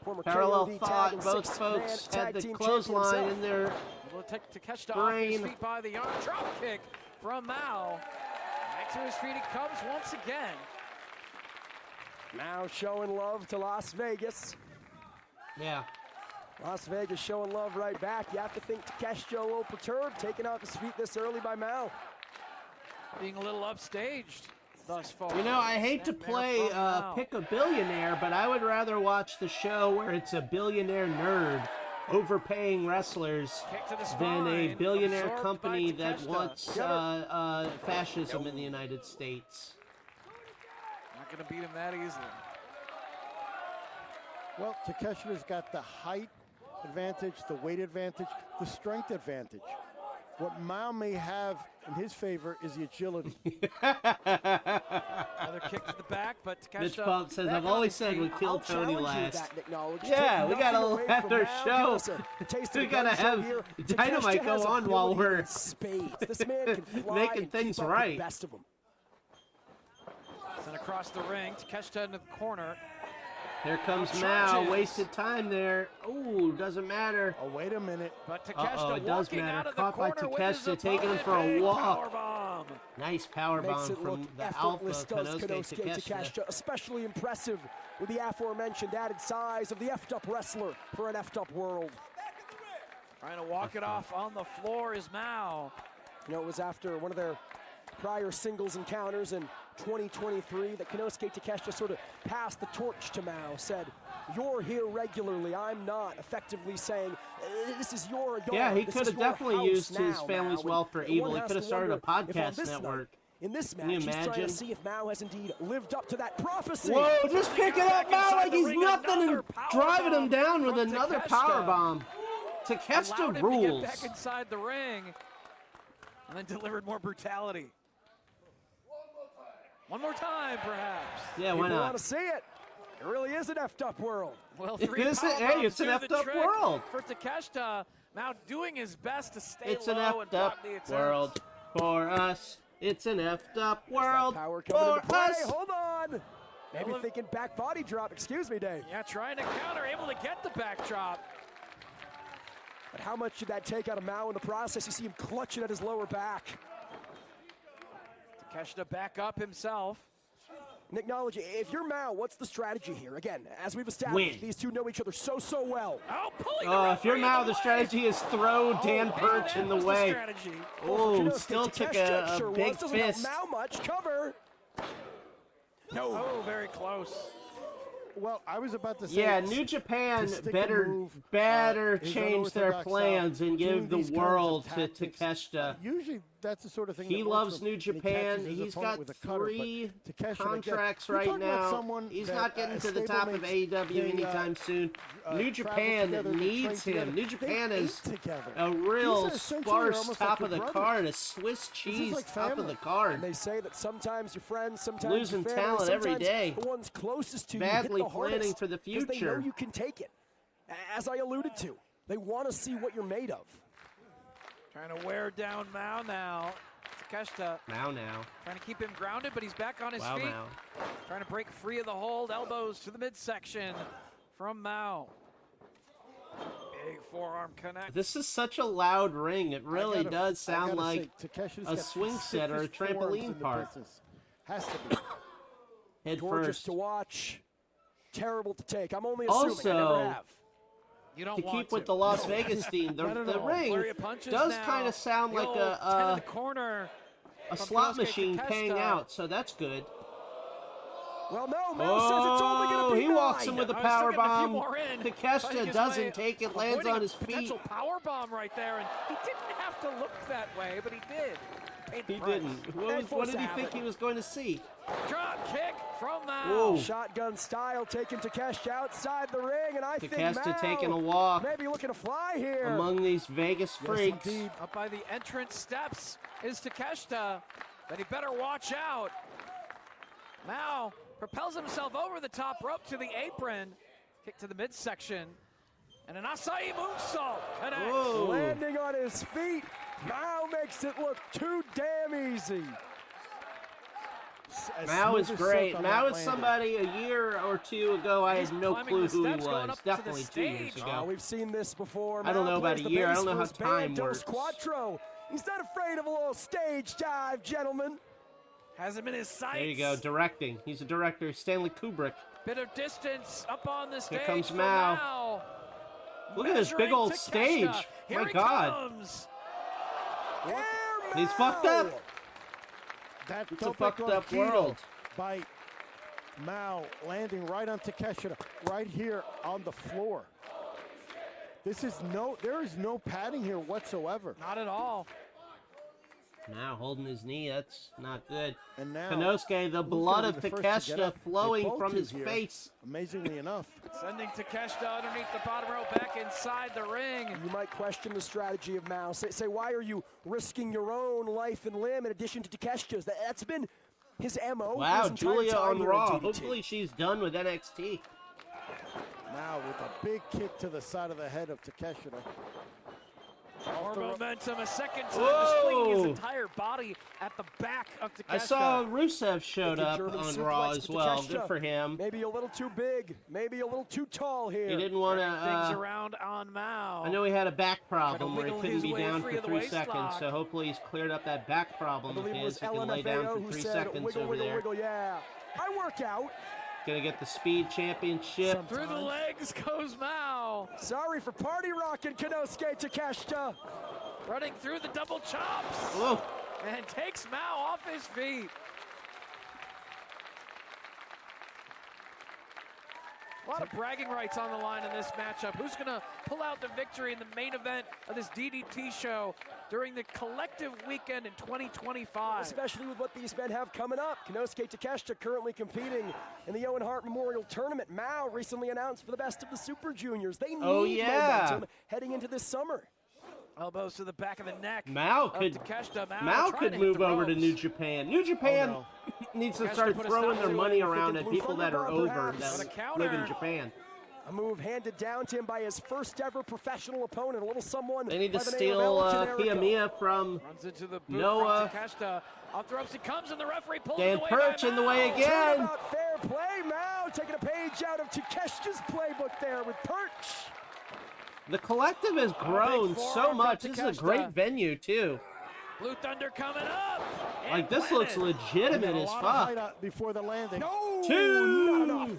former Parallel KOD thought. Tag and Both six-man folks Tag had the Team clothesline Champion in their Will take Takeshita off his brain. feet by the arm. Drop kick from Mao. Back to his feet he comes once again. Mao showing love to Las Vegas. Yeah. Las Vegas showing love right back. You have to think Takeshita a little perturbed, taken off his feet this early by Mao. Being a little upstaged thus far. You know, I hate to play Pick a Billionaire, but I would rather watch the show where it's a billionaire nerd overpaying wrestlers than a billionaire company that wants fascism in the United States. Not going to beat him that easily. Well, Takeshita's got the height advantage, the weight advantage, the strength advantage. What Mao may have in his favor is the agility. Another kick to the back, but Takeshita. Mitch Bump says, I've always said we killed Tony last. Yeah, Yeah, we gotta let their show. We gotta have Dynamite go on while we're This man can fly making and things keep up right. with the best of them. Sent across the ring, Takeshita into the corner. Here comes Mao, wasted time there. Ooh, doesn't matter. Oh, wait a minute. But Takeshita it does walking out matter. of the Caught by corner with his Takeshita, taking him for a opponent. walk. Powerbomb. Nice power Makes bomb it from look the Alpha effortless, does Konosuke Takeshita. especially impressive with the aforementioned added size of the effed up wrestler for an effed up world. Trying to walk it off on the floor is Mao. You know, it was after one of their prior singles encounters in 2023 that Konosuke Takeshita sort of passed the torch to Mao, said, "You're here regularly, I'm not," effectively saying, "This is your yard." Yeah, he this could is have your definitely house used his now, family's Mao." wealth for And evil. one He has could have to started a wonder if on podcast this network. night, in this match, Can you he's trying imagine? to see if Mao has indeed lived up to that prophecy. Whoa, just pick it up Mao like he's nothing and driving him down with another power bomb. Allowed Takeshita him to get rules. back inside the ring and then delivered more brutality. One more time, perhaps. Yeah, why People not? want to see it. It really is an effed up world. Well, It three is- power hey, bombs it's an do effed the up trick world. for Takeshita. Now doing his best to stay It's an low and effed up block the attempt. world for us. It's an effed up world Power coming for into play. us. Hold on. Maybe thinking back body drop. Excuse me, Dave. Yeah, trying to counter, able to get the backdrop. But how much did that take out of Mao in the process? You see him clutching at his lower back. Takeshita back up himself. Nick Knowledge, if you're Mao, what's the strategy here? Again, as we've established, Win. these two know each other so well. Oh, pulling If you're Mao, the strategy is throw Dan Perch in the way. Oh, still took a big fist. Mao much cover. No. Oh, very close. Well, I was about to say. Yeah, New Japan to stick better and move, is change their unorthodox plans style, and doing give the these kinds of world to tactics. Takeshita. Usually, that's the sort of thing. He that works loves for New when he Japan. catches his He's opponent got with a cutter, but 3 Takeshita, contracts again, right you're talking about now. someone He's that, not getting to the top of stablemates, AEW anytime soon. New Japan needs him. New Japan is a real sparse top of the card, a Swiss cheese top of the card. And they say that sometimes your friends, sometimes Losing your family, talent every sometimes day. the ones closest to Badly you hit the planning hardest for the 'cause they know future. you can take it. As I alluded to, they want to see what you're made of. Trying to wear down Mao now. Takeshita Now. trying to keep him grounded, but he's back on his Wow, feet. Mao. Trying to break free of the hold. Elbows to the midsection from Mao. Big forearm connect. This is such a loud ring. It really does I sound gotta like say, Takeshi's a got swing the set or a stiffest forearms in trampoline the park. business. Has to be. Head Gorgeous first. to watch. Terrible to take. I'm only assuming. I never Also, have. You don't to want keep with the Las Vegas theme. The ring does kind of sound like a slot machine paying out, so that's good. Well, no, Mel says it's only going to be he walks in with a power bomb. Takeshita doesn't take it, lands on his feet. Potential power bomb right there, and he didn't have to look that way, but he did. He didn't. What did he think he was going to see? Drop kick from Mao. Whoa. Shotgun style, taking Takeshita outside the ring, and I think Mao taking a walk. Maybe looking to fly here. Among these Vegas freaks. Yes, up by the entrance steps is Takeshita, but he better watch out. Mao propels himself over the top rope to the apron, kick to the midsection, and an Asai moonsault connects. Landing on his feet, Mao makes it look too damn easy. Mao is great. Mao is somebody a year or two ago I had no clue who he was. Definitely 2 years ago. We've seen this before. I don't know about a year. I don't know how time works. Quattro. He's not afraid of a little stage dive, gentlemen. Has him in his sights. There you go, directing. He's a director, Stanley Kubrick. Bit of distance up on the stage. Here comes Mao. Look at this big old stage. Here My God. Comes. He's fucked up. It's a fucked up world. By Mao landing right on Takeshita, right here on the floor. There is no padding here whatsoever. Not at all. Now holding his knee, that's not good. And now Konosuke, the blood of Takeshita flowing from his face. Amazingly enough. Sending Takeshita underneath the bottom rope back inside the ring. You might question the strategy of Mao. Say why are you risking your own life and limb in addition to Takeshita's? That's been his MO. Wow, his entire Julia time on here Raw. in TDT. Hopefully she's done with NXT. Now with a big kick to the side of the head of Takeshita. More momentum, a second time, just flinging his entire body at the back of Takeshita. I saw Rusev showed up on Raw as well. Good for him. Maybe a little too big, maybe a little too tall here. He didn't want to. Things around on Mao. I know he had a back problem where he couldn't be down for free of the 3 seconds, so hopefully he's cleared up that back problem of his. He can lay down for 3 seconds wiggle, over wiggle, there. Wiggle, yeah. I work out. Gonna get the Speed Championship. Through the legs goes Mao. Sorry for party rocking, Konosuke Takeshita. Running through the double chops. Whoa. And takes Mao off his feet. A lot of bragging rights on the line in this matchup. Who's going to pull out the victory in the main event of this DDT show during the collective weekend in 2025? Especially with what these men have coming up. Konosuke Takeshita currently competing in the Owen Hart Memorial Tournament. Mao recently announced for the best of the Super Juniors. They need momentum heading into this summer. Elbows to the back of the neck. Mao could move over to New Japan. New Japan needs to start throwing their money around at people that are over that live in Japan. A move handed down to him by his first ever professional opponent, a little someone. They need to by the steal name of Kiyomiya from Runs into the boot Noah. from Takeshita. Off the ropes he comes, and the referee pulls Dan away Perch by in the Mao. way again. Turnabout fair play. Mao taking a page out of Takeshita's playbook there with Perch. The collective has grown so much. This is a great venue, too. Blue Thunder coming up. Like, this looks legitimate as fuck. Before the landing. No! Two!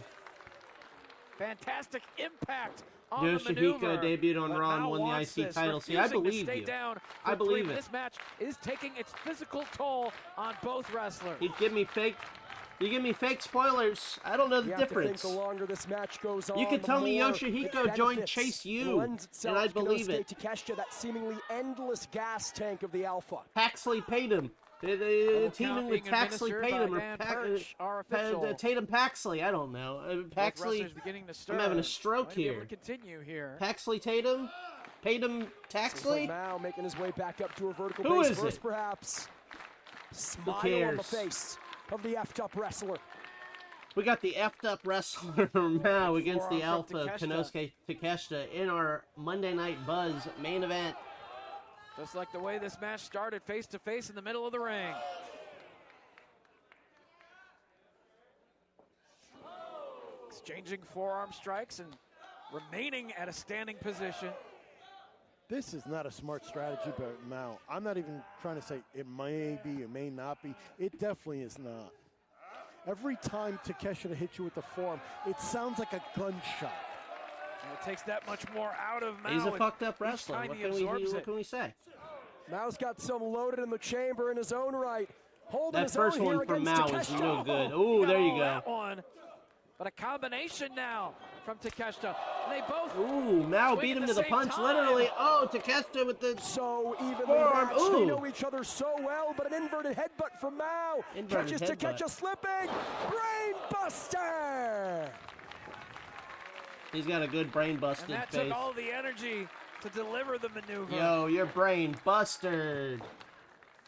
Fantastic impact on the Yoshihiko maneuver. debuted on But Raw and Mao won the wants IC this, title. See, I refusing to believe stay you. down I for believe three. it. This match is taking its physical toll on both wrestlers. He'd give me fake. You give me fake spoilers. I don't know the difference. The longer this match goes on, You could tell me the more Yoshihiko it joined benefits. Chase It U, lends itself and I'd to believe Konosuke it. Takeshita, that seemingly endless gas tank of the Alpha. Paxley paid him. Teaming with Paxley paid him, or Tatum Paxley. I don't know. Paxley. I'm having a stroke here. Continue here. Paxley Tatum. Tatum Taxley. Mao making his way back up to a vertical Who base is first, it? perhaps. Smile on the cares? face of the effed up wrestler. We got the effed up wrestler Mao against the Forearm from Alpha Konosuke Takeshita in our Monday Night Buzz main event. Just like the way this match started, face to face in the middle of the ring. Exchanging forearm strikes and remaining at a standing position. This is not a smart strategy by Mao. I'm not even trying to say it may be, it may not be. It definitely is not. Every time Takeshita hits you with the forearm, it sounds like a gunshot. It takes that much more out of Mao. He's a fucked up each wrestler. time What he can, absorbs what can we say? Mao's got some loaded in the chamber in his own right. Holding That his first own here one from against Mao was Takeshita. no good. He Oh, got there you all go. that one. But a combination now from Takeshita. They both. Ooh, Mao swing beat at him the to the same punch, time. literally. Oh, Takeshita with the so evenly forearm. matched. They Ooh. know each other so well, but an inverted headbutt from Mao. Inverted Catches headbutt. Takeshita slipping. Brain buster. He's got a good brain busted And that face. took all the energy to deliver the maneuver. Yo, your brain busted.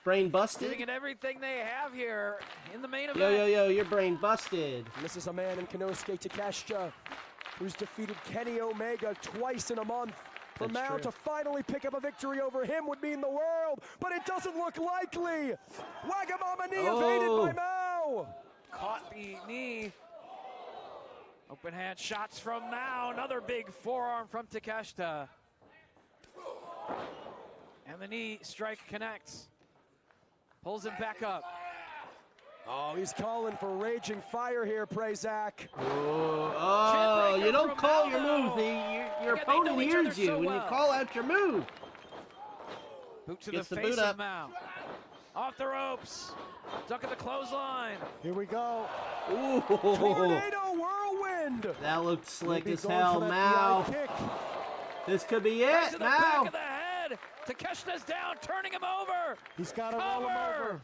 Brain busted? Giving it everything they have here in the main event. Yo, your brain busted. And this is a man in Konosuke Takeshita who's defeated Kenny Omega twice in a month. For That's Mao true. to finally pick up a victory over him would mean the world, but it doesn't look likely. Wagamama knee evaded by Mao. Caught the knee. Open hand shots from Mao. Another big forearm from Takeshita. And the knee strike connects. Pulls him back up. Oh, he's calling for raging fire here, Zach. Oh, you don't call your move. Your opponent hears you when you call out your move. Boot to Gets the the face boot of up. Mao. Off the ropes. Duck at the clothesline. Here we go. Ooh. Tornado whirlwind. That looked slick Maybe as going hell, for that Mao. DI kick. This could be Right it, to the back Mao. of the head. Takeshita's down, turning him over. He's got to roll him over.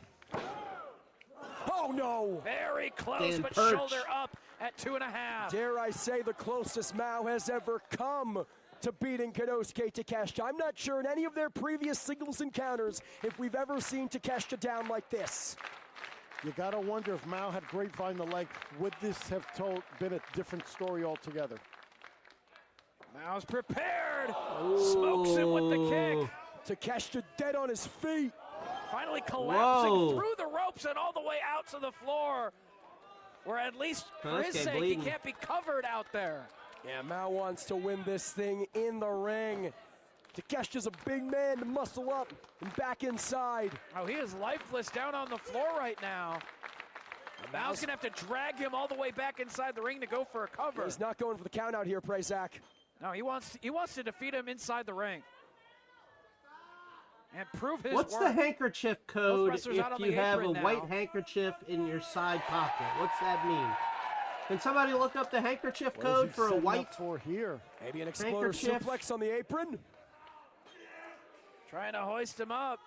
Oh, no. Very close, Stand but perch. shoulder up at 2.5. Dare I say the closest Mao has ever come to beating Konosuke Takeshita. I'm not sure in any of their previous singles encounters if we've ever seen Takeshita down like this. You got to wonder if Mao had grapevine the leg, would this have been a different story altogether? Mao's prepared. Smokes him with the kick. Takeshita dead on his feet. Finally collapsing Whoa. through the ropes and all the way out to the floor. Where at least for This his guy sake, bleeding. he can't be covered out there. Yeah, Mao wants to win this thing in the ring. Takeshita's a big man to muscle up and back inside. Oh, he is lifeless down on the floor right now. Mao's gonna have to drag him all the way back inside the ring to go for a cover. He's not going for the count out here, Zach. No, he wants to defeat him inside the ring. And prove his What's worth. the handkerchief code if wrestlers out on you the have a apron now. white handkerchief in your side pocket? What's that mean? Can somebody look up the handkerchief What is code he for a setting white up for here? Maybe an exploder handkerchief? suplex on the apron. Trying to hoist him up.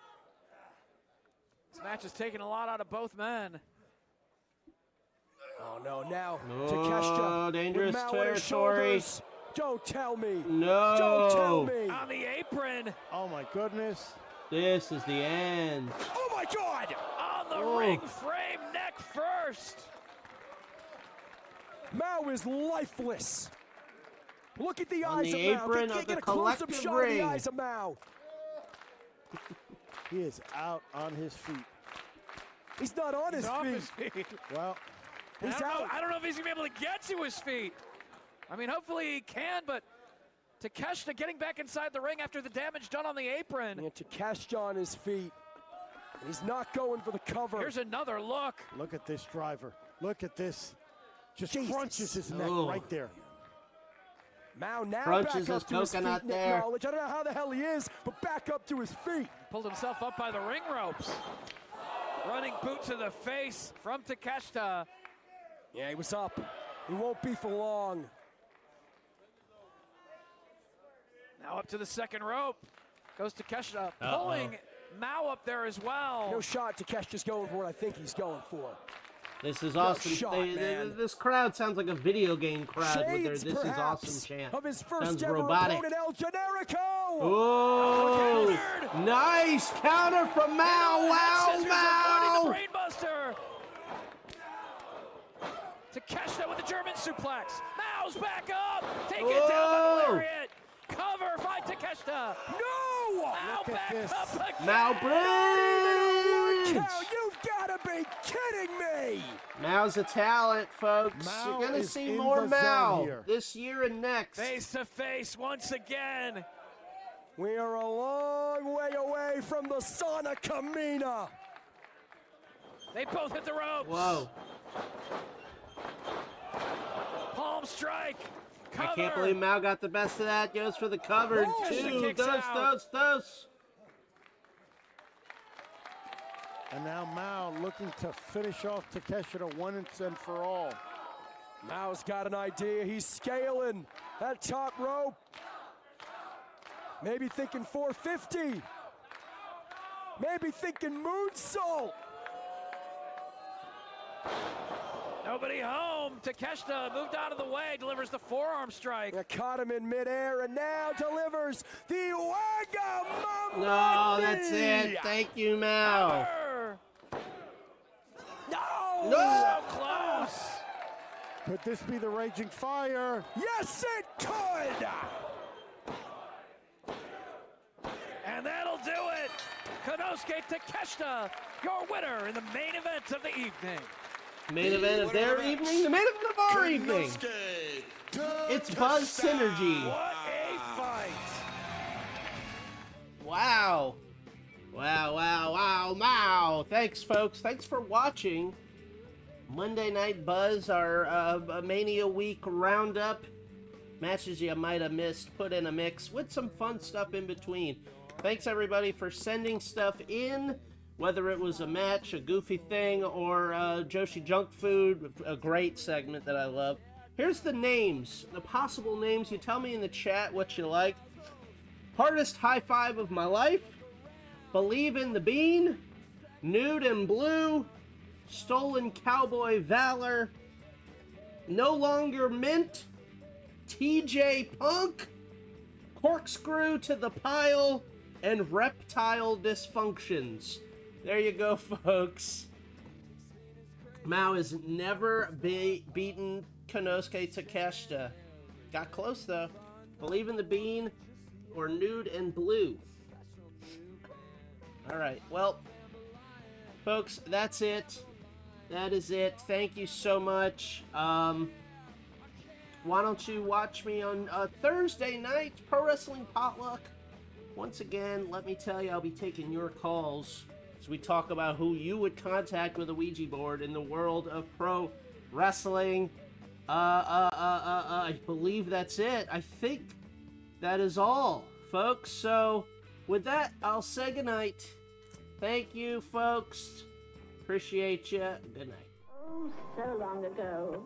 This match has taken a lot out of both men. Oh no, now Oh, Takeshita dangerous with Mao on his territory. shoulders. Don't tell me. No. Don't tell me. On the apron. Oh my goodness. This is the end. Oh my God. On the Oh. ring frame, neck first. Mao is lifeless. Look at the On eyes the of Mao. apron Get of the a close-up collective shot of the ring. eyes of Mao. He is out on his feet. He's not on He's his off feet. his feet. Well, He's out. I don't know if he's gonna be able to get to his feet. I mean, hopefully he can, but Takeshita getting back inside the ring after the damage done on the apron. And Takeshita on his feet. And he's not going for the cover. Here's another look. look at this driver. Look at this. Just Jesus. crunches his neck Oh. right there. Mao now Crunches back up his to his feet. coconut and there. acknowledge. I don't know how the hell he is, but back up to his feet. Pulled himself up by the ring ropes. Running boot to the face from Takeshita. Yeah, he was up. He won't be for long. Now up to the second rope. Goes Takeshita, pulling Mao up there as well. No shot. Takeshita's going for what I think he's going for. This is No awesome. shot, man. This crowd sounds like a video game crowd with their Shades, "This is perhaps, awesome" chant. of his first Sounds ever robotic. opponent, El Generico. Oh, Countered. nice counter from Mao! Wow, Scissors avoiding Mao! the brainbuster. Takeshita with the German suplex. Mao's back up. Take it down by the lariat. Cover by Takeshita. No! Mao Look at back this. up again. Mao bridge! Cow, you've got to be kidding me! Mao's a talent, folks. Mao You're gonna is see in more the zone Mao here. this year and next. Face to face once again. We are a long way away from the Sonic Camina. They both hit the ropes. Whoa. Palm strike. I can't believe Mao got the best of that. Goes for the cover. Two. Dos. And now Mao looking to finish off Takeshita once and for all. Mao's got an idea. He's scaling that top rope. Maybe thinking 450. Maybe thinking moonsault. Nobody home. Takeshita moved out of the way, delivers the forearm strike. Caught him in midair and now delivers the Wagamama. No, that's it. Thank you, Mao. No! No! So close. Could this be the Raging Fire? Yes, it could! And that'll do it. Konosuke Takeshita, your winner in the main event of the evening. Main event of their evening, the main event of our evening. It's Buzz Synergy. What a fight. Wow. Wow, Mao. Thanks, folks. Thanks for watching Monday Night Buzz, our Mania Week roundup. Matches you might have missed, put in a mix with some fun stuff in between. Thanks, everybody, for sending stuff in, whether it was a match, a goofy thing, or Joshi Junk Food, a great segment that I love. Here's the names, the possible names. You tell me in the chat what you like. Hardest high five of my life. Believe in the Bean, Nude and Blue, Stolen Cowboy Valor, No Longer Mint, TJ Punk, Corkscrew to the Pile, and Reptile Dysfunctions. There you go, folks. Mao has never beaten Konosuke Takeshita. Got close, though. Believe in the Bean or Nude and Blue. All right, well, folks, that's it. That is it. Thank you so much. Why don't you watch me on Thursday night, Pro Wrestling Potluck. Once again, let me tell you, I'll be taking your calls as we talk about who you would contact with a Ouija board in the world of pro wrestling. I believe that's it. I think that is all, folks. So, with that, I'll say goodnight. Thank you, folks. Appreciate you. Good night. Oh, so long ago,